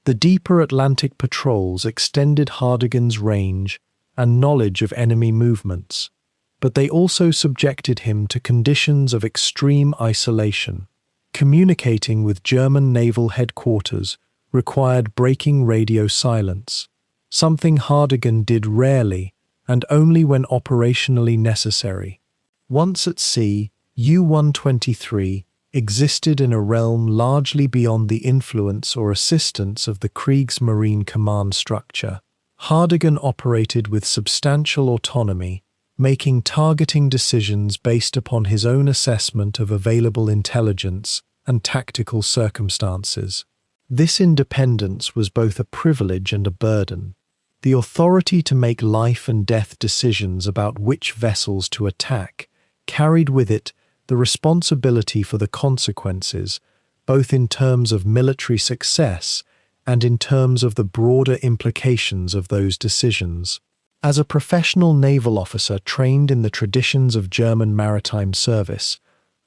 A: The deeper Atlantic patrols extended Hardegen's range and knowledge of enemy movements, but they also subjected him to conditions of extreme isolation. Communicating with German naval headquarters required breaking radio silence, something Hardegen did rarely and only when operationally necessary. Once at sea, U-123 existed in a realm largely beyond the influence or assistance of the Kriegsmarine command structure. Hardegen operated with substantial autonomy, making targeting decisions based upon his own assessment of available intelligence and tactical circumstances. This independence was both a privilege and a burden. The authority to make life and death decisions about which vessels to attack carried with it the responsibility for the consequences, both in terms of military success and in terms of the broader implications of those decisions. As a professional naval officer trained in the traditions of German maritime service,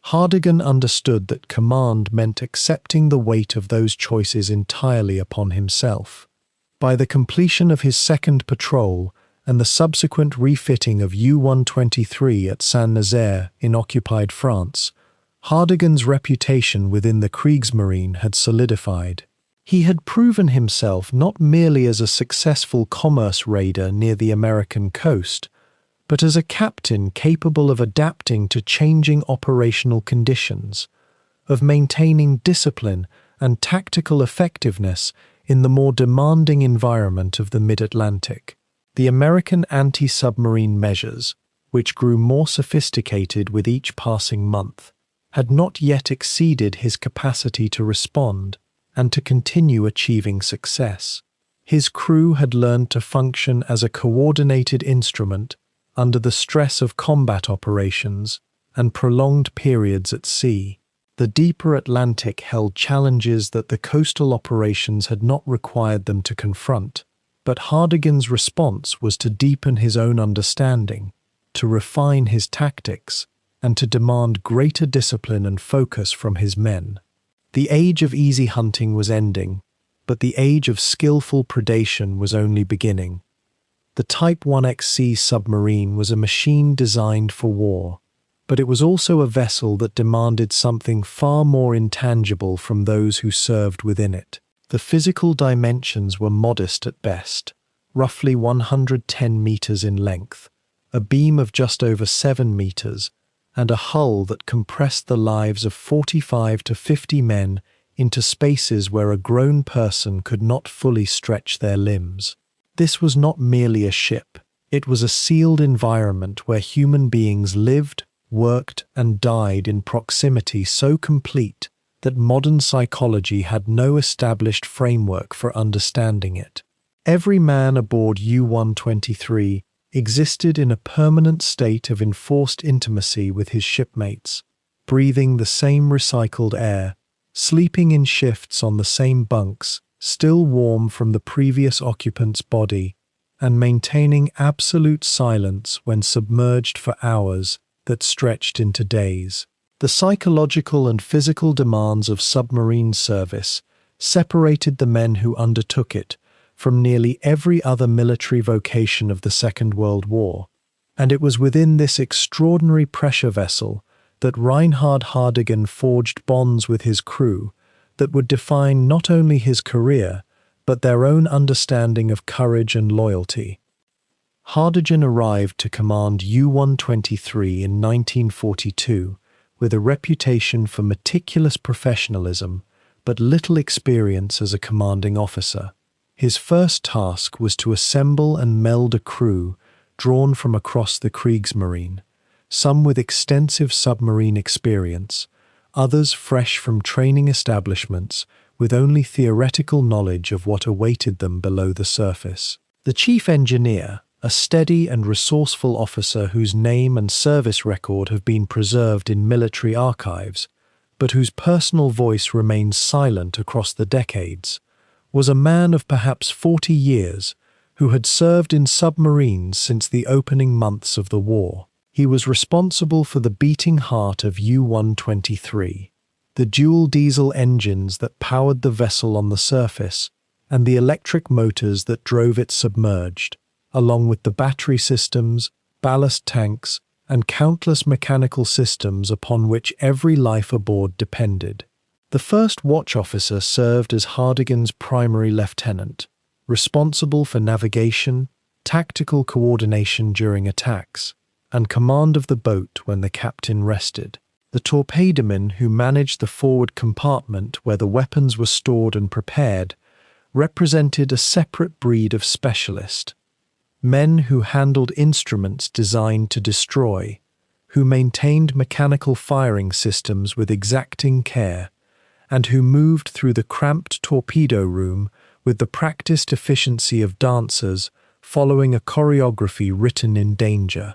A: Hardegen understood that command meant accepting the weight of those choices entirely upon himself. By the completion of his second patrol and the subsequent refitting of U-123 at Saint-Nazaire in occupied France, Hardegen's reputation within the Kriegsmarine had solidified. He had proven himself not merely as a successful commerce raider near the American coast, but as a captain capable of adapting to changing operational conditions, of maintaining discipline and tactical effectiveness in the more demanding environment of the mid-Atlantic. The American anti-submarine measures, which grew more sophisticated with each passing month, had not yet exceeded his capacity to respond and to continue achieving success. His crew had learned to function as a coordinated instrument under the stress of combat operations and prolonged periods at sea. The deeper Atlantic held challenges that the coastal operations had not required them to confront, but Hardegen's response was to deepen his own understanding, to refine his tactics, and to demand greater discipline and focus from his men. The age of easy hunting was ending, but the age of skillful predation was only beginning. The Type 1XC submarine was a machine designed for war, but it was also a vessel that demanded something far more intangible from those who served within it. The physical dimensions were modest at best, roughly 110 meters in length, a beam of just over 7 meters, and a hull that compressed the lives of 45 to 50 men into spaces where a grown person could not fully stretch their limbs. This was not merely a ship. It was a sealed environment where human beings lived, worked, and died in proximity so complete that modern psychology had no established framework for understanding it. Every man aboard U-123 existed in a permanent state of enforced intimacy with his shipmates, breathing the same recycled air, sleeping in shifts on the same bunks, still warm from the previous occupant's body, and maintaining absolute silence when submerged for hours that stretched into days. The psychological and physical demands of submarine service separated the men who undertook it from nearly every other military vocation of the Second World War, and it was within this extraordinary pressure vessel that Reinhard Hardegen forged bonds with his crew that would define not only his career, but their own understanding of courage and loyalty. Hardegen arrived to command U-123 in 1942 with a reputation for meticulous professionalism, but little experience as a commanding officer. His first task was to assemble and meld a crew drawn from across the Kriegsmarine, some with extensive submarine experience, others fresh from training establishments with only theoretical knowledge of what awaited them below the surface. The chief engineer, a steady and resourceful officer whose name and service record have been preserved in military archives, but whose personal voice remains silent across the decades, was a man of perhaps 40 years who had served in submarines since the opening months of the war. He was responsible for the beating heart of U-123, the dual diesel engines that powered the vessel on the surface, and the electric motors that drove it submerged, along with the battery systems, ballast tanks, and countless mechanical systems upon which every life aboard depended. The first watch officer served as Hardegen's primary lieutenant, responsible for navigation, tactical coordination during attacks, and command of the boat when the captain rested. The torpedomen who managed the forward compartment where the weapons were stored and prepared represented a separate breed of specialist, men who handled instruments designed to destroy, who maintained mechanical firing systems with exacting care, and who moved through the cramped torpedo room with the practiced efficiency of dancers following a choreography written in danger.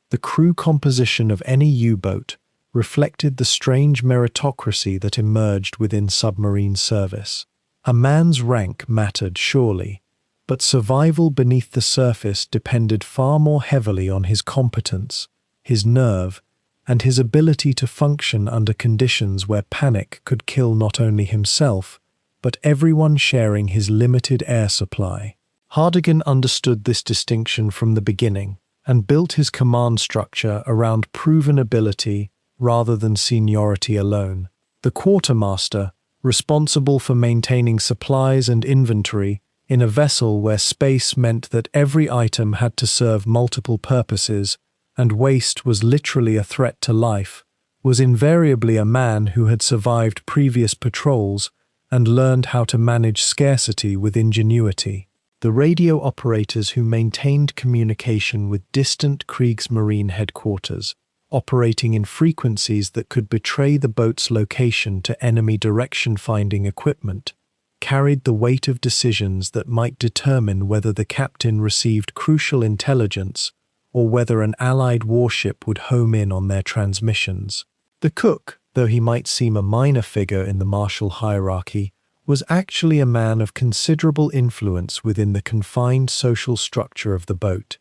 A: The crew composition of any U-boat reflected the strange meritocracy that emerged within submarine service. A man's rank mattered, surely, but survival beneath the surface depended far more heavily on his competence, his nerve, and his ability to function under conditions where panic could kill not only himself, but everyone sharing his limited air supply. Hardegen understood this distinction from the beginning and built his command structure around proven ability rather than seniority alone. The quartermaster, responsible for maintaining supplies and inventory in a vessel where space meant that every item had to serve multiple purposes and waste was literally a threat to life, was invariably a man who had survived previous patrols and learned how to manage scarcity with ingenuity. The radio operators who maintained communication with distant Kriegsmarine headquarters, operating in frequencies that could betray the boat's location to enemy direction-finding equipment, carried the weight of decisions that might determine whether the captain received crucial intelligence or whether an Allied warship would home in on their transmissions. The cook, though he might seem a minor figure in the martial hierarchy, was actually a man of considerable influence within the confined social structure of the boat.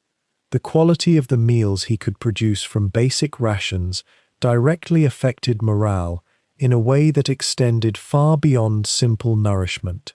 A: The quality of the meals he could produce from basic rations directly affected morale in a way that extended far beyond simple nourishment.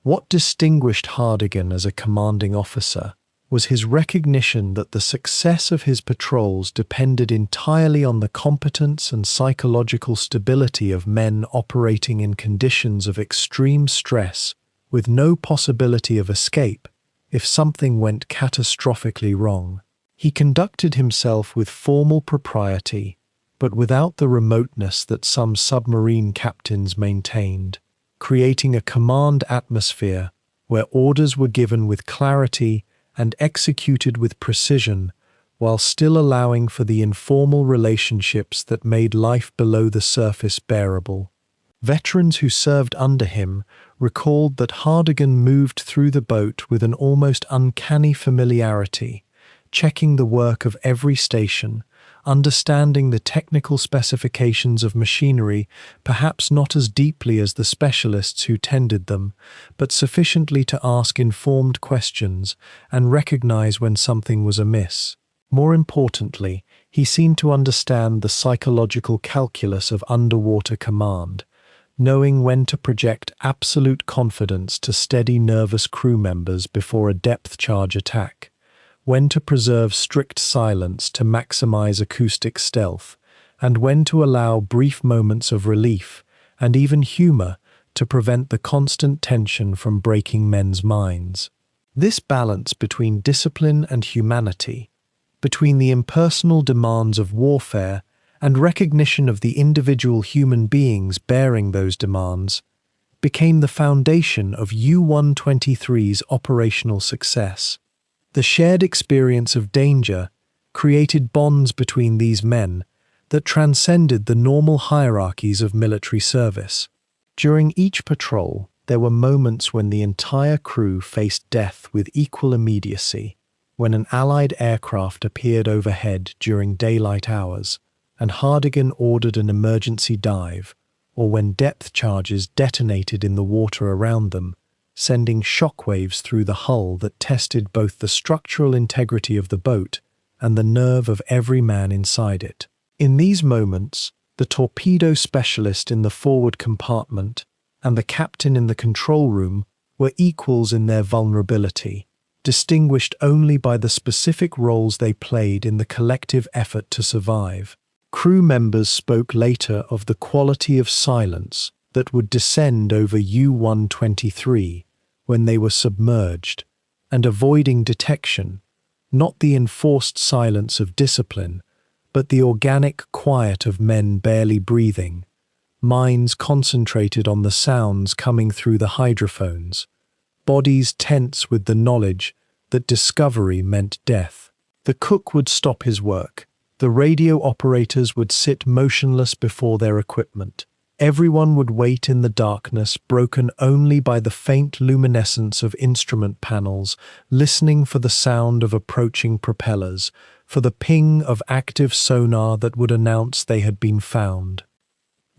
A: What distinguished Hardegen as a commanding officer was his recognition that the success of his patrols depended entirely on the competence and psychological stability of men operating in conditions of extreme stress with no possibility of escape if something went catastrophically wrong. He conducted himself with formal propriety, but without the remoteness that some submarine captains maintained, creating a command atmosphere where orders were given with clarity and executed with precision, while still allowing for the informal relationships that made life below the surface bearable. Veterans who served under him recalled that Hardegen moved through the boat with an almost uncanny familiarity, checking the work of every station, understanding the technical specifications of machinery, perhaps not as deeply as the specialists who tended them, but sufficiently to ask informed questions and recognize when something was amiss. More importantly, he seemed to understand the psychological calculus of underwater command, knowing when to project absolute confidence to steady nervous crew members before a depth charge attack, when to preserve strict silence to maximize acoustic stealth, and when to allow brief moments of relief and even humor to prevent the constant tension from breaking men's minds. This balance between discipline and humanity, between the impersonal demands of warfare and recognition of the individual human beings bearing those demands, became the foundation of U-123's operational success. The shared experience of danger created bonds between these men that transcended the normal hierarchies of military service. During each patrol, there were moments when the entire crew faced death with equal immediacy, when an Allied aircraft appeared overhead during daylight hours, and Hardegen ordered an emergency dive, or when depth charges detonated in the water around them, sending shockwaves through the hull that tested both the structural integrity of the boat and the nerve of every man inside it. In these moments, the torpedo specialist in the forward compartment and the captain in the control room were equals in their vulnerability, distinguished only by the specific roles they played in the collective effort to survive. Crew members spoke later of the quality of silence that would descend over U-123 when they were submerged, and avoiding detection, not the enforced silence of discipline, but the organic quiet of men barely breathing, minds concentrated on the sounds coming through the hydrophones, bodies tense with the knowledge that discovery meant death. The cook would stop his work. The radio operators would sit motionless before their equipment. Everyone would wait in the darkness, broken only by the faint luminescence of instrument panels, listening for the sound of approaching propellers, for the ping of active sonar that would announce they had been found.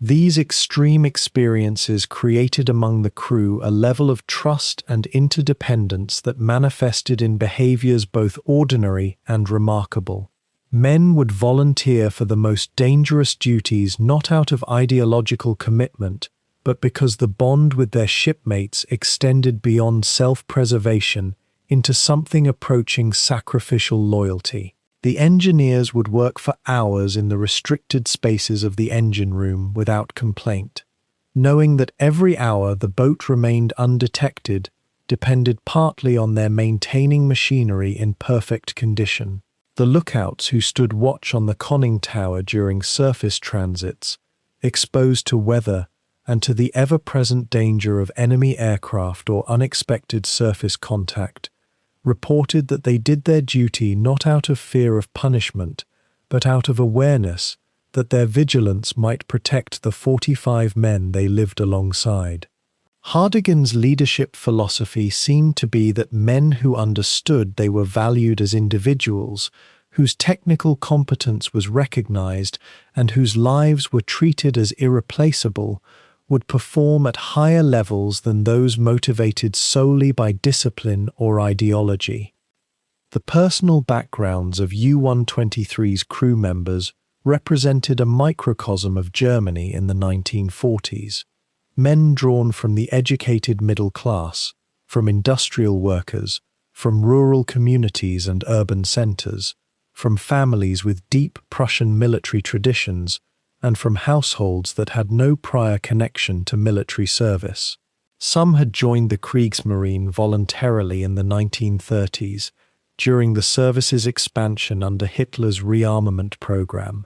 A: These extreme experiences created among the crew a level of trust and interdependence that manifested in behaviors both ordinary and remarkable. Men would volunteer for the most dangerous duties not out of ideological commitment, but because the bond with their shipmates extended beyond self-preservation into something approaching sacrificial loyalty. The engineers would work for hours in the restricted spaces of the engine room without complaint, knowing that every hour the boat remained undetected depended partly on their maintaining machinery in perfect condition. The lookouts who stood watch on the conning tower during surface transits, exposed to weather and to the ever-present danger of enemy aircraft or unexpected surface contact, reported that they did their duty not out of fear of punishment, but out of awareness that their vigilance might protect the 45 men they lived alongside. Hardegen's leadership philosophy seemed to be that men who understood they were valued as individuals, whose technical competence was recognized and whose lives were treated as irreplaceable, would perform at higher levels than those motivated solely by discipline or ideology. The personal backgrounds of U-123's crew members represented a microcosm of Germany in the 1940s. Men drawn from the educated middle class, from industrial workers, from rural communities and urban centers, from families with deep Prussian military traditions, and from households that had no prior connection to military service. Some had joined the Kriegsmarine voluntarily in the 1930s, during the service's expansion under Hitler's rearmament program,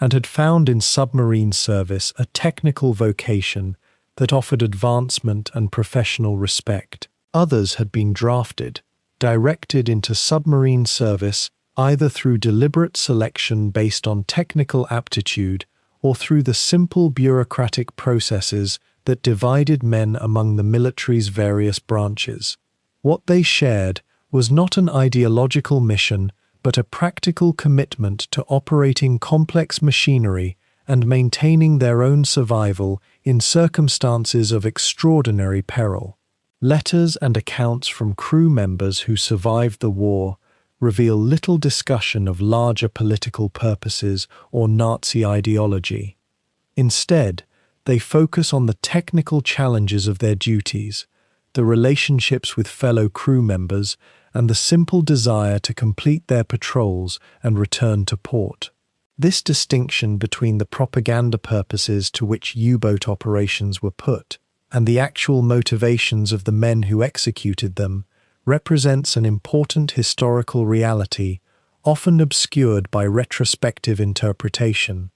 A: and had found in submarine service a technical vocation that offered advancement and professional respect. Others had been drafted, directed into submarine service either through deliberate selection based on technical aptitude or through the simple bureaucratic processes that divided men among the military's various branches. What they shared was not an ideological mission, but a practical commitment to operating complex machinery and maintaining their own survival in circumstances of extraordinary peril. Letters and accounts from crew members who survived the war reveal little discussion of larger political purposes or Nazi ideology. Instead, they focus on the technical challenges of their duties, the relationships with fellow crew members, and the simple desire to complete their patrols and return to port. This distinction between the propaganda purposes to which U-boat operations were put and the actual motivations of the men who executed them represents an important historical reality, often obscured by retrospective interpretation.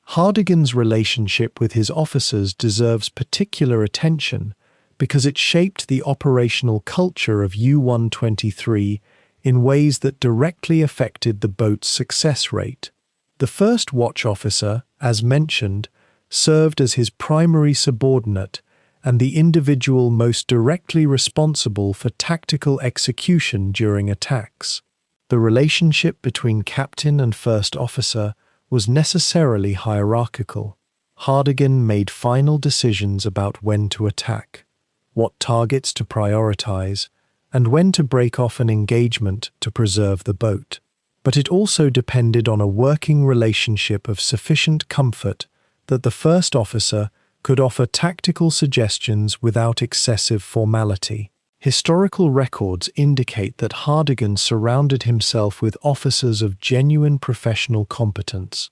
A: Hardegen's relationship with his officers deserves particular attention because it shaped the operational culture of U-123 in ways that directly affected the boat's success rate. The first watch officer, as mentioned, served as his primary subordinate and the individual most directly responsible for tactical execution during attacks. The relationship between captain and first officer was necessarily hierarchical. Hardegen made final decisions about when to attack, what targets to prioritize, and when to break off an engagement to preserve the boat. But it also depended on a working relationship of sufficient comfort that the first officer could offer tactical suggestions without excessive formality. Historical records indicate that Hardegen surrounded himself with officers of genuine professional competence,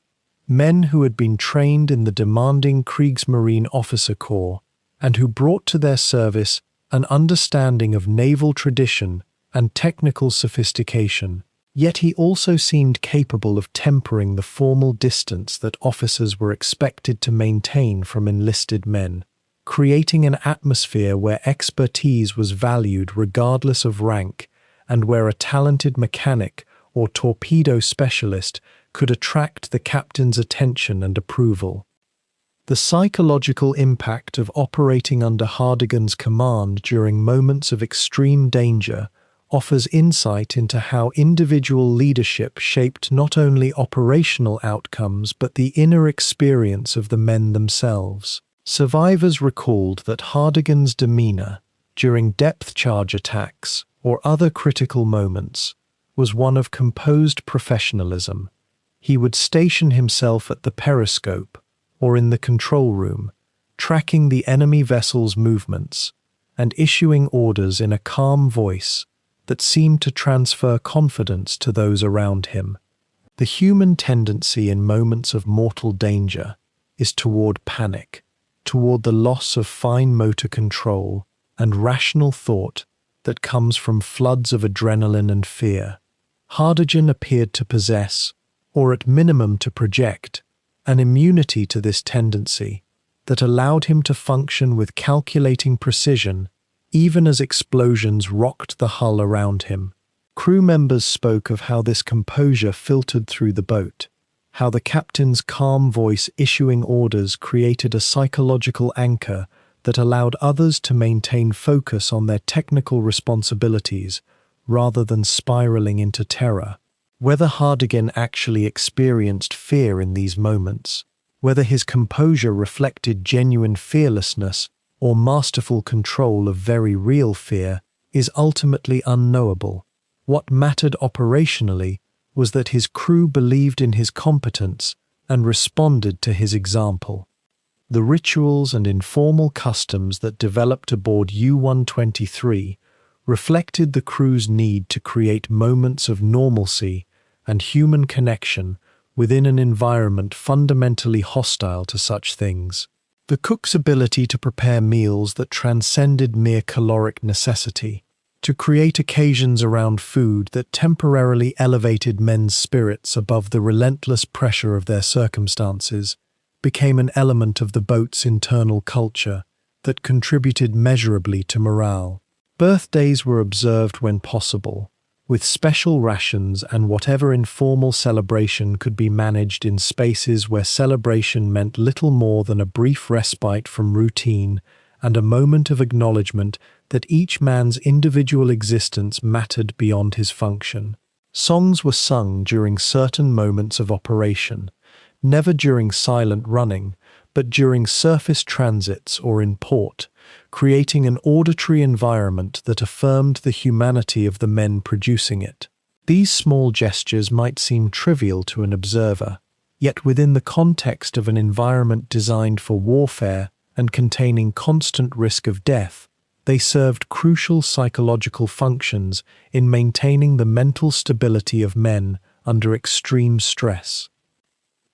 A: men who had been trained in the demanding Kriegsmarine officer corps and who brought to their service an understanding of naval tradition and technical sophistication. Yet he also seemed capable of tempering the formal distance that officers were expected to maintain from enlisted men, creating an atmosphere where expertise was valued regardless of rank and where a talented mechanic or torpedo specialist could attract the captain's attention and approval. The psychological impact of operating under Hardegen's command during moments of extreme danger offers insight into how individual leadership shaped not only operational outcomes but the inner experience of the men themselves. Survivors recalled that Hardegen's demeanor during depth charge attacks or other critical moments was one of composed professionalism. He would station himself at the periscope or in the control room, tracking the enemy vessel's movements and issuing orders in a calm voice that seemed to transfer confidence to those around him. The human tendency in moments of mortal danger is toward panic, toward the loss of fine motor control and rational thought that comes from floods of adrenaline and fear. Hardegen appeared to possess, or at minimum to project, an immunity to this tendency that allowed him to function with calculating precision even as explosions rocked the hull around him. Crew members spoke of how this composure filtered through the boat, how the captain's calm voice issuing orders created a psychological anchor that allowed others to maintain focus on their technical responsibilities rather than spiraling into terror. Whether Hardegen actually experienced fear in these moments, whether his composure reflected genuine fearlessness or masterful control of very real fear, is ultimately unknowable. What mattered operationally was that his crew believed in his competence and responded to his example. The rituals and informal customs that developed aboard U-123 reflected the crew's need to create moments of normalcy and human connection within an environment fundamentally hostile to such things. The cook's ability to prepare meals that transcended mere caloric necessity, to create occasions around food that temporarily elevated men's spirits above the relentless pressure of their circumstances, became an element of the boat's internal culture that contributed measurably to morale. Birthdays were observed when possible, with special rations and whatever informal celebration could be managed in spaces where celebration meant little more than a brief respite from routine and a moment of acknowledgement that each man's individual existence mattered beyond his function. Songs were sung during certain moments of operation, never during silent running, but during surface transits or in port, creating an auditory environment that affirmed the humanity of the men producing it. These small gestures might seem trivial to an observer, yet within the context of an environment designed for warfare and containing constant risk of death, they served crucial psychological functions in maintaining the mental stability of men under extreme stress.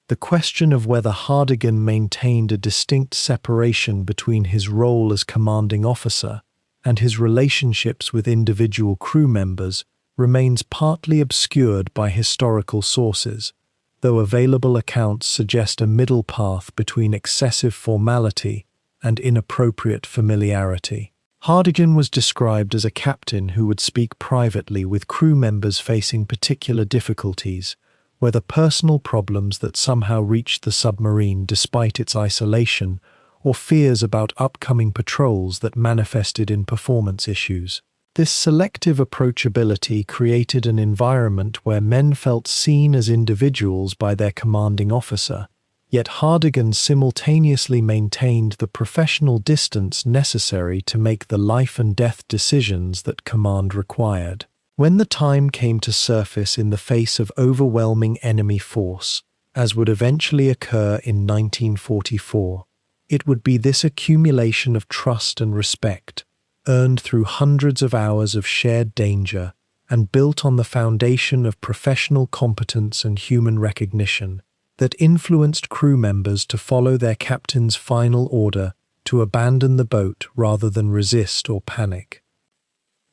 A: The question of whether Hardegen maintained a distinct separation between his role as commanding officer and his relationships with individual crew members remains partly obscured by historical sources, though available accounts suggest a middle path between excessive formality and inappropriate familiarity. Hardegen was described as a captain who would speak privately with crew members facing particular difficulties, whether personal problems that somehow reached the submarine despite its isolation, or fears about upcoming patrols that manifested in performance issues. This selective approachability created an environment where men felt seen as individuals by their commanding officer, yet Hardegen simultaneously maintained the professional distance necessary to make the life-and-death decisions that command required. When the time came to surface in the face of overwhelming enemy force, as would eventually occur in 1944, it would be this accumulation of trust and respect, earned through hundreds of hours of shared danger and built on the foundation of professional competence and human recognition, that influenced crew members to follow their captain's final order to abandon the boat rather than resist or panic.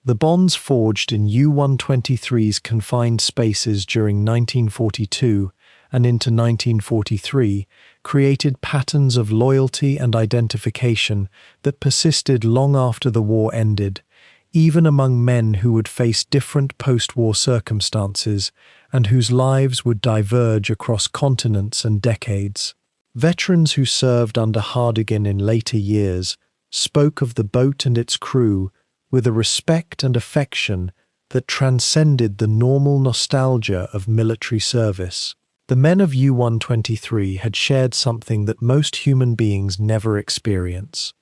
A: The bonds forged in U-123's confined spaces during 1942 and into 1943 created patterns of loyalty and identification that persisted long after the war ended, even among men who would face different post-war circumstances and whose lives would diverge across continents and decades. Veterans who served under Hardegen in later years spoke of the boat and its crew with a respect and affection that transcended the normal nostalgia of military service. The men of U-123 had shared something that most human beings never experience: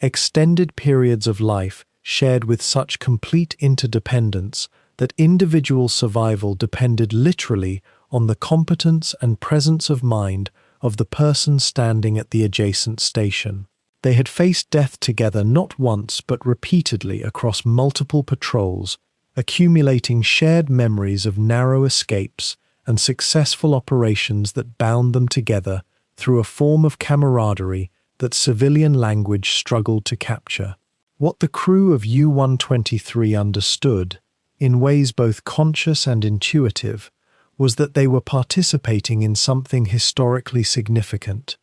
A: extended periods of life shared with such complete interdependence that individual survival depended literally on the competence and presence of mind of the person standing at the adjacent station. They had faced death together not once but repeatedly across multiple patrols, accumulating shared memories of narrow escapes and successful operations that bound them together through a form of camaraderie that civilian language struggled to capture. What the crew of U-123 understood, in ways both conscious and intuitive, was that they were participating in something historically significant,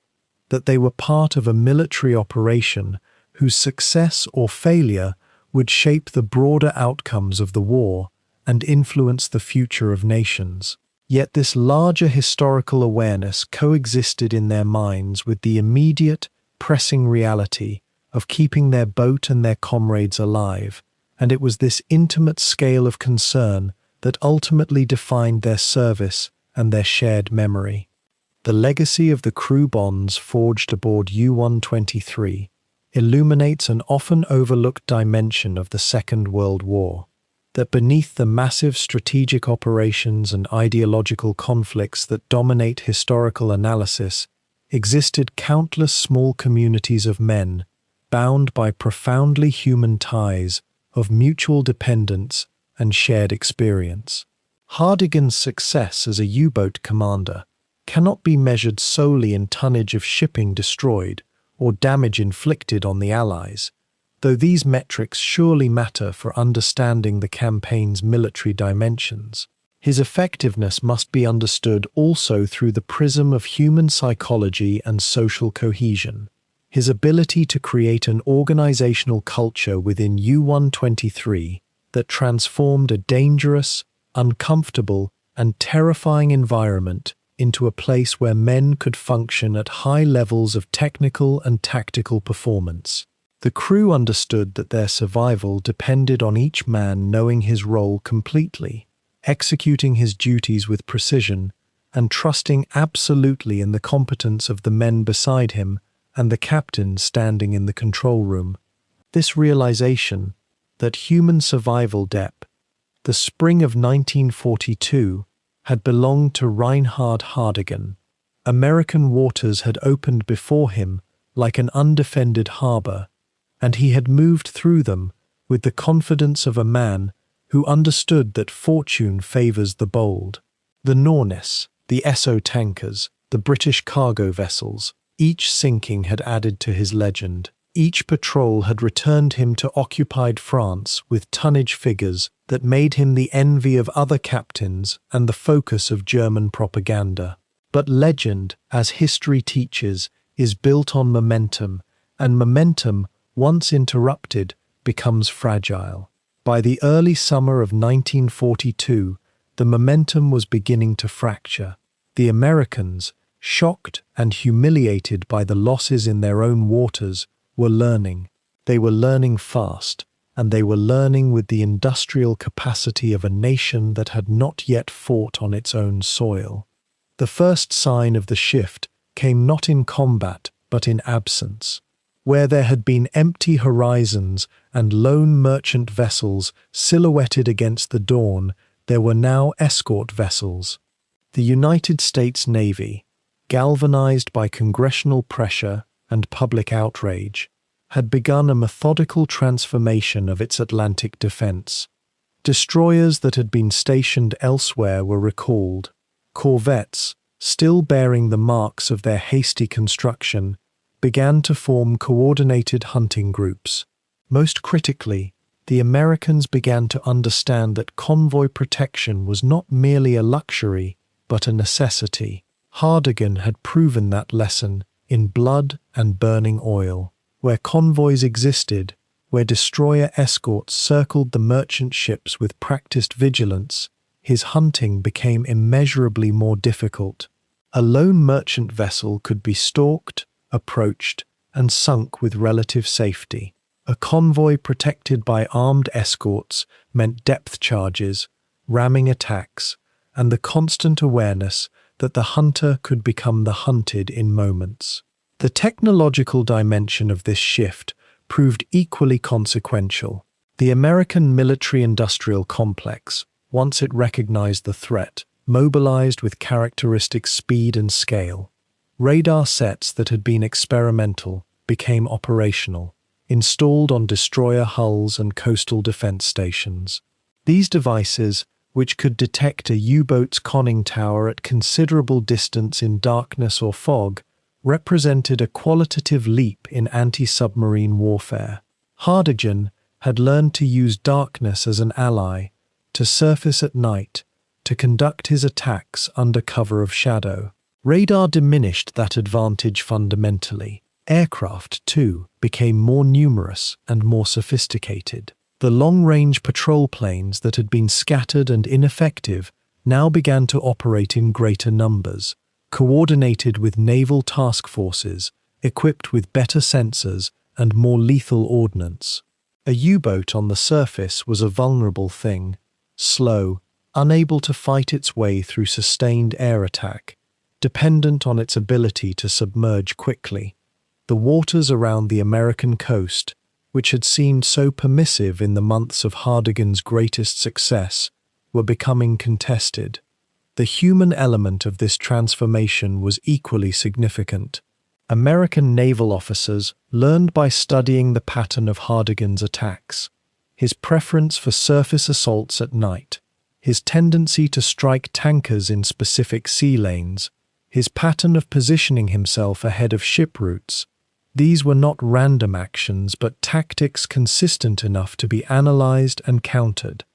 A: that they were part of a military operation whose success or failure would shape the broader outcomes of the war and influence the future of nations. Yet this larger historical awareness coexisted in their minds with the immediate, pressing reality of keeping their boat and their comrades alive, and it was this intimate scale of concern that ultimately defined their service and their shared memory. The legacy of the crew bonds forged aboard U-123 illuminates an often overlooked dimension of the Second World War, that beneath the massive strategic operations and ideological conflicts that dominate historical analysis existed countless small communities of men bound by profoundly human ties of mutual dependence and shared experience. Hardegen's success as a U-boat commander cannot be measured solely in tonnage of shipping destroyed or damage inflicted on the Allies, though these metrics surely matter for understanding the campaign's military dimensions. His effectiveness must be understood also through the prism of human psychology and social cohesion. His ability to create an organizational culture within U-123 that transformed a dangerous, uncomfortable, and terrifying environment into a place where men could function at high levels of technical and tactical performance. The crew understood that their survival depended on each man knowing his role completely, executing his duties with precision, and trusting absolutely in the competence of the men beside him and the captain standing in the control room. This realization that human survival depth, the spring of 1942, had belonged to Reinhard Hardegen. American waters had opened before him like an undefended harbor, and he had moved through them with the confidence of a man who understood that fortune favors the bold. The Nornis, the Esso tankers, the British cargo vessels, each sinking had added to his legend. Each patrol had returned him to occupied France with tonnage figures that made him the envy of other captains and the focus of German propaganda. But legend, as history teaches, is built on momentum, and momentum, once interrupted, becomes fragile. By the early summer of 1942, the momentum was beginning to fracture. The Americans, shocked and humiliated by the losses in their own waters, were learning. They were learning fast, and they were learning with the industrial capacity of a nation that had not yet fought on its own soil. The first sign of the shift came not in combat, but in absence. Where there had been empty horizons and lone merchant vessels silhouetted against the dawn, there were now escort vessels. The United States Navy, galvanized by congressional pressure and public outrage, had begun a methodical transformation of its Atlantic defense. Destroyers that had been stationed elsewhere were recalled. Corvettes, still bearing the marks of their hasty construction, began to form coordinated hunting groups. Most critically, the Americans began to understand that convoy protection was not merely a luxury, but a necessity. Hardegen had proven that lesson in blood and burning oil. Where convoys existed, where destroyer escorts circled the merchant ships with practiced vigilance, his hunting became immeasurably more difficult. A lone merchant vessel could be stalked, approached, and sunk with relative safety. A convoy protected by armed escorts meant depth charges, ramming attacks, and the constant awareness that the hunter could become the hunted in moments. The technological dimension of this shift proved equally consequential. The American military-industrial complex, once it recognized the threat, mobilized with characteristic speed and scale. Radar sets that had been experimental became operational, installed on destroyer hulls and coastal defense stations. These devices, which could detect a U-boat's conning tower at considerable distance in darkness or fog, represented a qualitative leap in anti-submarine warfare. Hardegen had learned to use darkness as an ally, to surface at night, to conduct his attacks under cover of shadow. Radar diminished that advantage fundamentally. Aircraft, too, became more numerous and more sophisticated. The long-range patrol planes that had been scattered and ineffective now began to operate in greater numbers, coordinated with naval task forces, equipped with better sensors and more lethal ordnance. A U-boat on the surface was a vulnerable thing, slow, unable to fight its way through sustained air attack, dependent on its ability to submerge quickly. The waters around the American coast, which had seemed so permissive in the months of Hardegen's greatest success, were becoming contested. The human element of this transformation was equally significant. American naval officers learned by studying the pattern of Hardegen's attacks, his preference for surface assaults at night, his tendency to strike tankers in specific sea lanes, his pattern of positioning himself ahead of ship routes. These were not random actions, but tactics consistent enough to be analyzed and countered.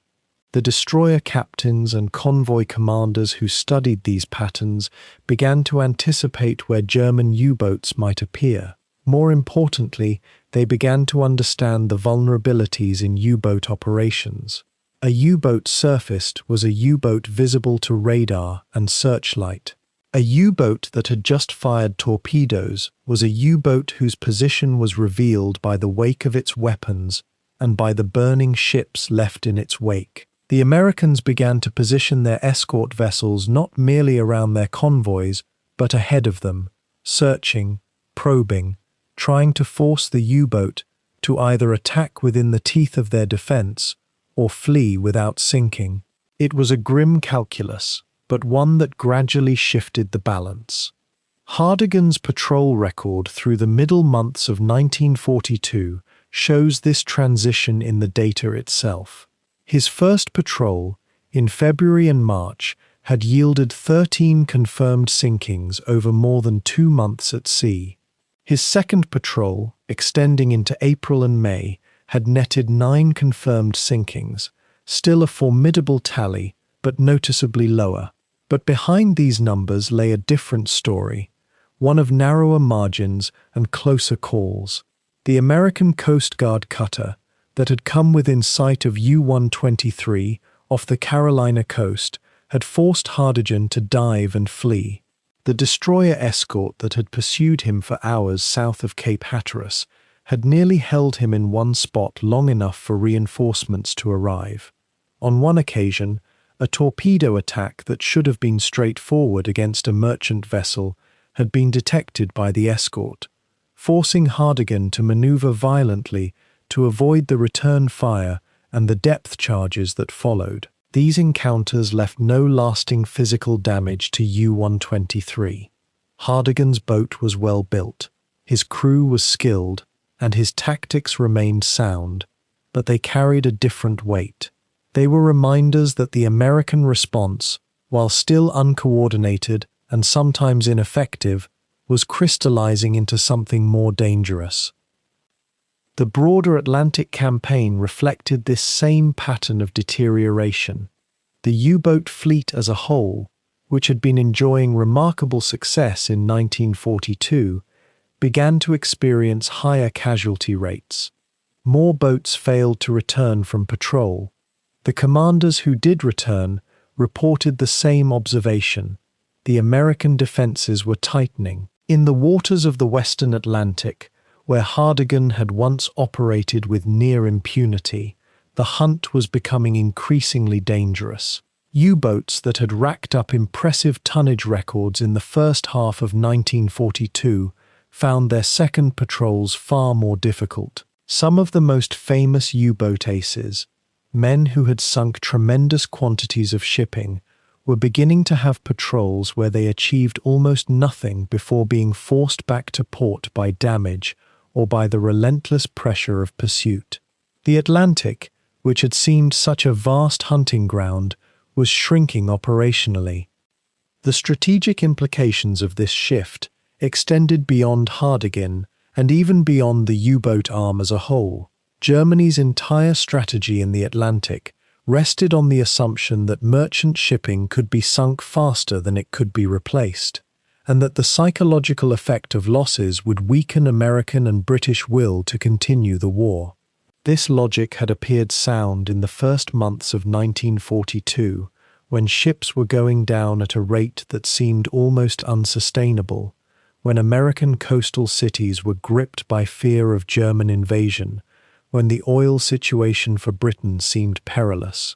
A: The destroyer captains and convoy commanders who studied these patterns began to anticipate where German U-boats might appear. More importantly, they began to understand the vulnerabilities in U-boat operations. A U-boat surfaced was a U-boat visible to radar and searchlight. A U-boat that had just fired torpedoes was a U-boat whose position was revealed by the wake of its weapons and by the burning ships left in its wake. The Americans began to position their escort vessels not merely around their convoys, but ahead of them, searching, probing, trying to force the U-boat to either attack within the teeth of their defense or flee without sinking. It was a grim calculus, but one that gradually shifted the balance. Hardegen's patrol record through the middle months of 1942 shows this transition in the data itself. His first patrol, in February and March, had yielded 13 confirmed sinkings over more than 2 months at sea. His second patrol, extending into April and May, had netted 9 confirmed sinkings, still a formidable tally, but noticeably lower. But behind these numbers lay a different story, one of narrower margins and closer calls. The American Coast Guard cutter that had come within sight of U-123 off the Carolina coast had forced Hardegen to dive and flee. The destroyer escort that had pursued him for hours south of Cape Hatteras had nearly held him in one spot long enough for reinforcements to arrive. On one occasion, a torpedo attack that should have been straightforward against a merchant vessel had been detected by the escort, forcing Hardegen to maneuver violently to avoid the return fire and the depth charges that followed. These encounters left no lasting physical damage to U-123. Hardegen's boat was well built, his crew was skilled, and his tactics remained sound, but they carried a different weight. They were reminders that the American response, while still uncoordinated and sometimes ineffective, was crystallizing into something more dangerous. The broader Atlantic campaign reflected this same pattern of deterioration. The U-boat fleet as a whole, which had been enjoying remarkable success in 1942, began to experience higher casualty rates. More boats failed to return from patrol. The commanders who did return reported the same observation. The American defenses were tightening. In the waters of the Western Atlantic, where Hardegen had once operated with near impunity, the hunt was becoming increasingly dangerous. U-boats that had racked up impressive tonnage records in the first half of 1942 found their second patrols far more difficult. Some of the most famous U-boat aces, men who had sunk tremendous quantities of shipping, were beginning to have patrols where they achieved almost nothing before being forced back to port by damage or by the relentless pressure of pursuit. The Atlantic, which had seemed such a vast hunting ground, was shrinking operationally. The strategic implications of this shift extended beyond Hardegen and even beyond the U-boat arm as a whole. Germany's entire strategy in the Atlantic rested on the assumption that merchant shipping could be sunk faster than it could be replaced, and that the psychological effect of losses would weaken American and British will to continue the war. This logic had appeared sound in the first months of 1942, when ships were going down at a rate that seemed almost unsustainable, when American coastal cities were gripped by fear of German invasion, when the oil situation for Britain seemed perilous.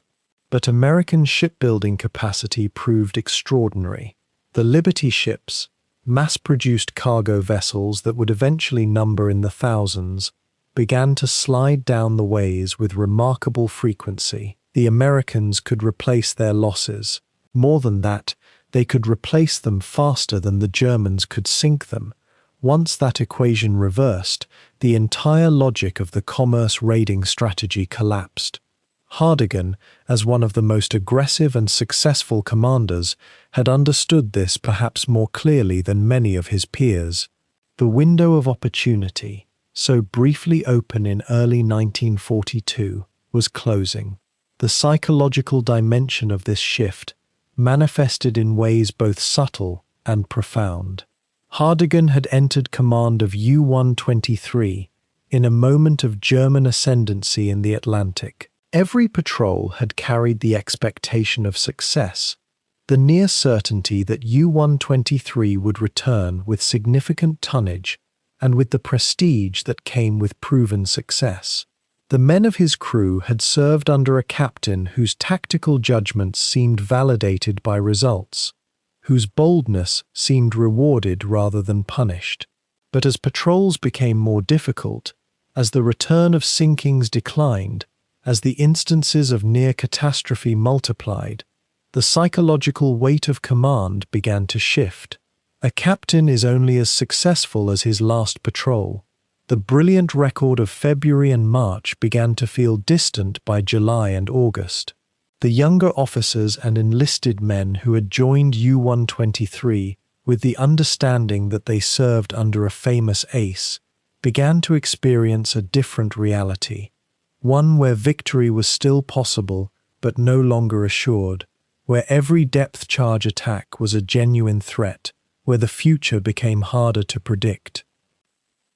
A: But American shipbuilding capacity proved extraordinary. The Liberty ships, mass-produced cargo vessels that would eventually number in the thousands, began to slide down the ways with remarkable frequency. The Americans could replace their losses. More than that, they could replace them faster than the Germans could sink them. Once that equation reversed, the entire logic of the commerce raiding strategy collapsed. Hardegen, as one of the most aggressive and successful commanders, had understood this perhaps more clearly than many of his peers. The window of opportunity, so briefly open in early 1942, was closing. The psychological dimension of this shift manifested in ways both subtle and profound. Hardegen had entered command of U-123 in a moment of German ascendancy in the Atlantic. Every patrol had carried the expectation of success, the near certainty that U-123 would return with significant tonnage and with the prestige that came with proven success. The men of his crew had served under a captain whose tactical judgments seemed validated by results, whose boldness seemed rewarded rather than punished. But as patrols became more difficult, as the return of sinkings declined, as the instances of near catastrophe multiplied, the psychological weight of command began to shift. A captain is only as successful as his last patrol. The brilliant record of February and March began to feel distant by July and August. The younger officers and enlisted men who had joined U-123 with the understanding that they served under a famous ace began to experience a different reality, one where victory was still possible but no longer assured, where every depth charge attack was a genuine threat, where the future became harder to predict.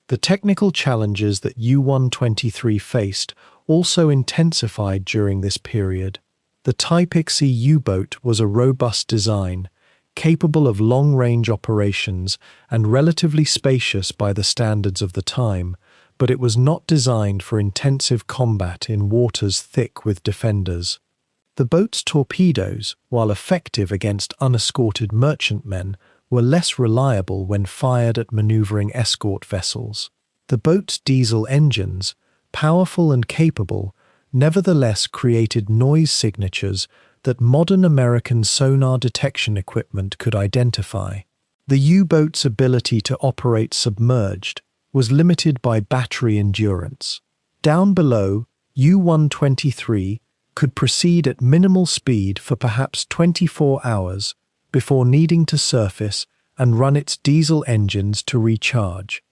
A: The technical challenges that U-123 faced also intensified during this period. The Type XE U-boat was a robust design, capable of long-range operations and relatively spacious by the standards of the time, but it was not designed for intensive combat in waters thick with defenders. The boat's torpedoes, while effective against unescorted merchantmen, were less reliable when fired at maneuvering escort vessels. The boat's diesel engines, powerful and capable, nevertheless created noise signatures that modern American sonar detection equipment could identify. The U-boat's ability to operate submerged was limited by battery endurance. Down below, U-123 could proceed at minimal speed for perhaps 24 hours before needing to surface and run its diesel engines to recharge.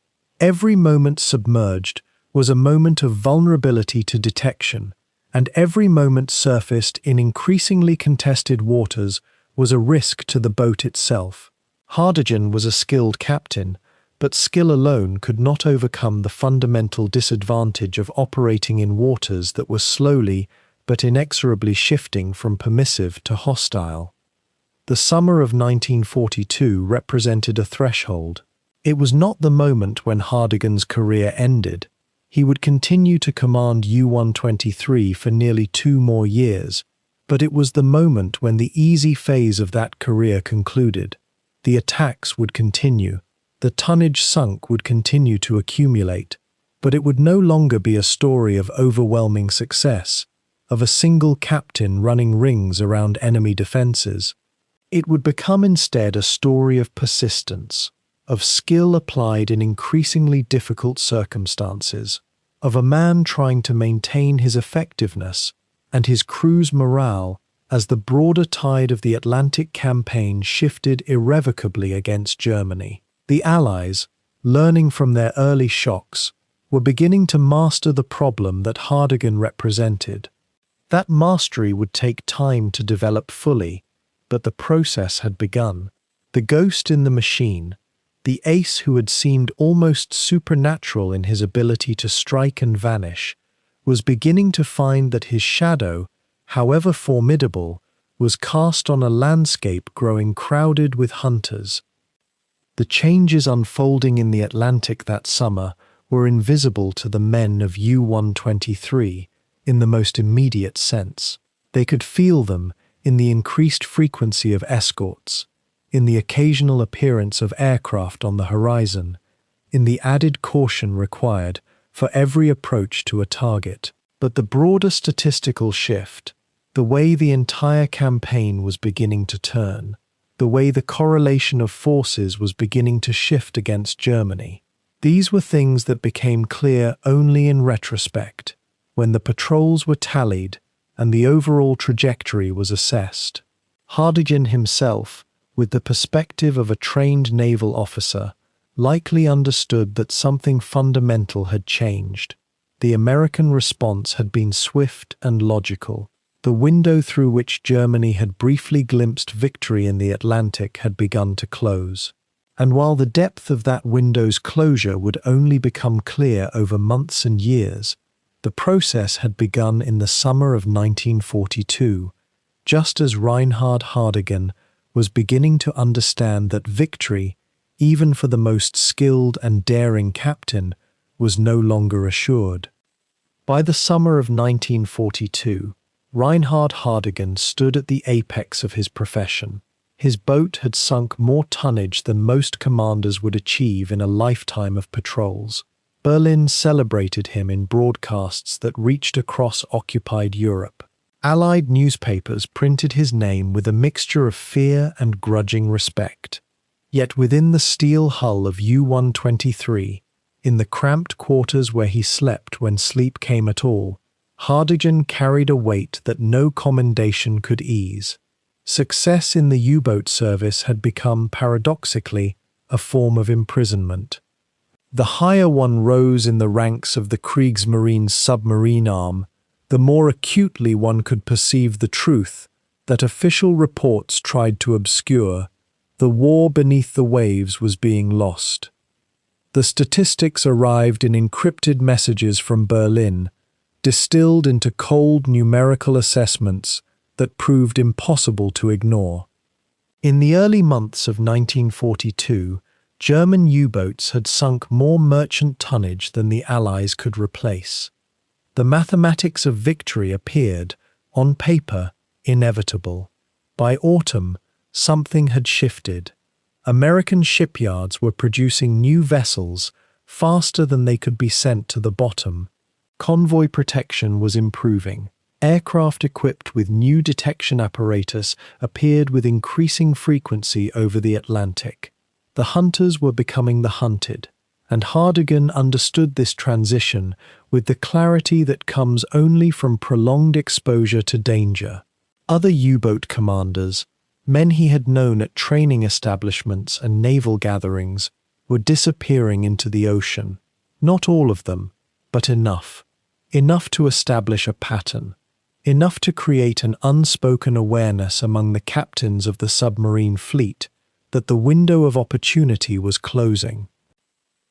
A: Every moment submerged was a moment of vulnerability to detection, and every moment surfaced in increasingly contested waters was a risk to the boat itself. Hardegen was a skilled captain, but skill alone could not overcome the fundamental disadvantage of operating in waters that were slowly but inexorably shifting from permissive to hostile. The summer of 1942 represented a threshold. It was not the moment when Hardegen's career ended. He would continue to command U-123 for nearly 2 more years, but it was the moment when the easy phase of that career concluded. The attacks would continue, the tonnage sunk would continue to accumulate, but it would no longer be a story of overwhelming success, of a single captain running rings around enemy defenses. It would become instead a story of persistence, of skill applied in increasingly difficult circumstances, of a man trying to maintain his effectiveness and his crew's morale as the broader tide of the Atlantic campaign shifted irrevocably against Germany. The Allies, learning from their early shocks, were beginning to master the problem that Hardegen represented. That mastery would take time to develop fully, but the process had begun. The ghost in the machine, the ace who had seemed almost supernatural in his ability to strike and vanish, was beginning to find that his shadow, however formidable, was cast on a landscape growing crowded with hunters. The changes unfolding in the Atlantic that summer were invisible to the men of U-123 in the most immediate sense. They could feel them in the increased frequency of escorts, in the occasional appearance of aircraft on the horizon, in the added caution required for every approach to a target. But the broader statistical shift, the way the entire campaign was beginning to turn, the way the correlation of forces was beginning to shift against Germany, these were things that became clear only in retrospect, when the patrols were tallied and the overall trajectory was assessed. Hardegen himself, with the perspective of a trained naval officer, likely understood that something fundamental had changed. The American response had been swift and logical. The window through which Germany had briefly glimpsed victory in the Atlantic had begun to close. And while the depth of that window's closure would only become clear over months and years, The process had begun in the summer of 1942, just as Reinhard Hardegen was beginning to understand that victory, even for the most skilled and daring captain, was no longer assured. By the summer of 1942, Reinhard Hardegen stood at the apex of his profession. His boat had sunk more tonnage than most commanders would achieve in a lifetime of patrols. Berlin celebrated him in broadcasts that reached across occupied Europe. Allied newspapers printed his name with a mixture of fear and grudging respect. Yet within the steel hull of U-123, in the cramped quarters where he slept when sleep came at all, Hardegen carried a weight that no commendation could ease. Success in the U-boat service had become, paradoxically, a form of imprisonment. The higher one rose in the ranks of the Kriegsmarine's submarine arm, the more acutely one could perceive the truth that official reports tried to obscure. The war beneath the waves was being lost. The statistics arrived in encrypted messages from Berlin, distilled into cold numerical assessments that proved impossible to ignore. In the early months of 1942, German U-boats had sunk more merchant tonnage than the Allies could replace. The mathematics of victory appeared, on paper, inevitable. By autumn, something had shifted. American shipyards were producing new vessels faster than they could be sent to the bottom. Convoy protection was improving. Aircraft equipped with new detection apparatus appeared with increasing frequency over the Atlantic. The hunters were becoming the hunted, and Hardegen understood this transition with the clarity that comes only from prolonged exposure to danger. Other U-boat commanders, men he had known at training establishments and naval gatherings, were disappearing into the ocean. Not all of them, but enough. Enough to establish a pattern. Enough to create an unspoken awareness among the captains of the submarine fleet that the window of opportunity was closing.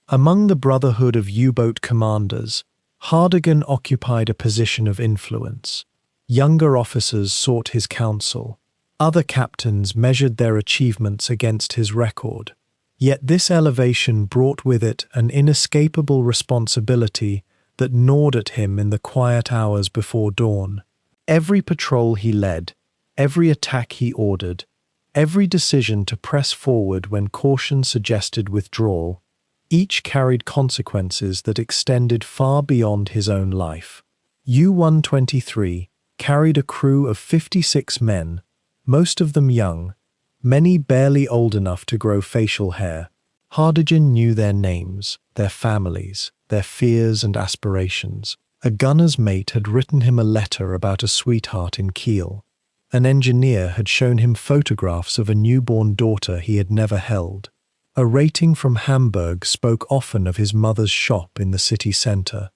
A: Among the brotherhood of U-boat commanders, Hardegen occupied a position of influence. Younger officers sought his counsel. Other captains measured their achievements against his record. Yet this elevation brought with it an inescapable responsibility that gnawed at him in the quiet hours before dawn. Every patrol he led, every attack he ordered, every decision to press forward when caution suggested withdrawal, each carried consequences that extended far beyond his own life. U-123 carried a crew of 56 men, most of them young, many barely old enough to grow facial hair. Hardegen knew their names, their families, their fears and aspirations. A gunner's mate had written him a letter about a sweetheart in Kiel. An engineer had shown him photographs of a newborn daughter he had never held. A rating from Hamburg spoke often of his mother's shop in the city centre.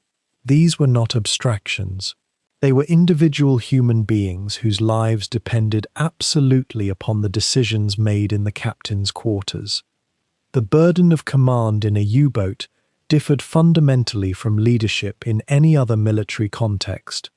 A: These were not abstractions. They were individual human beings whose lives depended absolutely upon the decisions made in the captain's quarters. The burden of command in a U-boat differed fundamentally from leadership in any other military context.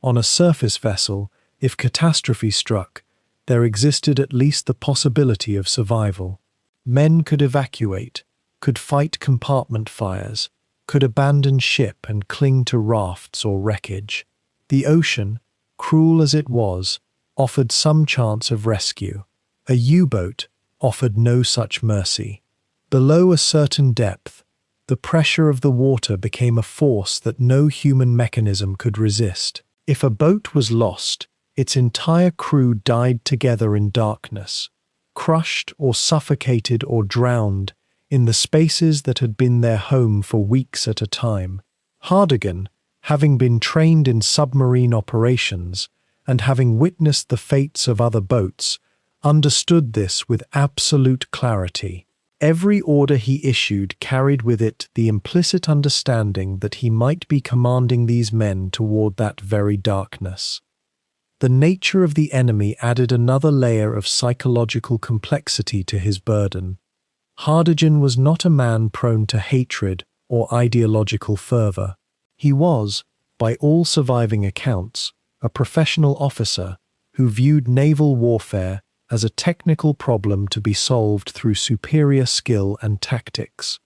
A: On a surface vessel, if catastrophe struck, there existed at least the possibility of survival. Men could evacuate, could fight compartment fires, could abandon ship and cling to rafts or wreckage. The ocean, cruel as it was, offered some chance of rescue. A U-boat offered no such mercy. Below a certain depth, the pressure of the water became a force that no human mechanism could resist. If a boat was lost, its entire crew died together in darkness, crushed or suffocated or drowned in the spaces that had been their home for weeks at a time. Hardegen, having been trained in submarine operations and having witnessed the fates of other boats, understood this with absolute clarity. Every order he issued carried with it the implicit understanding that he might be commanding these men toward that very darkness. The nature of the enemy added another layer of psychological complexity to his burden. Hardegen was not a man prone to hatred or ideological fervor. He was, By all surviving accounts, a professional officer who viewed naval warfare as a technical problem to be solved through superior skill and tactics.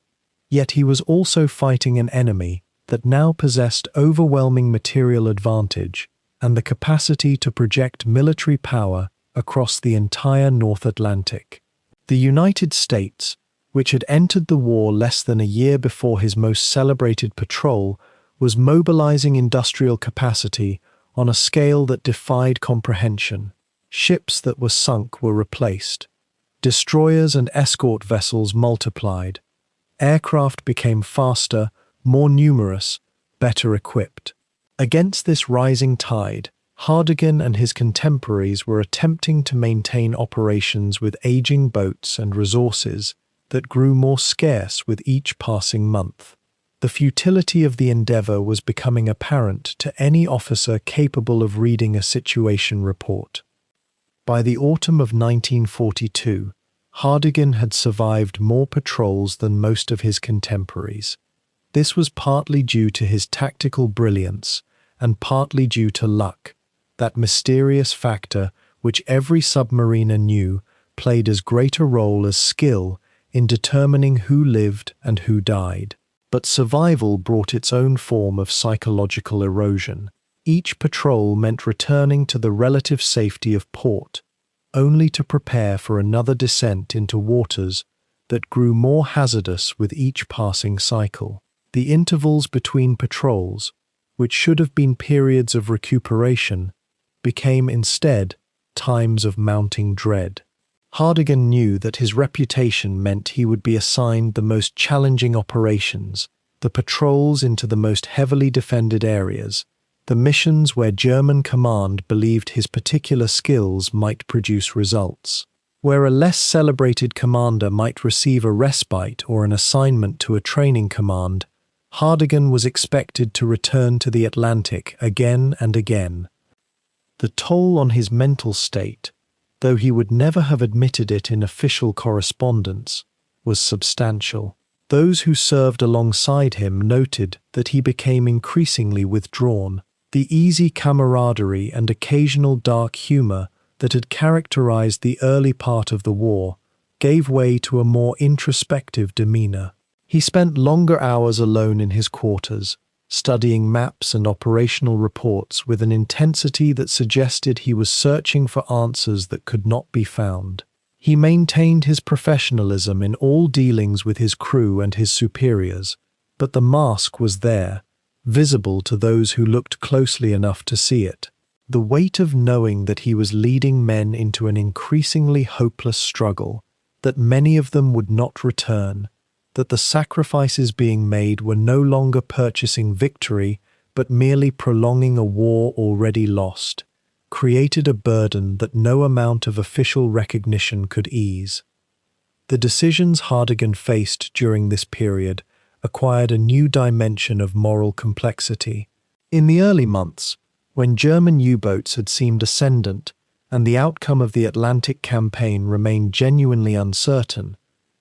A: Yet he was also fighting an enemy that now possessed overwhelming material advantage and the capacity to project military power across the entire North Atlantic. The United States, which had entered the war less than a year before his most celebrated patrol, was mobilizing industrial capacity on a scale that defied comprehension. Ships that were sunk were replaced. Destroyers and escort vessels multiplied. Aircraft became faster, more numerous, better equipped. Against this rising tide, Hardegen and his contemporaries were attempting to maintain operations with aging boats and resources that grew more scarce with each passing month. The futility of the endeavor was becoming apparent to any officer capable of reading a situation report. By the autumn of 1942, Hardegen had survived more patrols than most of his contemporaries. This was partly due to his tactical brilliance and partly due to luck, that mysterious factor which every submariner knew played as great a role as skill in determining who lived and who died. But survival brought its own form of psychological erosion. Each patrol meant returning to the relative safety of port, only to prepare for another descent into waters that grew more hazardous with each passing cycle. The intervals between patrols, which should have been periods of recuperation, became instead times of mounting dread. Hardegen knew that his reputation meant he would be assigned the most challenging operations, the patrols into the most heavily defended areas, the missions where German command believed his particular skills might produce results. Where a less celebrated commander might receive a respite or an assignment to a training command, Hardegen was expected to return to the Atlantic again and again. The toll on his mental state, though he would never have admitted it in official correspondence, was substantial. Those who served alongside him noted that he became increasingly withdrawn. The easy camaraderie and occasional dark humor that had characterized the early part of the war gave way to a more introspective demeanor. He spent longer hours alone in his quarters, studying maps and operational reports with an intensity that suggested he was searching for answers that could not be found. He maintained his professionalism in all dealings with his crew and his superiors, but the mask was there, visible to those who looked closely enough to see it. The weight of knowing that he was leading men into an increasingly hopeless struggle, that many of them would not return, that the sacrifices being made were no longer purchasing victory, but merely prolonging a war already lost, created a burden that no amount of official recognition could ease. The decisions Hardegen faced during this period acquired a new dimension of moral complexity. In the early months, when German U-boats had seemed ascendant and the outcome of the Atlantic campaign remained genuinely uncertain,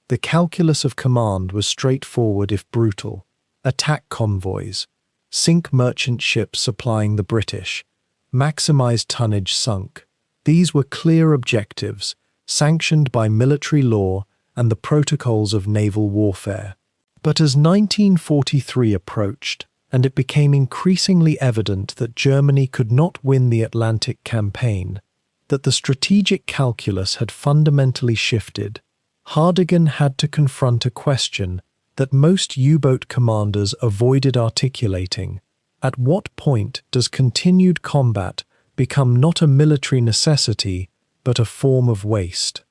A: the calculus of command was straightforward if brutal. Attack convoys, sink merchant ships supplying the British, maximize tonnage sunk. These were clear objectives, sanctioned by military law and the protocols of naval warfare. But as 1943 approached, and it became increasingly evident that Germany could not win the Atlantic campaign, that the strategic calculus had fundamentally shifted, Hardegen had to confront a question that most U-boat commanders avoided articulating. At what point does continued combat become not a military necessity, but a form of waste?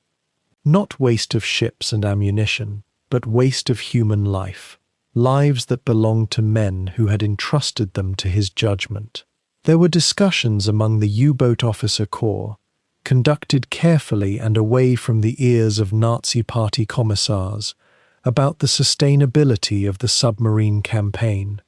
A: Not waste of ships and ammunition, but waste of human life, lives that belonged to men who had entrusted them to his judgment. There were discussions among the U-boat officer corps, conducted carefully and away from the ears of Nazi Party commissars, about the sustainability of the submarine campaign.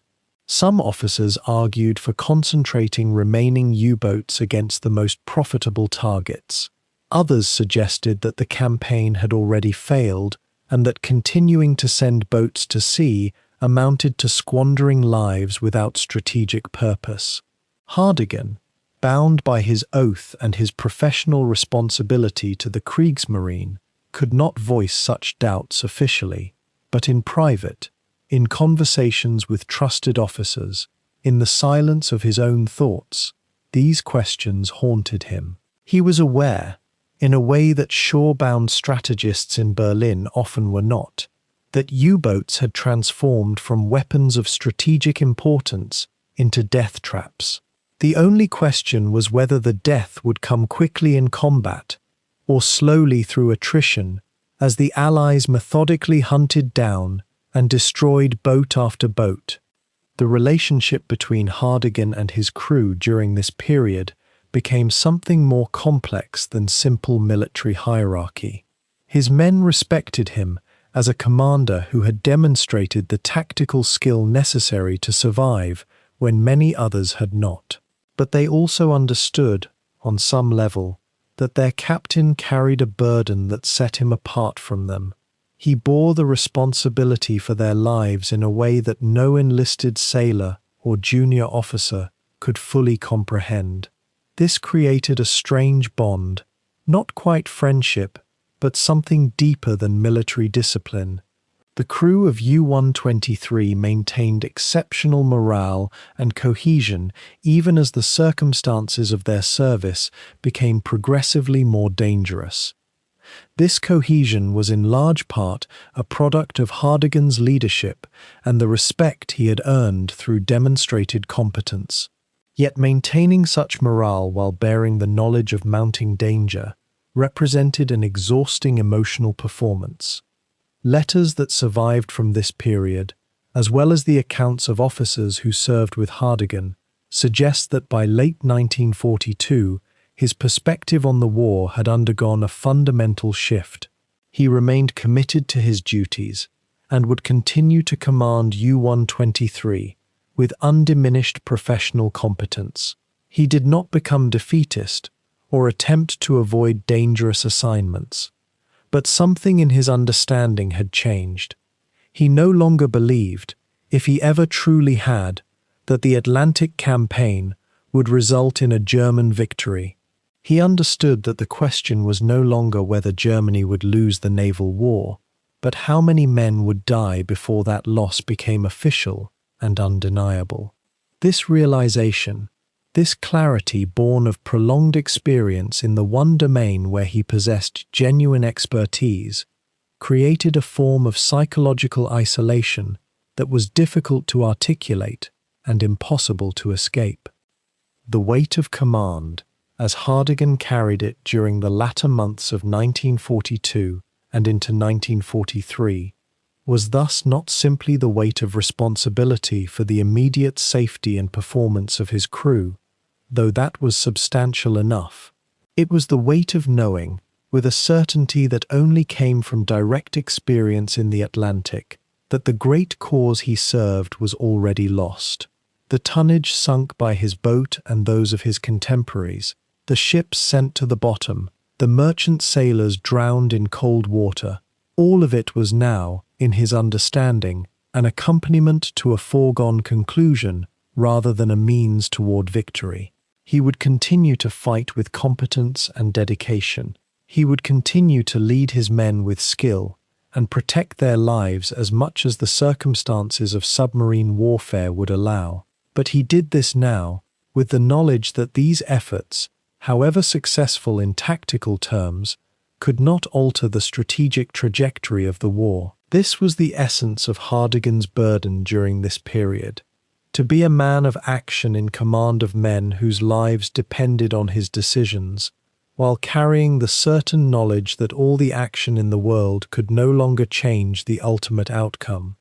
A: Some officers argued for concentrating remaining U-boats against the most profitable targets. Others suggested that the campaign had already failed and that continuing to send boats to sea amounted to squandering lives without strategic purpose. Hardegen, bound by his oath and his professional responsibility to the Kriegsmarine, could not voice such doubts officially, but in private, in conversations with trusted officers, in the silence of his own thoughts, these questions haunted him. He was aware, in a way that shore-bound strategists in Berlin often were not, that U-boats had transformed from weapons of strategic importance into death traps. The only question was whether the death would come quickly in combat, or slowly through attrition, as the Allies methodically hunted down and destroyed boat after boat. The relationship between Hardegen and his crew during this period became something more complex than simple military hierarchy. His men respected him as a commander who had demonstrated the tactical skill necessary to survive when many others had not. But they also understood, on some level, that their captain carried a burden that set him apart from them. He bore the responsibility for their lives in a way that no enlisted sailor or junior officer could fully comprehend. This created a strange bond, not quite friendship, but something deeper than military discipline. The crew of U-123 maintained exceptional morale and cohesion even as the circumstances of their service became progressively more dangerous. This cohesion was in large part a product of Hardegen's leadership and the respect he had earned through demonstrated competence. Yet maintaining such morale while bearing the knowledge of mounting danger represented an exhausting emotional performance. Letters that survived from this period, as well as the accounts of officers who served with Hardegen, suggest that by late 1942, his perspective on the war had undergone a fundamental shift. He remained committed to his duties and would continue to command U-123 with undiminished professional competence. He did not become defeatist or attempt to avoid dangerous assignments. But something in his understanding had changed. He no longer believed, if he ever truly had, that the Atlantic campaign would result in a German victory. He understood that the question was no longer whether Germany would lose the naval war, but how many men would die before that loss became official and undeniable. This realization, this clarity born of prolonged experience in the one domain where he possessed genuine expertise, created a form of psychological isolation that was difficult to articulate and impossible to escape. The weight of command, as Hardegen carried it during the latter months of 1942 and into 1943, was thus not simply the weight of responsibility for the immediate safety and performance of his crew, though that was substantial enough. It was the weight of knowing, with a certainty that only came from direct experience in the Atlantic, that the great cause he served was already lost. The tonnage sunk by his boat and those of his contemporaries, the ships sent to the bottom, the merchant sailors drowned in cold water, all of it was now, in his understanding, an accompaniment to a foregone conclusion rather than a means toward victory. He would continue to fight with competence and dedication. He would continue to lead his men with skill and protect their lives as much as the circumstances of submarine warfare would allow. But he did this now, with the knowledge that these efforts, however successful in tactical terms, could not alter the strategic trajectory of the war. This was the essence of Hardegen's burden during this period. To be a man of action in command of men whose lives depended on his decisions, while carrying the certain knowledge that all the action in the world could no longer change the ultimate outcome.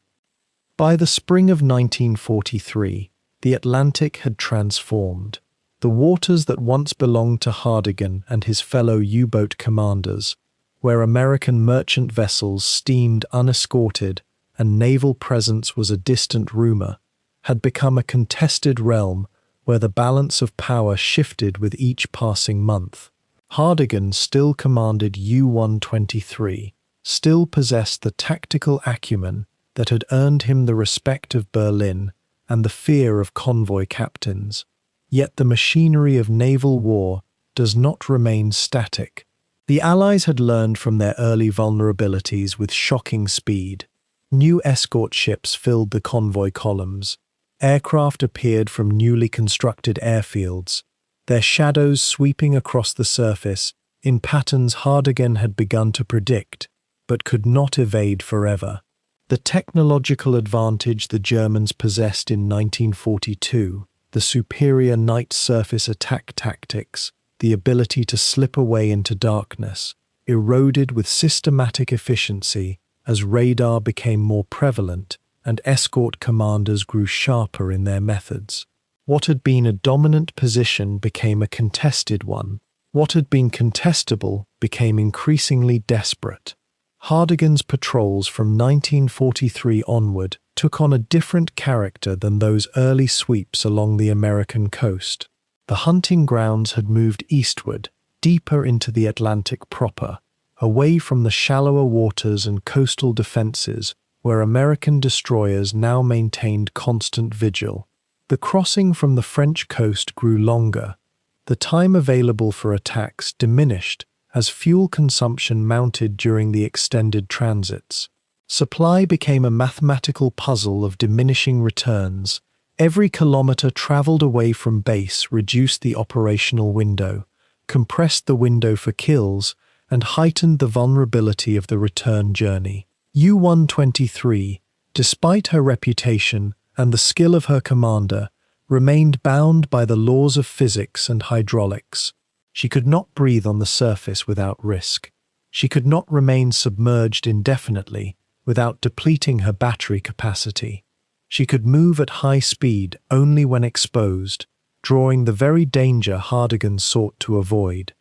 A: By the spring of 1943, the Atlantic had transformed. The waters that once belonged to Hardegen and his fellow U-boat commanders, where American merchant vessels steamed unescorted and naval presence was a distant rumor, had become a contested realm where the balance of power shifted with each passing month. Hardegen still commanded U-123, still possessed the tactical acumen that had earned him the respect of Berlin and the fear of convoy captains. Yet the machinery of naval war does not remain static. The Allies had learned from their early vulnerabilities with shocking speed. New escort ships filled the convoy columns. Aircraft appeared from newly constructed airfields, their shadows sweeping across the surface in patterns Hardegen had begun to predict, but could not evade forever. The technological advantage the Germans possessed in 1942, the superior night surface attack tactics, the ability to slip away into darkness, eroded with systematic efficiency as radar became more prevalent and escort commanders grew sharper in their methods. What had been a dominant position became a contested one. What had been contestable became increasingly desperate. Hardegen's patrols from 1943 onward took on a different character than those early sweeps along the American coast. The hunting grounds had moved eastward, deeper into the Atlantic proper, away from the shallower waters and coastal defenses where American destroyers now maintained constant vigil. The crossing from the French coast grew longer. The time available for attacks diminished as fuel consumption mounted during the extended transits. Supply became a mathematical puzzle of diminishing returns. Every kilometer traveled away from base reduced the operational window, compressed the window for kills, and heightened the vulnerability of the return journey. U-123, despite her reputation and the skill of her commander, remained bound by the laws of physics and hydraulics. She could not breathe on the surface without risk. She could not remain submerged indefinitely without depleting her battery capacity. She could move at high speed only when exposed, drawing the very danger Hardegen sought to avoid.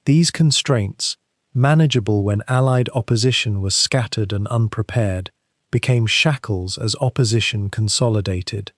A: These constraints, manageable when Allied opposition was scattered and unprepared, became shackles as opposition consolidated.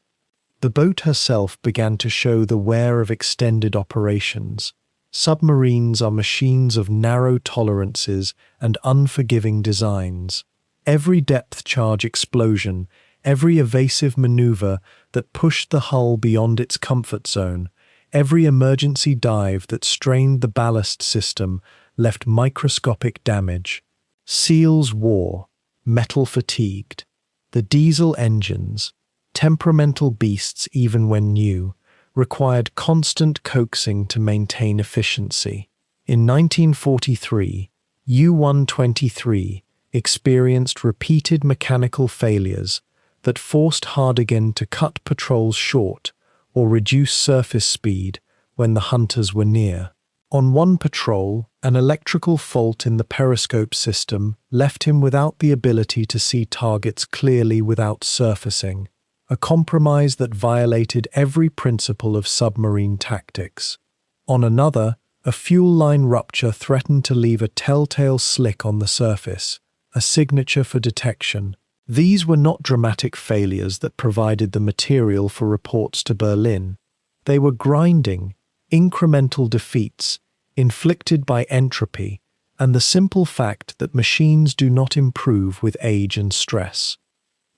A: The boat herself began to show the wear of extended operations. Submarines are machines of narrow tolerances and unforgiving designs. Every depth charge explosion, every evasive maneuver that pushed the hull beyond its comfort zone, every emergency dive that strained the ballast system left microscopic damage. Seals wore, metal fatigued. The diesel engines, temperamental beasts even when new, required constant coaxing to maintain efficiency. In 1943, U-123 experienced repeated mechanical failures that forced Hardegen to cut patrols short or reduce surface speed when the hunters were near. On one patrol, an electrical fault in the periscope system left him without the ability to see targets clearly without surfacing, a compromise that violated every principle of submarine tactics. On another, a fuel line rupture threatened to leave a telltale slick on the surface, a signature for detection. These were not dramatic failures that provided the material for reports to Berlin. They were grinding, incremental defeats, inflicted by entropy and the simple fact that machines do not improve with age and stress.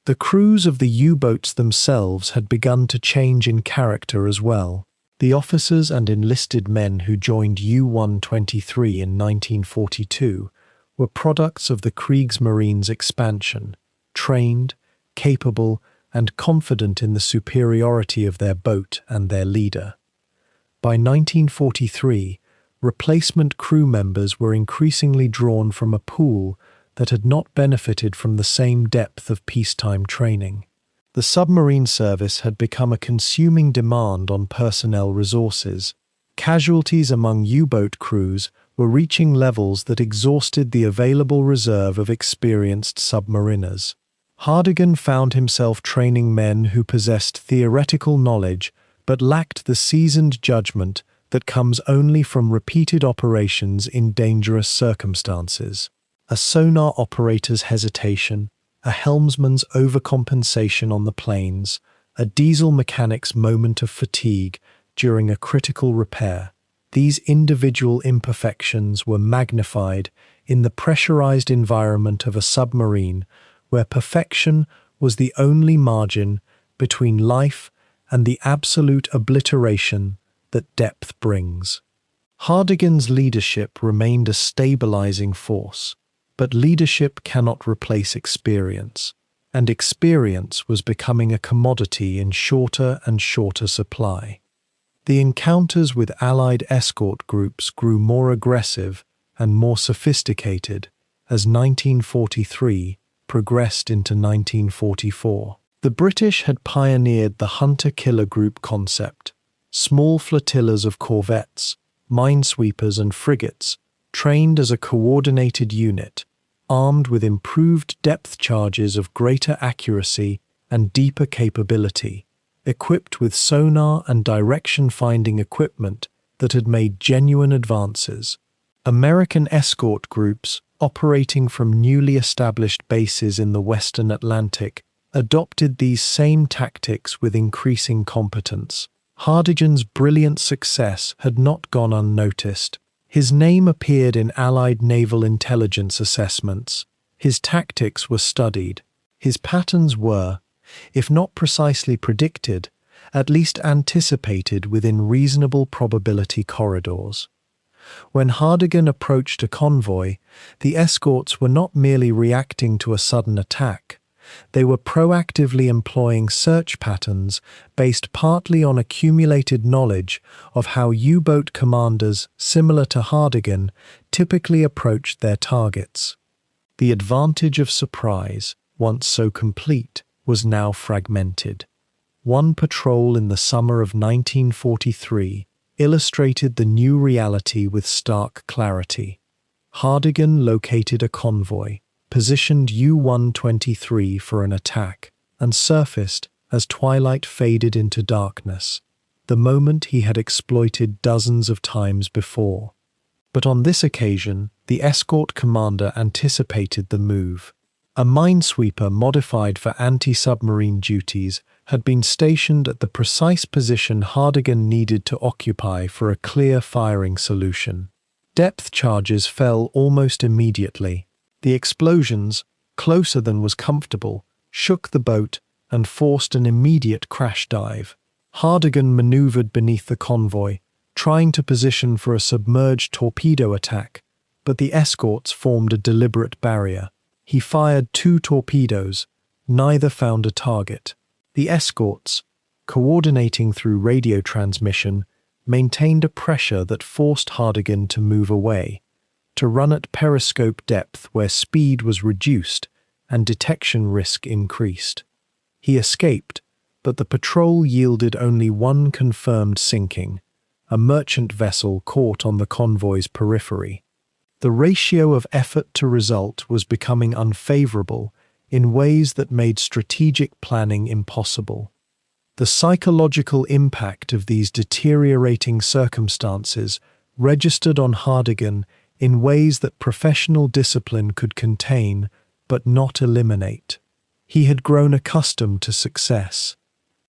A: The crews of the U-boats themselves had begun to change in character as well. The officers and enlisted men who joined U-123 in 1942 were products of the Kriegsmarine's expansion, trained, capable, and confident in the superiority of their boat and their leader. By 1943, replacement crew members were increasingly drawn from a pool that had not benefited from the same depth of peacetime training. The submarine service had become a consuming demand on personnel resources. Casualties among U-boat crews were reaching levels that exhausted the available reserve of experienced submariners. Hardegen found himself training men who possessed theoretical knowledge but lacked the seasoned judgment that comes only from repeated operations in dangerous circumstances. A sonar operator's hesitation, a helmsman's overcompensation on the plains, a diesel mechanic's moment of fatigue during a critical repair. These individual imperfections were magnified in the pressurized environment of a submarine where perfection was the only margin between life and the absolute obliteration that depth brings. Hardegen's leadership remained a stabilizing force, but leadership cannot replace experience, and experience was becoming a commodity in shorter and shorter supply. The encounters with Allied escort groups grew more aggressive and more sophisticated as 1943 progressed into 1944. The British had pioneered the hunter-killer group concept. Small flotillas of corvettes, minesweepers and frigates, trained as a coordinated unit, armed with improved depth charges of greater accuracy and deeper capability, equipped with sonar and direction-finding equipment that had made genuine advances. American escort groups, operating from newly established bases in the Western Atlantic, adopted these same tactics with increasing competence. Hardegen's brilliant success had not gone unnoticed. His name appeared in Allied naval intelligence assessments. His tactics were studied. His patterns were, if not precisely predicted, at least anticipated within reasonable probability corridors. When Hardegen approached a convoy, the escorts were not merely reacting to a sudden attack. They were proactively employing search patterns based partly on accumulated knowledge of how U-boat commanders similar to Hardegen typically approached their targets. The advantage of surprise, once so complete, was now fragmented. One patrol in the summer of 1943 illustrated the new reality with stark clarity. Hardegen located a convoy, positioned U-123 for an attack, and surfaced as twilight faded into darkness, the moment he had exploited dozens of times before. But on this occasion, the escort commander anticipated the move. A minesweeper modified for anti-submarine duties had been stationed at the precise position Hardegen needed to occupy for a clear firing solution. Depth charges fell almost immediately. The explosions, closer than was comfortable, shook the boat and forced an immediate crash dive. Hardegen maneuvered beneath the convoy, trying to position for a submerged torpedo attack, but the escorts formed a deliberate barrier. He fired 2 torpedoes, neither found a target. The escorts, coordinating through radio transmission, maintained a pressure that forced Hardegen to move away, to run at periscope depth where speed was reduced and detection risk increased. He escaped, but the patrol yielded only one confirmed sinking, a merchant vessel caught on the convoy's periphery. The ratio of effort to result was becoming unfavorable in ways that made strategic planning impossible. The psychological impact of these deteriorating circumstances registered on Hardegen in ways that professional discipline could contain but not eliminate. He had grown accustomed to success.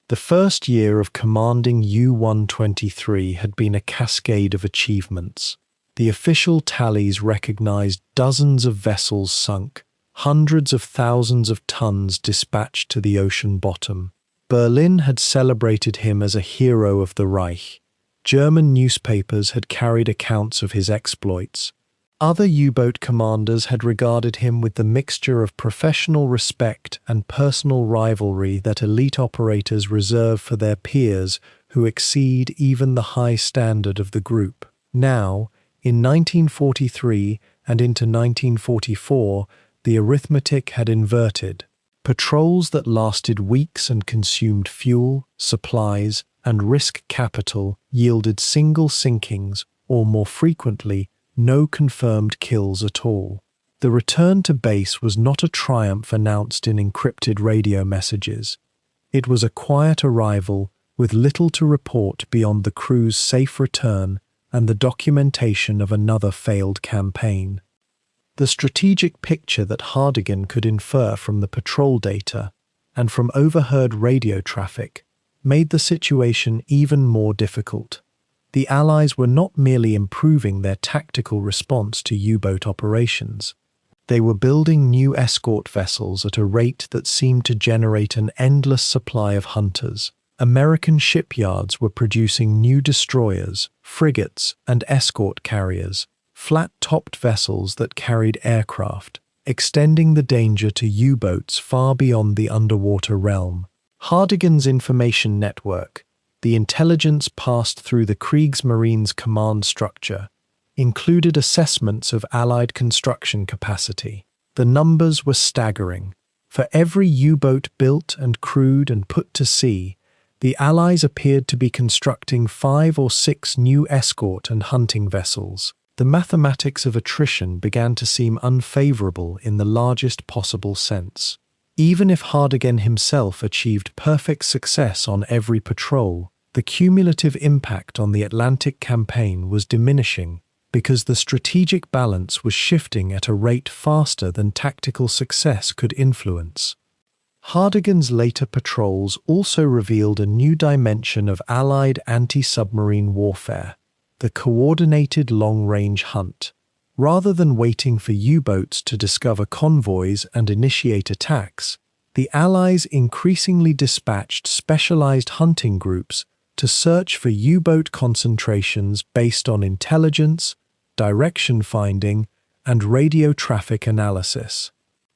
A: The first year of commanding U-123 had been a cascade of achievements. The official tallies recognized dozens of vessels sunk, hundreds of thousands of tons dispatched to the ocean bottom. Berlin had celebrated him as a hero of the Reich. German newspapers had carried accounts of his exploits. Other U-boat commanders had regarded him with the mixture of professional respect and personal rivalry that elite operators reserve for their peers who exceed even the high standard of the group. Now, in 1943 and into 1944, the arithmetic had inverted. Patrols that lasted weeks and consumed fuel, supplies, and risk capital yielded single sinkings, or more frequently, no confirmed kills at all. The return to base was not a triumph announced in encrypted radio messages. It was a quiet arrival with little to report beyond the crew's safe return and the documentation of another failed campaign. The strategic picture that Hardegen could infer from the patrol data and from overheard radio traffic made the situation even more difficult. The Allies were not merely improving their tactical response to U-boat operations. They were building new escort vessels at a rate that seemed to generate an endless supply of hunters. American shipyards were producing new destroyers, frigates, and escort carriers, flat-topped vessels that carried aircraft, extending the danger to U-boats far beyond the underwater realm. Hardegen's information network, the intelligence passed through the Kriegsmarine's command structure, included assessments of Allied construction capacity. The numbers were staggering. For every U-boat built and crewed and put to sea, the Allies appeared to be constructing 5 or 6 new escort and hunting vessels. The mathematics of attrition began to seem unfavorable in the largest possible sense. Even if Hardegen himself achieved perfect success on every patrol, the cumulative impact on the Atlantic campaign was diminishing because the strategic balance was shifting at a rate faster than tactical success could influence. Hardegen's later patrols also revealed a new dimension of Allied anti-submarine warfare, the coordinated long-range hunt. Rather than waiting for U-boats to discover convoys and initiate attacks, the Allies increasingly dispatched specialized hunting groups to search for U-boat concentrations based on intelligence, direction finding, and radio traffic analysis.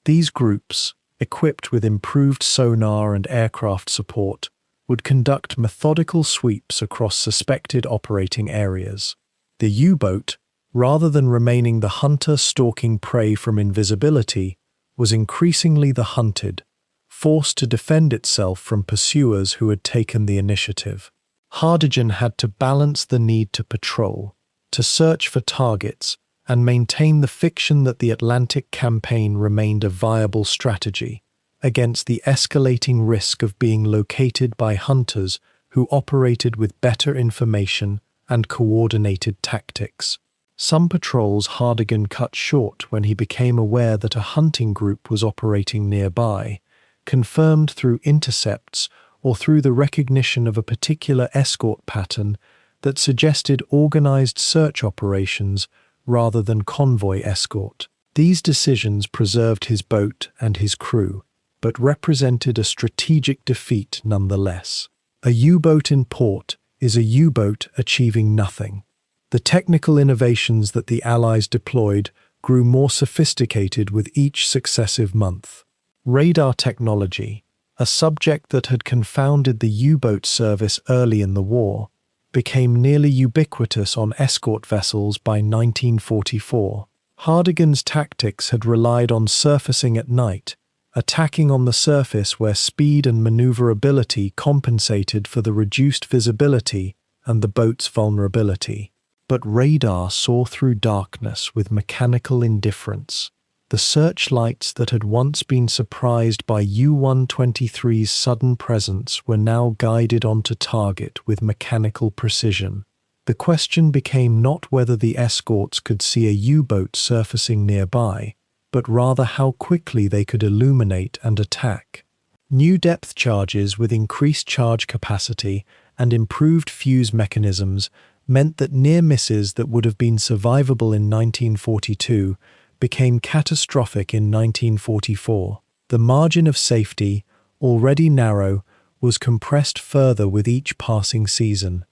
A: These groups, equipped with improved sonar and aircraft support, would conduct methodical sweeps across suspected operating areas. The U-boat, rather than remaining the hunter stalking prey from invisibility, was increasingly the hunted, forced to defend itself from pursuers who had taken the initiative. Hardegen had to balance the need to patrol, to search for targets, and maintain the fiction that the Atlantic campaign remained a viable strategy, against the escalating risk of being located by hunters who operated with better information and coordinated tactics. Some patrols Hardegen cut short when he became aware that a hunting group was operating nearby, confirmed through intercepts or through the recognition of a particular escort pattern that suggested organized search operations rather than convoy escort. These decisions preserved his boat and his crew, but represented a strategic defeat nonetheless. A U-boat in port is a U-boat achieving nothing. The technical innovations that the Allies deployed grew more sophisticated with each successive month. Radar technology, a subject that had confounded the U-boat service early in the war, became nearly ubiquitous on escort vessels by 1944. Hardegen's tactics had relied on surfacing at night, attacking on the surface where speed and maneuverability compensated for the reduced visibility and the boat's vulnerability. But radar saw through darkness with mechanical indifference. The searchlights that had once been surprised by U-123's sudden presence were now guided onto target with mechanical precision. The question became not whether the escorts could see a U-boat surfacing nearby, but rather how quickly they could illuminate and attack. New depth charges with increased charge capacity and improved fuse mechanisms meant that near misses that would have been survivable in 1942 became catastrophic in 1944. The margin of safety, already narrow, was compressed further with each passing season.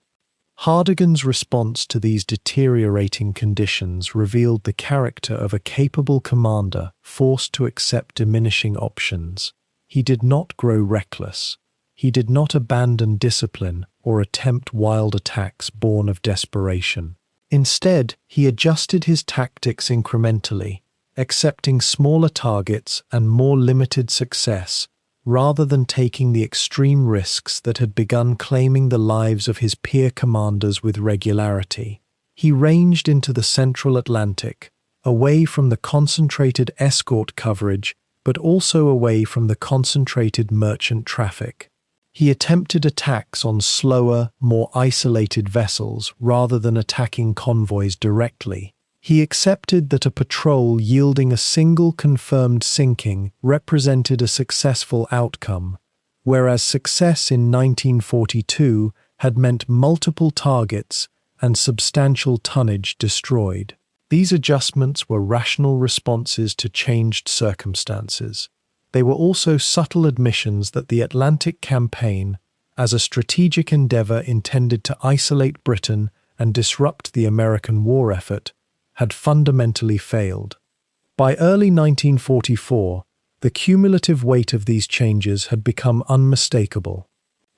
A: Hardegen's response to these deteriorating conditions revealed the character of a capable commander forced to accept diminishing options. He did not grow reckless. He did not abandon discipline or attempt wild attacks born of desperation. Instead, he adjusted his tactics incrementally, accepting smaller targets and more limited success, rather than taking the extreme risks that had begun claiming the lives of his peer commanders with regularity. He ranged into the central Atlantic, away from the concentrated escort coverage, but also away from the concentrated merchant traffic. He attempted attacks on slower, more isolated vessels rather than attacking convoys directly. He accepted that a patrol yielding a single confirmed sinking represented a successful outcome, whereas success in 1942 had meant multiple targets and substantial tonnage destroyed. These adjustments were rational responses to changed circumstances. They were also subtle admissions that the Atlantic campaign, as a strategic endeavor intended to isolate Britain and disrupt the American war effort, had fundamentally failed. By early 1944, the cumulative weight of these changes had become unmistakable.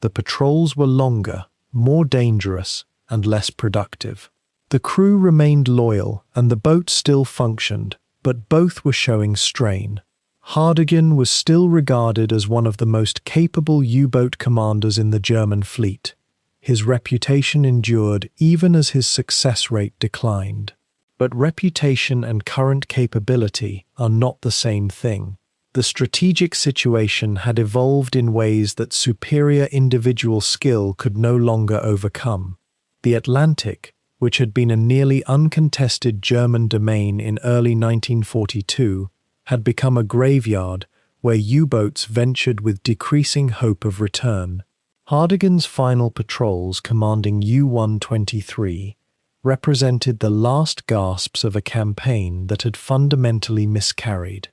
A: The patrols were longer, more dangerous, and less productive. The crew remained loyal and the boat still functioned, but both were showing strain. Hardegen was still regarded as one of the most capable U-boat commanders in the German fleet. His reputation endured even as his success rate declined. But reputation and current capability are not the same thing. The strategic situation had evolved in ways that superior individual skill could no longer overcome. The Atlantic, which had been a nearly uncontested German domain in early 1942, had become a graveyard where U-boats ventured with decreasing hope of return. Hardegen's final patrols, commanding U-123, represented the last gasps of a campaign that had fundamentally miscarried,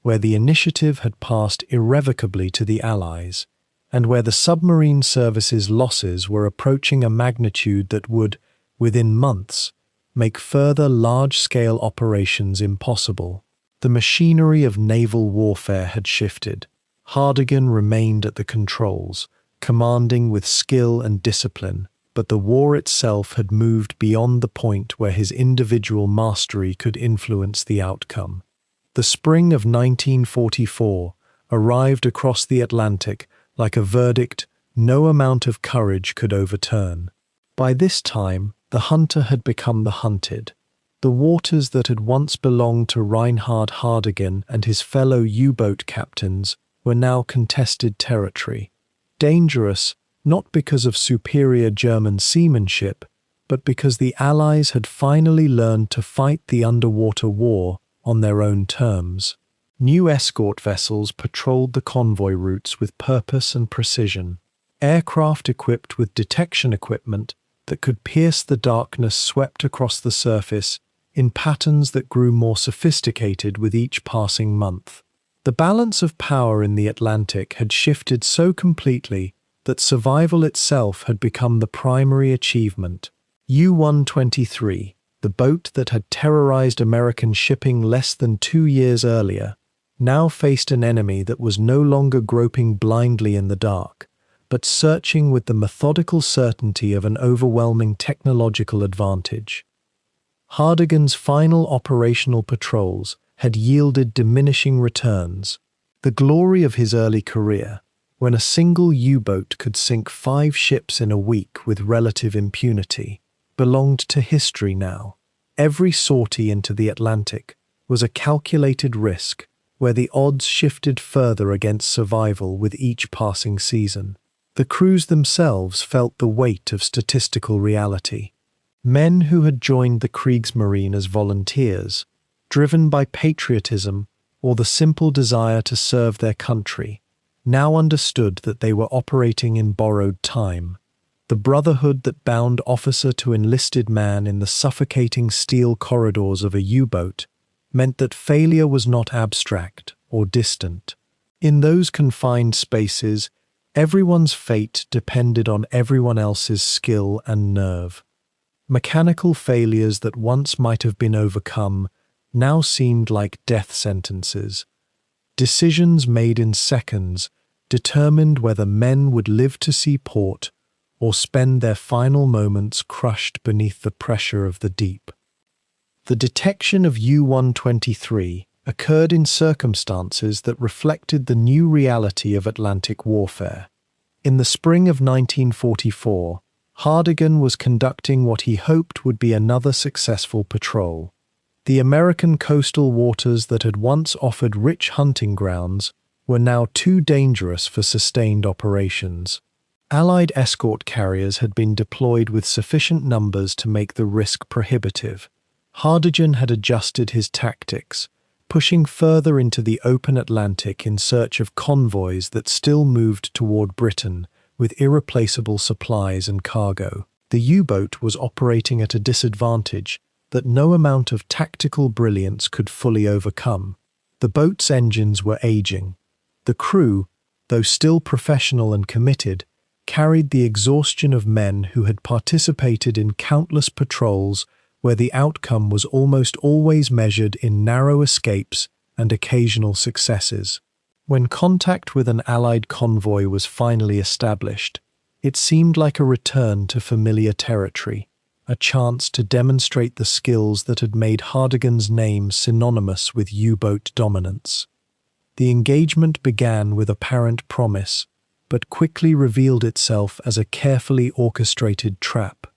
A: where the initiative had passed irrevocably to the Allies, and where the submarine service's losses were approaching a magnitude that would, within months, make further large-scale operations impossible. The machinery of naval warfare had shifted. Hardegen remained at the controls, commanding with skill and discipline, but the war itself had moved beyond the point where his individual mastery could influence the outcome. The spring of 1944 arrived across the Atlantic like a verdict no amount of courage could overturn. By this time, the hunter had become the hunted. The waters that had once belonged to Reinhard Hardegen and his fellow U-boat captains were now contested territory. Dangerous, not because of superior German seamanship, but because the Allies had finally learned to fight the underwater war on their own terms. New escort vessels patrolled the convoy routes with purpose and precision. Aircraft equipped with detection equipment that could pierce the darkness swept across the surface in patterns that grew more sophisticated with each passing month. The balance of power in the Atlantic had shifted so completely that survival itself had become the primary achievement. U-123, the boat that had terrorized American shipping less than 2 years earlier, now faced an enemy that was no longer groping blindly in the dark, but searching with the methodical certainty of an overwhelming technological advantage. Hardegen's final operational patrols had yielded diminishing returns. The glory of his early career, when a single U-boat could sink 5 ships in a week with relative impunity, belonged to history now. Every sortie into the Atlantic was a calculated risk, where the odds shifted further against survival with each passing season. The crews themselves felt the weight of statistical reality. Men who had joined the Kriegsmarine as volunteers, driven by patriotism or the simple desire to serve their country, now understood that they were operating in borrowed time. The brotherhood that bound officer to enlisted man in the suffocating steel corridors of a U-boat meant that failure was not abstract or distant. In those confined spaces, everyone's fate depended on everyone else's skill and nerve. Mechanical failures that once might have been overcome now seemed like death sentences. Decisions made in seconds determined whether men would live to see port or spend their final moments crushed beneath the pressure of the deep. The detection of U-123 occurred in circumstances that reflected the new reality of Atlantic warfare. In the spring of 1944, Hardegen was conducting what he hoped would be another successful patrol. The American coastal waters that had once offered rich hunting grounds were now too dangerous for sustained operations. Allied escort carriers had been deployed with sufficient numbers to make the risk prohibitive. Hardegen had adjusted his tactics, pushing further into the open Atlantic in search of convoys that still moved toward Britain with irreplaceable supplies and cargo. The U-boat was operating at a disadvantage, that no amount of tactical brilliance could fully overcome. The boat's engines were aging. The crew, though still professional and committed, carried the exhaustion of men who had participated in countless patrols where the outcome was almost always measured in narrow escapes and occasional successes. When contact with an Allied convoy was finally established, it seemed like a return to familiar territory, a chance to demonstrate the skills that had made Hardegen's name synonymous with U-boat dominance. The engagement began with apparent promise, but quickly revealed itself as a carefully orchestrated trap.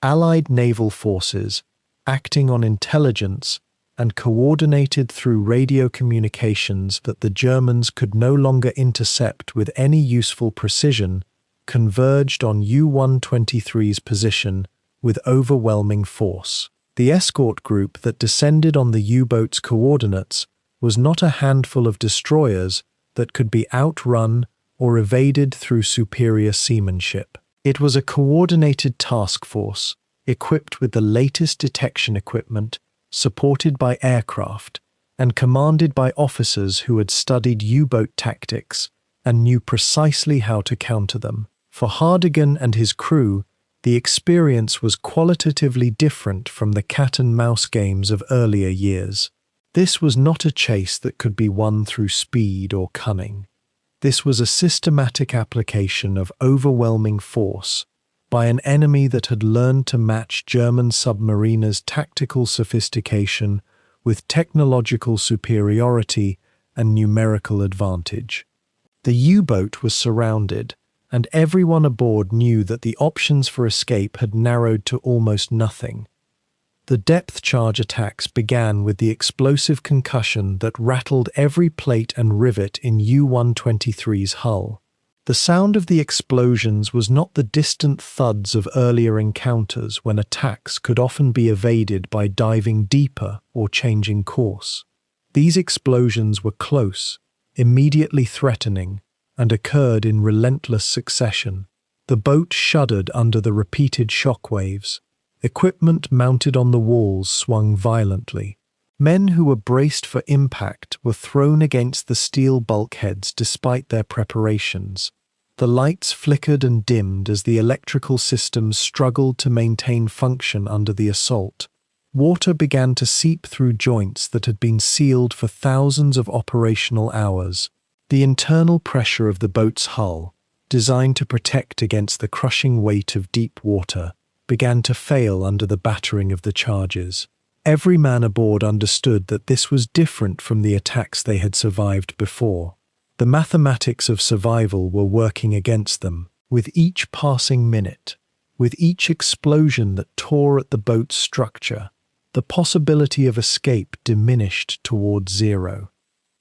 A: Allied naval forces, acting on intelligence and coordinated through radio communications that the Germans could no longer intercept with any useful precision, converged on U-123's position with overwhelming force. The escort group that descended on the U-boat's coordinates was not a handful of destroyers that could be outrun or evaded through superior seamanship. It was a coordinated task force, equipped with the latest detection equipment, supported by aircraft, and commanded by officers who had studied U-boat tactics and knew precisely how to counter them. For Hardegen and his crew, the experience was qualitatively different from the cat-and-mouse games of earlier years. This was not a chase that could be won through speed or cunning. This was a systematic application of overwhelming force by an enemy that had learned to match German submariners' tactical sophistication with technological superiority and numerical advantage. The U-boat was surrounded, and everyone aboard knew that the options for escape had narrowed to almost nothing. The depth charge attacks began with the explosive concussion that rattled every plate and rivet in U-123's hull. The sound of the explosions was not the distant thuds of earlier encounters when attacks could often be evaded by diving deeper or changing course. These explosions were close, immediately threatening, and occurred in relentless succession. The boat shuddered under the repeated shockwaves. Equipment mounted on the walls swung violently. Men who were braced for impact were thrown against the steel bulkheads despite their preparations. The lights flickered and dimmed as the electrical systems struggled to maintain function under the assault. Water began to seep through joints that had been sealed for thousands of operational hours. The internal pressure of the boat's hull, designed to protect against the crushing weight of deep water, began to fail under the battering of the charges. Every man aboard understood that this was different from the attacks they had survived before. The mathematics of survival were working against them. With each passing minute, with each explosion that tore at the boat's structure, the possibility of escape diminished toward zero.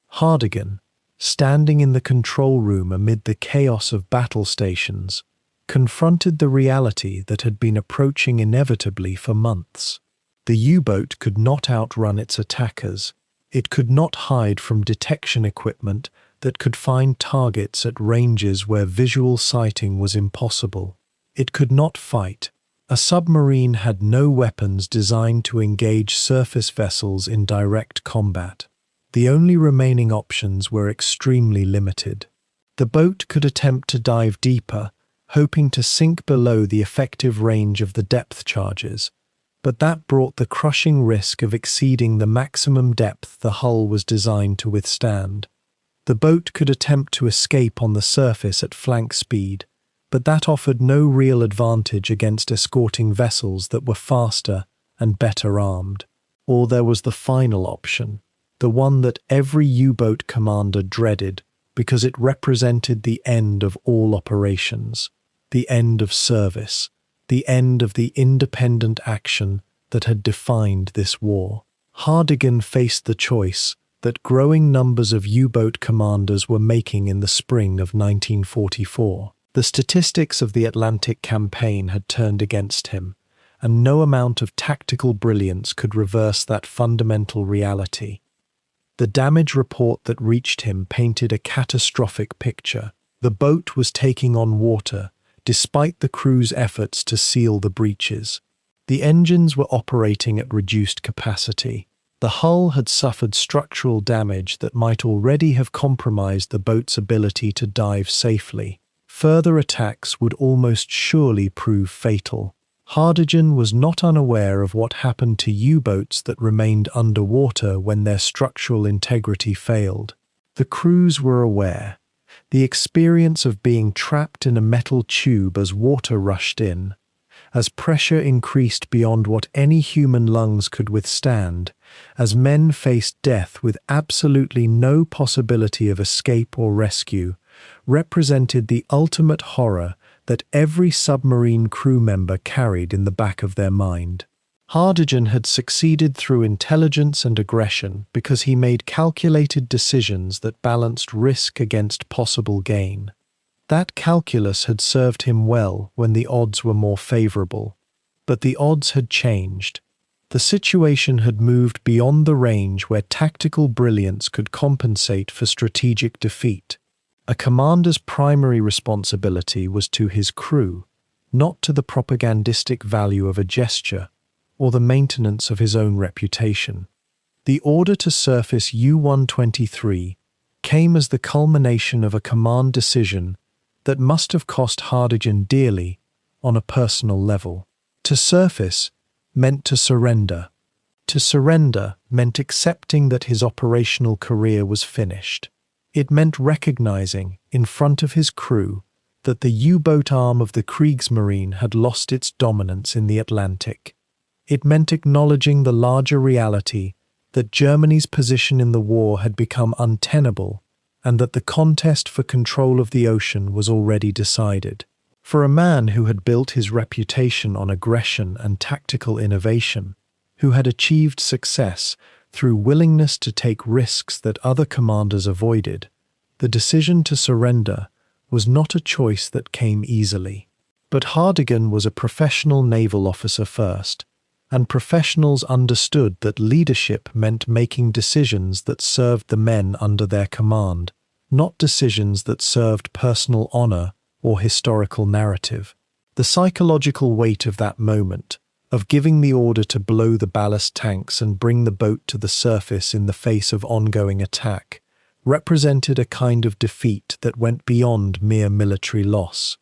A: Hardegen, standing in the control room amid the chaos of battle stations, confronted the reality that had been approaching inevitably for months. The U-boat could not outrun its attackers. It could not hide from detection equipment that could find targets at ranges where visual sighting was impossible. It could not fight. A submarine had no weapons designed to engage surface vessels in direct combat. The only remaining options were extremely limited. The boat could attempt to dive deeper, hoping to sink below the effective range of the depth charges, but that brought the crushing risk of exceeding the maximum depth the hull was designed to withstand. The boat could attempt to escape on the surface at flank speed, but that offered no real advantage against escorting vessels that were faster and better armed. Or there was the final option, the one that every U-boat commander dreaded because it represented the end of all operations, the end of service, the end of the independent action that had defined this war. Hardegen faced the choice that growing numbers of U-boat commanders were making in the spring of 1944. The statistics of the Atlantic campaign had turned against him, and no amount of tactical brilliance could reverse that fundamental reality. The damage report that reached him painted a catastrophic picture. The boat was taking on water, despite the crew's efforts to seal the breaches. The engines were operating at reduced capacity. The hull had suffered structural damage that might already have compromised the boat's ability to dive safely. Further attacks would almost surely prove fatal. Hardegen was not unaware of what happened to U-boats that remained underwater when their structural integrity failed. The crews were aware. The experience of being trapped in a metal tube as water rushed in, as pressure increased beyond what any human lungs could withstand, as men faced death with absolutely no possibility of escape or rescue, represented the ultimate horror that every submarine crew member carried in the back of their mind. Hardegen had succeeded through intelligence and aggression because he made calculated decisions that balanced risk against possible gain. That calculus had served him well when the odds were more favorable. But the odds had changed. The situation had moved beyond the range where tactical brilliance could compensate for strategic defeat. A commander's primary responsibility was to his crew, not to the propagandistic value of a gesture or the maintenance of his own reputation. The order to surface U-123 came as the culmination of a command decision that must have cost Hardegen dearly on a personal level. To surface meant to surrender. To surrender meant accepting that his operational career was finished. It meant recognizing, in front of his crew, that the U-boat arm of the Kriegsmarine had lost its dominance in the Atlantic. It meant acknowledging the larger reality that Germany's position in the war had become untenable and that the contest for control of the ocean was already decided. For a man who had built his reputation on aggression and tactical innovation, who had achieved success through willingness to take risks that other commanders avoided, the decision to surrender was not a choice that came easily. But Hardegen was a professional naval officer first, and professionals understood that leadership meant making decisions that served the men under their command, not decisions that served personal honor or historical narrative. The psychological weight of that moment, of giving the order to blow the ballast tanks and bring the boat to the surface in the face of ongoing attack, represented a kind of defeat that went beyond mere military loss.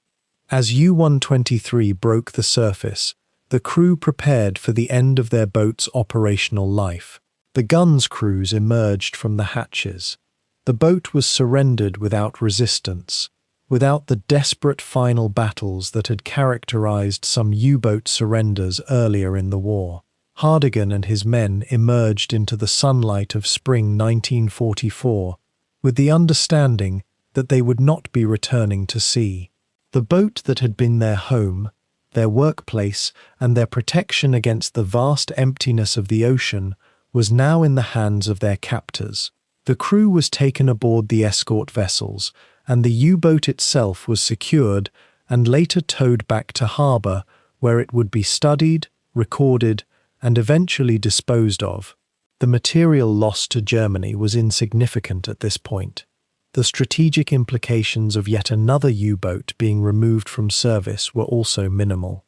A: As U-123 broke the surface, the crew prepared for the end of their boat's operational life. The guns' crews emerged from the hatches. The boat was surrendered without resistance, without the desperate final battles that had characterized some U-boat surrenders earlier in the war. Hardegen and his men emerged into the sunlight of spring 1944, with the understanding that they would not be returning to sea. The boat that had been their home, their workplace, and their protection against the vast emptiness of the ocean was now in the hands of their captors. The crew was taken aboard the escort vessels, and the U-boat itself was secured and later towed back to harbor, where it would be studied, recorded, and eventually disposed of. The material loss to Germany was insignificant at this point. The strategic implications of yet another U-boat being removed from service were also minimal.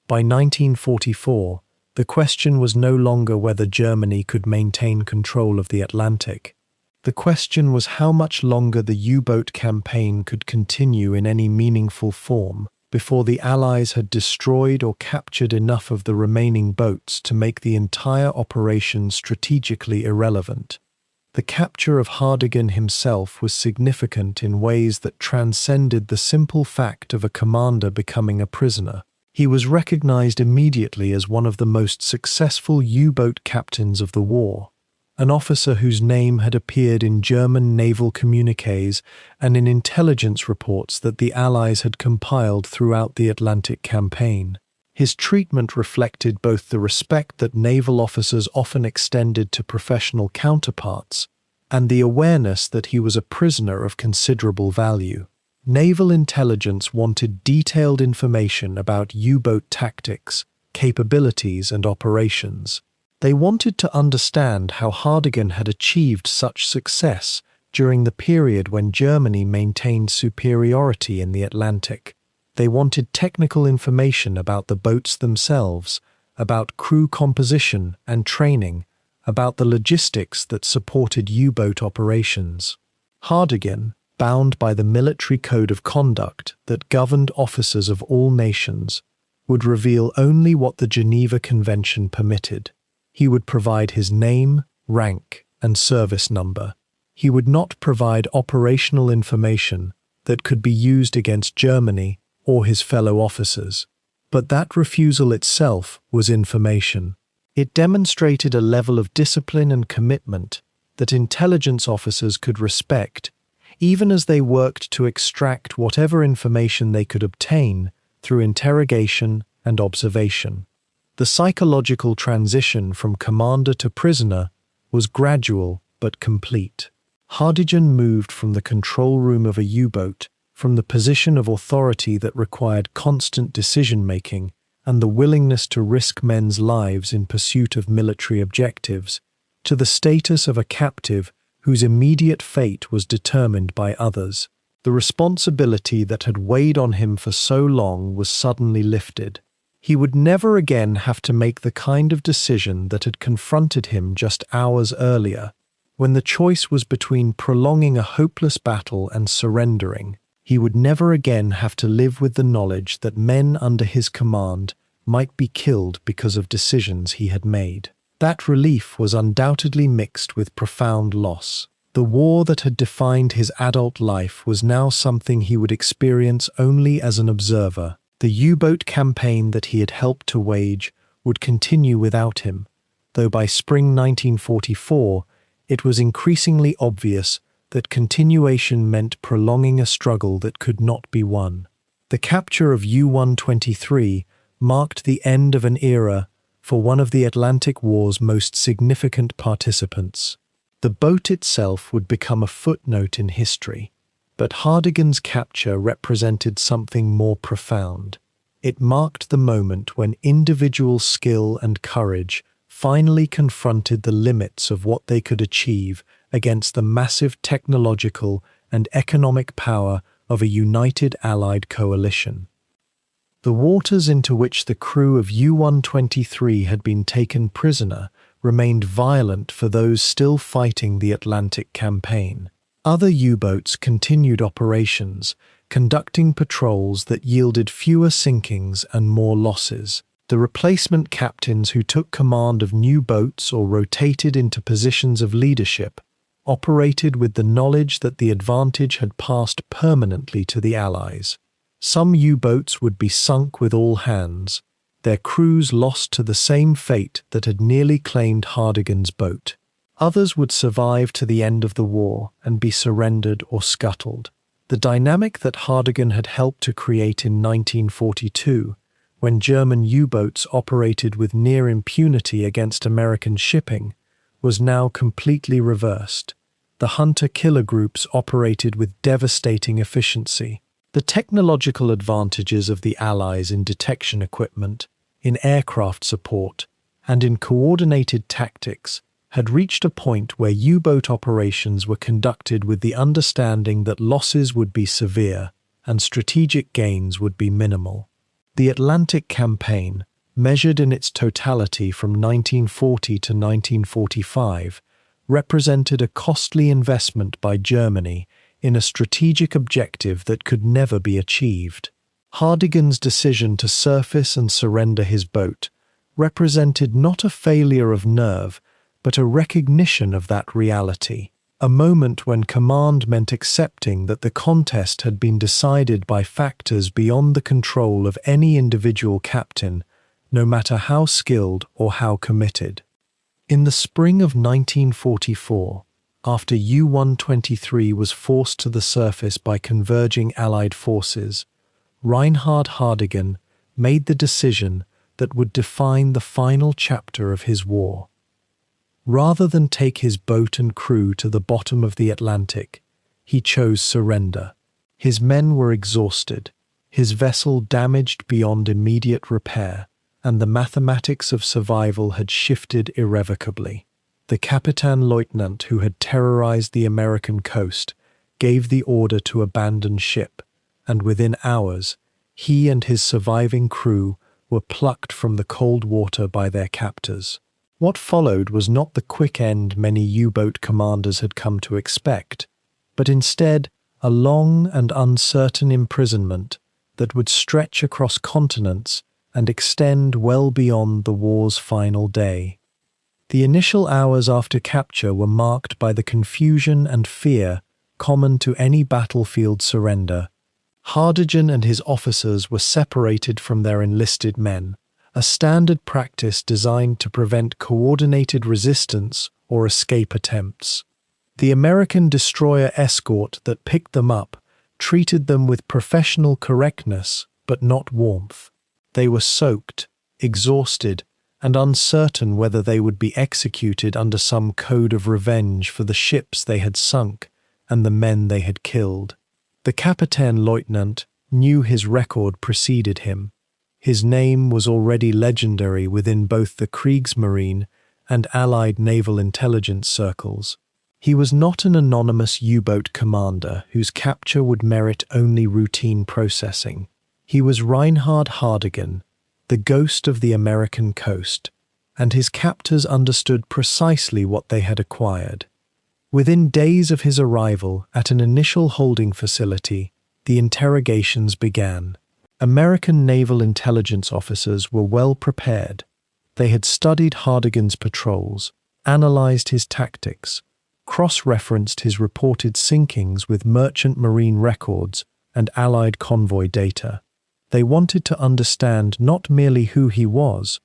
A: By 1944, the question was no longer whether Germany could maintain control of the Atlantic. The question was how much longer the U-boat campaign could continue in any meaningful form before the Allies had destroyed or captured enough of the remaining boats to make the entire operation strategically irrelevant. The capture of Hardegen himself was significant in ways that transcended the simple fact of a commander becoming a prisoner. He was recognized immediately as one of the most successful U-boat captains of the war, an officer whose name had appeared in German naval communiques and in intelligence reports that the Allies had compiled throughout the Atlantic campaign. His treatment reflected both the respect that naval officers often extended to professional counterparts and the awareness that he was a prisoner of considerable value. Naval intelligence wanted detailed information about U-boat tactics, capabilities, and operations. They wanted to understand how Hardegen had achieved such success during the period when Germany maintained superiority in the Atlantic. They wanted technical information about the boats themselves about crew composition and training, about the logistics that supported U-boat operations. Hardegen, bound by the military code of conduct that governed officers of all nations, would reveal only what the Geneva Convention permitted. He would provide his name, rank, and service number. He would not provide operational information that could be used against Germany or his fellow officers. But that refusal itself was information. It demonstrated a level of discipline and commitment that intelligence officers could respect, even as they worked to extract whatever information they could obtain through interrogation and observation. The psychological transition from commander to prisoner was gradual but complete. Hardegen moved from the control room of a U-boat, from the position of authority that required constant decision-making and the willingness to risk men's lives in pursuit of military objectives, to the status of a captive whose immediate fate was determined by others. The responsibility that had weighed on him for so long was suddenly lifted. He would never again have to make the kind of decision that had confronted him just hours earlier, when the choice was between prolonging a hopeless battle and surrendering. He would never again have to live with the knowledge that men under his command might be killed because of decisions he had made. That relief was undoubtedly mixed with profound loss. The war that had defined his adult life was now something he would experience only as an observer. The U-boat campaign that he had helped to wage would continue without him, though by spring 1944 it was increasingly obvious that continuation meant prolonging a struggle that could not be won. The capture of U-123 marked the end of an era for one of the Atlantic War's most significant participants. The boat itself would become a footnote in history, but Hardegen's capture represented something more profound. It marked the moment when individual skill and courage finally confronted the limits of what they could achieve against the massive technological and economic power of a united Allied coalition. The waters into which the crew of U-123 had been taken prisoner remained violent for those still fighting the Atlantic campaign. Other U-boats continued operations, conducting patrols that yielded fewer sinkings and more losses. The replacement captains who took command of new boats or rotated into positions of leadership operated with the knowledge that the advantage had passed permanently to the Allies. Some U-boats would be sunk with all hands, their crews lost to the same fate that had nearly claimed Hardegen's boat. Others would survive to the end of the war and be surrendered or scuttled. The dynamic that Hardegen had helped to create in 1942, when German U-boats operated with near impunity against American shipping, was now completely reversed. The hunter-killer groups operated with devastating efficiency. The technological advantages of the Allies in detection equipment, in aircraft support, and in coordinated tactics had reached a point where U-boat operations were conducted with the understanding that losses would be severe and strategic gains would be minimal. The Atlantic campaign, measured in its totality from 1940 to 1945, represented a costly investment by Germany in a strategic objective that could never be achieved. Hardegen's decision to surface and surrender his boat represented not a failure of nerve, but a recognition of that reality, a moment when command meant accepting that the contest had been decided by factors beyond the control of any individual captain, no matter how skilled or how committed. In the spring of 1944, after U-123 was forced to the surface by converging Allied forces, Reinhard Hardegen made the decision that would define the final chapter of his war. Rather than take his boat and crew to the bottom of the Atlantic, he chose surrender. His men were exhausted, his vessel damaged beyond immediate repair, and the mathematics of survival had shifted irrevocably. The Kapitan-Leutnant who had terrorized the American coast gave the order to abandon ship, and within hours, he and his surviving crew were plucked from the cold water by their captors. What followed was not the quick end many U-boat commanders had come to expect, but instead a long and uncertain imprisonment that would stretch across continents and extend well beyond the war's final day. The initial hours after capture were marked by the confusion and fear common to any battlefield surrender. Hardegen and his officers were separated from their enlisted men, a standard practice designed to prevent coordinated resistance or escape attempts. The American destroyer escort that picked them up treated them with professional correctness but not warmth. They were soaked, exhausted, and uncertain whether they would be executed under some code of revenge for the ships they had sunk and the men they had killed. The Kapitän-Leutnant knew his record preceded him. His name was already legendary within both the Kriegsmarine and Allied naval intelligence circles. He was not an anonymous U-boat commander whose capture would merit only routine processing. He was Reinhard Hardegen, the ghost of the American coast, and his captors understood precisely what they had acquired. Within days of his arrival at an initial holding facility, the interrogations began. American naval intelligence officers were well prepared. They had studied Hardegen's patrols, analyzed his tactics, cross-referenced his reported sinkings with merchant marine records and Allied convoy data. They wanted to understand not merely who he was,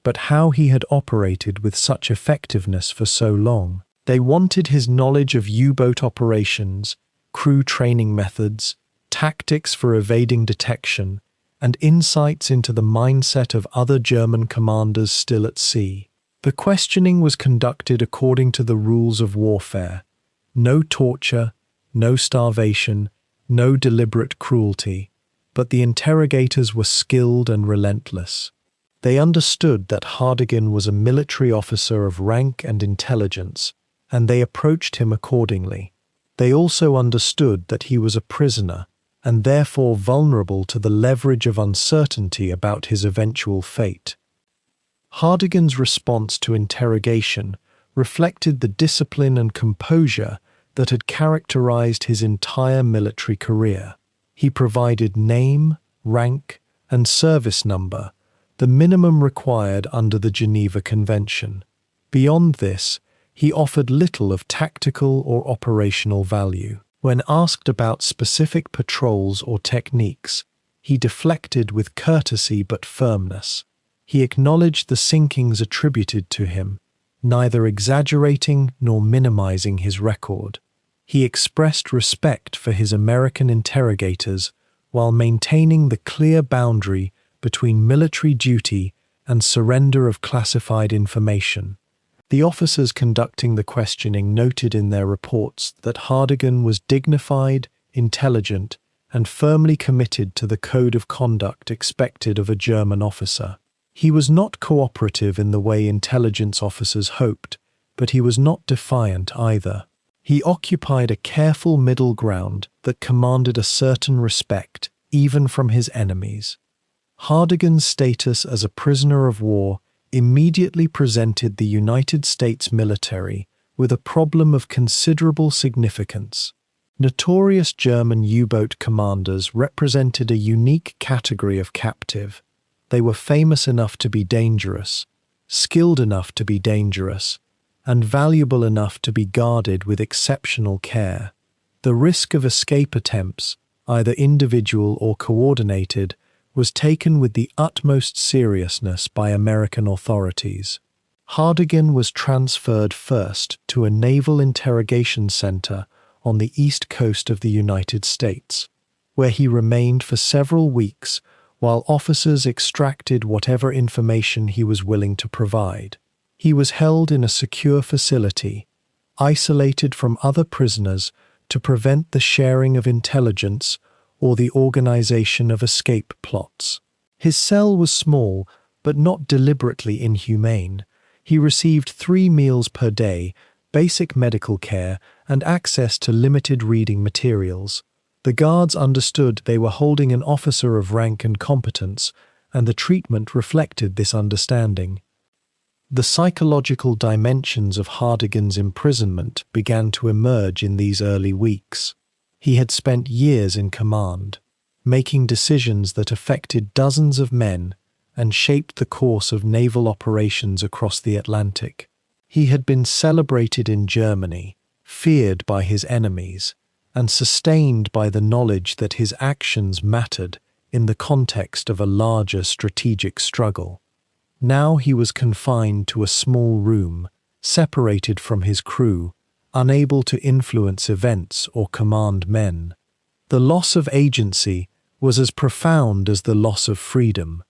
A: but how he had operated with such effectiveness for so long. They wanted his knowledge of U-boat operations, crew training methods, tactics for evading detection, and insights into the mindset of other German commanders still at sea. The questioning was conducted according to the rules of warfare. No torture, no starvation, no deliberate cruelty. But the interrogators were skilled and relentless. They understood that Hardegen was a military officer of rank and intelligence, and they approached him accordingly. They also understood that he was a prisoner, and therefore vulnerable to the leverage of uncertainty about his eventual fate. Hardegen's response to interrogation reflected the discipline and composure that had characterized his entire military career. He provided name, rank, and service number, the minimum required under the Geneva Convention. Beyond this, he offered little of tactical or operational value. When asked about specific patrols or techniques, he deflected with courtesy but firmness. He acknowledged the sinkings attributed to him, neither exaggerating nor minimizing his record. He expressed respect for his American interrogators while maintaining the clear boundary between military duty and surrender of classified information. The officers conducting the questioning noted in their reports that Hardegen was dignified, intelligent, and firmly committed to the code of conduct expected of a German officer. He was not cooperative in the way intelligence officers hoped, but he was not defiant either. He occupied a careful middle ground that commanded a certain respect, even from his enemies. Hardegen's status as a prisoner of war immediately presented the United States military with a problem of considerable significance. Notorious German U-boat commanders represented a unique category of captive. They were famous enough to be dangerous, skilled enough to be dangerous, and valuable enough to be guarded with exceptional care. The risk of escape attempts, either individual or coordinated, was taken with the utmost seriousness by American authorities. Hardegen was transferred first to a naval interrogation center on the east coast of the United States, where he remained for several weeks while officers extracted whatever information he was willing to provide. He was held in a secure facility, isolated from other prisoners to prevent the sharing of intelligence or the organization of escape plots. His cell was small, but not deliberately inhumane. He received 3 meals per day, basic medical care, and access to limited reading materials. The guards understood they were holding an officer of rank and competence, and the treatment reflected this understanding. The psychological dimensions of Hardegen's imprisonment began to emerge in these early weeks. He had spent years in command, making decisions that affected dozens of men and shaped the course of naval operations across the Atlantic. He had been celebrated in Germany, feared by his enemies, and sustained by the knowledge that his actions mattered in the context of a larger strategic struggle. Now he was confined to a small room, separated from his crew, unable to influence events or command men. The loss of agency was as profound as the loss of freedom.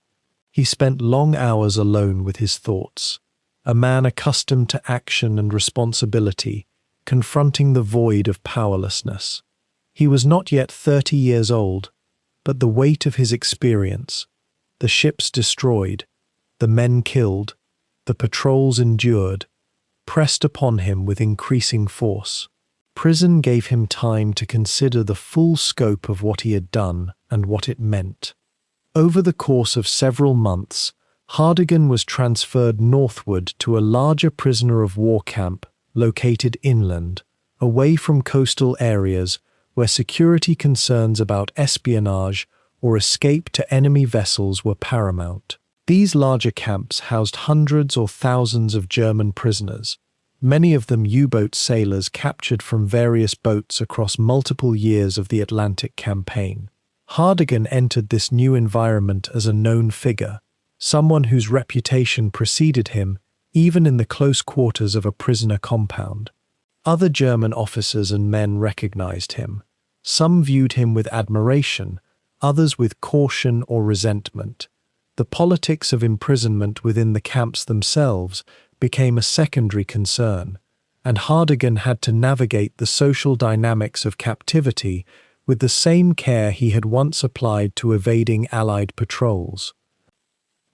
A: He spent long hours alone with his thoughts, a man accustomed to action and responsibility, confronting the void of powerlessness. He was not yet 30 years old, but the weight of his experience, the ships destroyed, the men killed, the patrols endured, pressed upon him with increasing force. Prison gave him time to consider the full scope of what he had done and what it meant. Over the course of several months, Hardegen was transferred northward to a larger prisoner of war camp located inland, away from coastal areas where security concerns about espionage or escape to enemy vessels were paramount. These larger camps housed hundreds or thousands of German prisoners, many of them U-boat sailors captured from various boats across multiple years of the Atlantic campaign. Hardegen entered this new environment as a known figure, someone whose reputation preceded him even in the close quarters of a prisoner compound. Other German officers and men recognized him. Some viewed him with admiration, others with caution or resentment. The politics of imprisonment within the camps themselves became a secondary concern, and Hardegen had to navigate the social dynamics of captivity with the same care he had once applied to evading Allied patrols.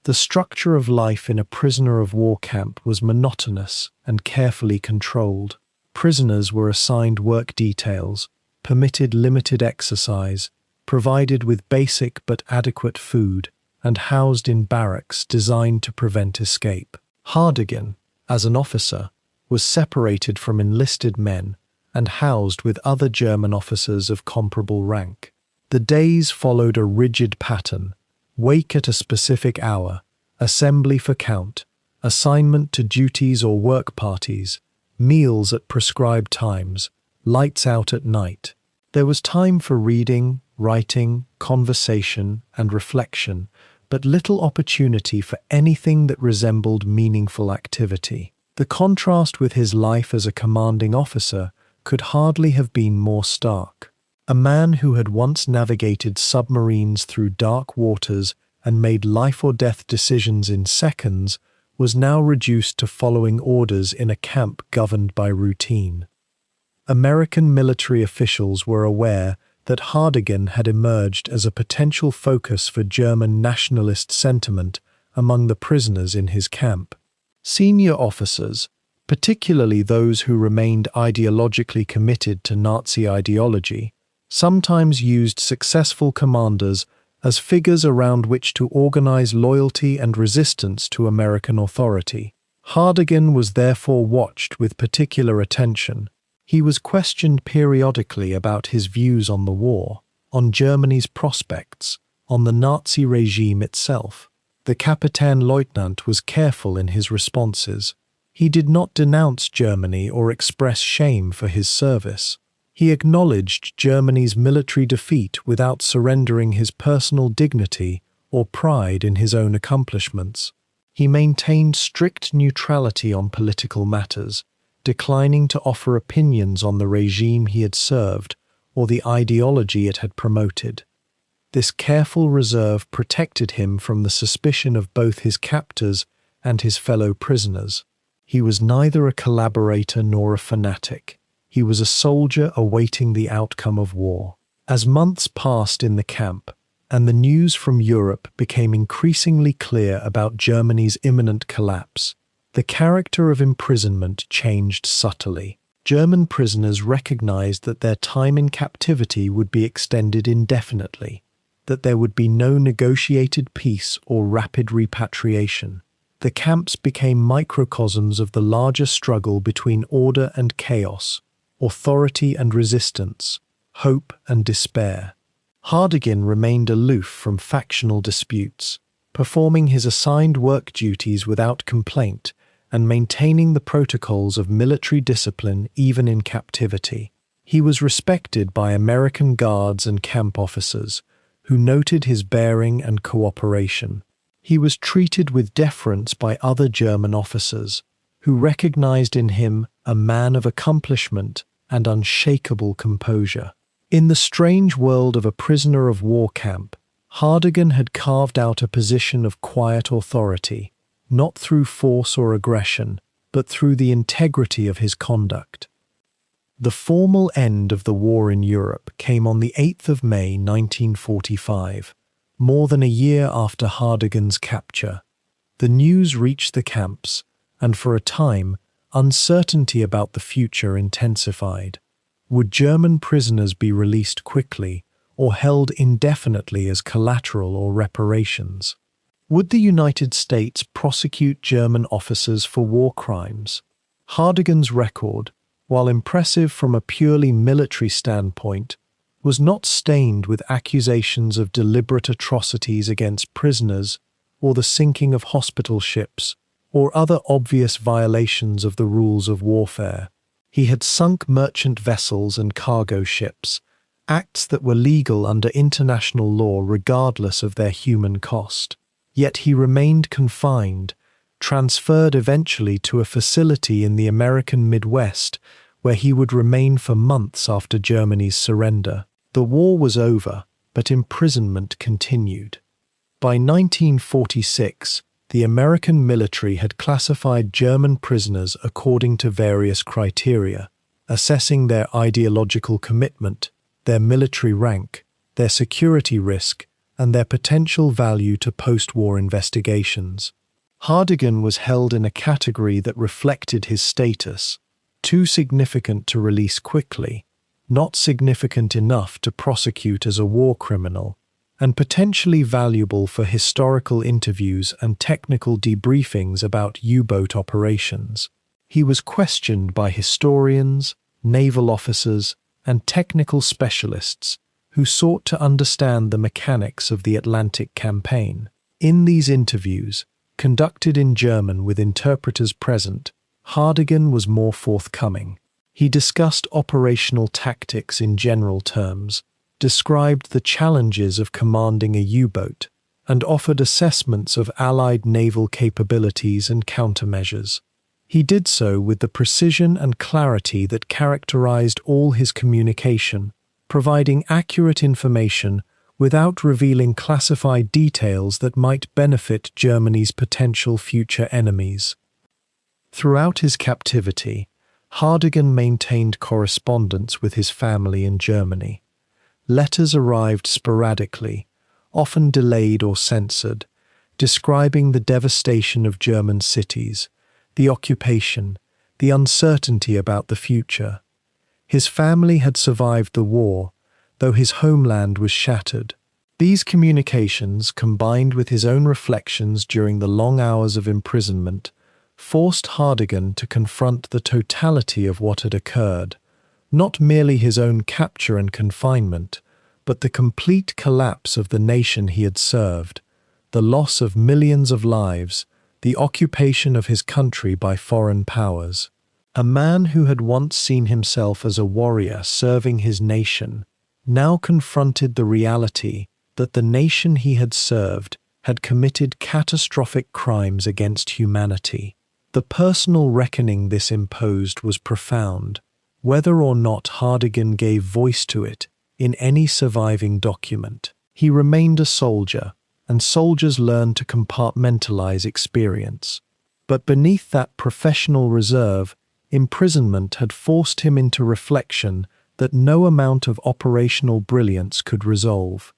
A: The structure of life in a prisoner of war camp was monotonous and carefully controlled. Prisoners were assigned work details, permitted limited exercise, provided with basic but adequate food, and housed in barracks designed to prevent escape. Hardegen, as an officer, was separated from enlisted men and housed with other German officers of comparable rank. The days followed a rigid pattern: wake at a specific hour, assembly for count, assignment to duties or work parties, meals at prescribed times, lights out at night. There was time for reading, writing, conversation, and reflection, but little opportunity for anything that resembled meaningful activity. The contrast with his life as a commanding officer could hardly have been more stark. A man who had once navigated submarines through dark waters and made life-or-death decisions in seconds was now reduced to following orders in a camp governed by routine. American military officials were aware that Hardegen had emerged as a potential focus for German nationalist sentiment among the prisoners in his camp. Senior officers, particularly those who remained ideologically committed to Nazi ideology, sometimes used successful commanders as figures around which to organize loyalty and resistance to American authority. Hardegen was therefore watched with particular attention. He was questioned periodically about his views on the war, on Germany's prospects, on the Nazi regime itself. The Kapitänleutnant was careful in his responses. He did not denounce Germany or express shame for his service. He acknowledged Germany's military defeat without surrendering his personal dignity or pride in his own accomplishments. He maintained strict neutrality on political matters, declining to offer opinions on the regime he had served or the ideology it had promoted. This careful reserve protected him from the suspicion of both his captors and his fellow prisoners. He was neither a collaborator nor a fanatic. He was a soldier awaiting the outcome of war. As months passed in the camp, and the news from Europe became increasingly clear about Germany's imminent collapse, the character of imprisonment changed subtly. German prisoners recognized that their time in captivity would be extended indefinitely. that there would be no negotiated peace or rapid repatriation. The camps became microcosms of the larger struggle between order and chaos, authority and resistance, hope and despair. Hardegen remained aloof from factional disputes, performing his assigned work duties without complaint and maintaining the protocols of military discipline even in captivity. He was respected by American guards and camp officers, who noted his bearing and cooperation. He was treated with deference by other German officers, who recognized in him a man of accomplishment and unshakable composure. In the strange world of a prisoner of war camp, Hardegen had carved out a position of quiet authority, not through force or aggression, but through the integrity of his conduct. The formal end of the war in Europe came on the 8th of May 1945, more than a year after Hardegen's capture. The news reached the camps, and for a time, uncertainty about the future intensified. Would German prisoners be released quickly or held indefinitely as collateral or reparations? Would the United States prosecute German officers for war crimes? Hardegen's record, while impressive from a purely military standpoint, was not stained with accusations of deliberate atrocities against prisoners or the sinking of hospital ships or other obvious violations of the rules of warfare. He had sunk merchant vessels and cargo ships, acts that were legal under international law regardless of their human cost. Yet he remained confined, transferred eventually to a facility in the American Midwest, where he would remain for months after Germany's surrender. The war was over, but imprisonment continued. By 1946, the American military had classified German prisoners according to various criteria, assessing their ideological commitment, their military rank, their security risk, and their potential value to post-war investigations. Hardegen was held in a category that reflected his status, too significant to release quickly, not significant enough to prosecute as a war criminal, and potentially valuable for historical interviews and technical debriefings about U-boat operations. He was questioned by historians, naval officers, and technical specialists who sought to understand the mechanics of the Atlantic campaign. In these interviews, conducted in German with interpreters present, Hardegen was more forthcoming. He discussed operational tactics in general terms, described the challenges of commanding a U-boat, and offered assessments of Allied naval capabilities and countermeasures. He did so with the precision and clarity that characterized all his communication, providing accurate information without revealing classified details that might benefit Germany's potential future enemies. Throughout his captivity, Hardegen maintained correspondence with his family in Germany. Letters arrived sporadically, often delayed or censored, describing the devastation of German cities, the occupation, the uncertainty about the future. His family had survived the war, though his homeland was shattered. These communications, combined with his own reflections during the long hours of imprisonment, forced Hardegen to confront the totality of what had occurred, not merely his own capture and confinement, but the complete collapse of the nation he had served, the loss of millions of lives, the occupation of his country by foreign powers. A man who had once seen himself as a warrior serving his nation now confronted the reality that the nation he had served had committed catastrophic crimes against humanity. The personal reckoning this imposed was profound, whether or not Hardegen gave voice to it in any surviving document. He remained a soldier, and soldiers learn to compartmentalize experience. But beneath that professional reserve, imprisonment had forced him into reflection that no amount of operational brilliance could resolve.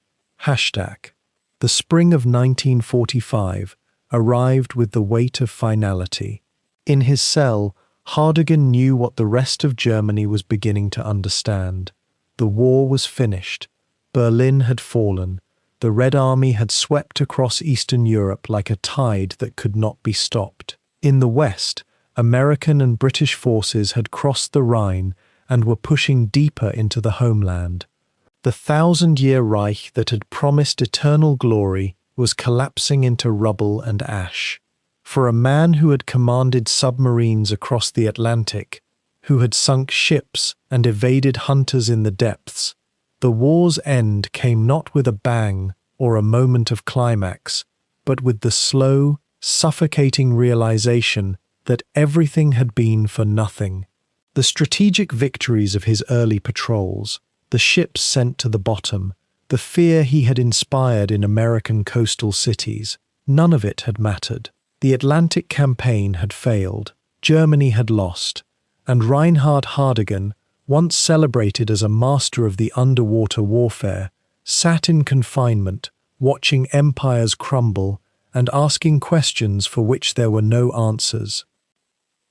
A: The spring of 1945 arrived with the weight of finality. In his cell, Hardegen knew what the rest of Germany was beginning to understand. The war was finished. Berlin had fallen. The Red Army had swept across Eastern Europe like a tide that could not be stopped. In the west, American and British forces had crossed the Rhine and were pushing deeper into the homeland. The 1,000-year Reich that had promised eternal glory was collapsing into rubble and ash. For a man who had commanded submarines across the Atlantic, who had sunk ships and evaded hunters in the depths, the war's end came not with a bang or a moment of climax, but with the slow, suffocating realization that everything had been for nothing. The strategic victories of his early patrols, the ships sent to the bottom, the fear he had inspired in American coastal cities, none of it had mattered. The Atlantic campaign had failed, Germany had lost, and Reinhard Hardegen, once celebrated as a master of the underwater warfare, sat in confinement, watching empires crumble and asking questions for which there were no answers.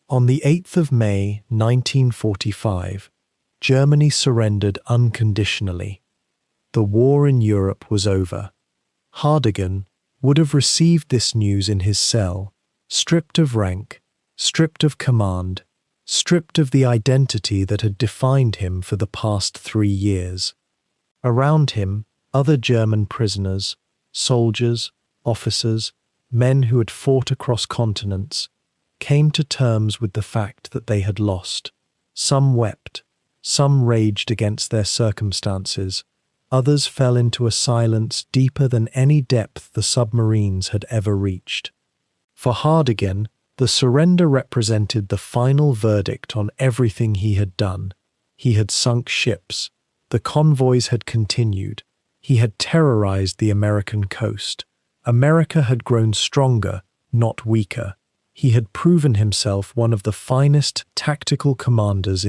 A: On the 8th of May, 1945, Germany surrendered unconditionally. The war in Europe was over. Hardegen would have received this news in his cell, stripped of rank, stripped of command, stripped of the identity that had defined him for the past 3 years. Around him, other German prisoners, soldiers, officers, men who had fought across continents, came to terms with the fact that they had lost. Some wept, some raged against their circumstances, others fell into a silence deeper than any depth the submarines had ever reached. For Hardegen, the surrender represented the final verdict on everything he had done. He had sunk ships. The convoys had continued. He had terrorized the American coast. America had grown stronger, not weaker. He had proven himself one of the finest tactical commanders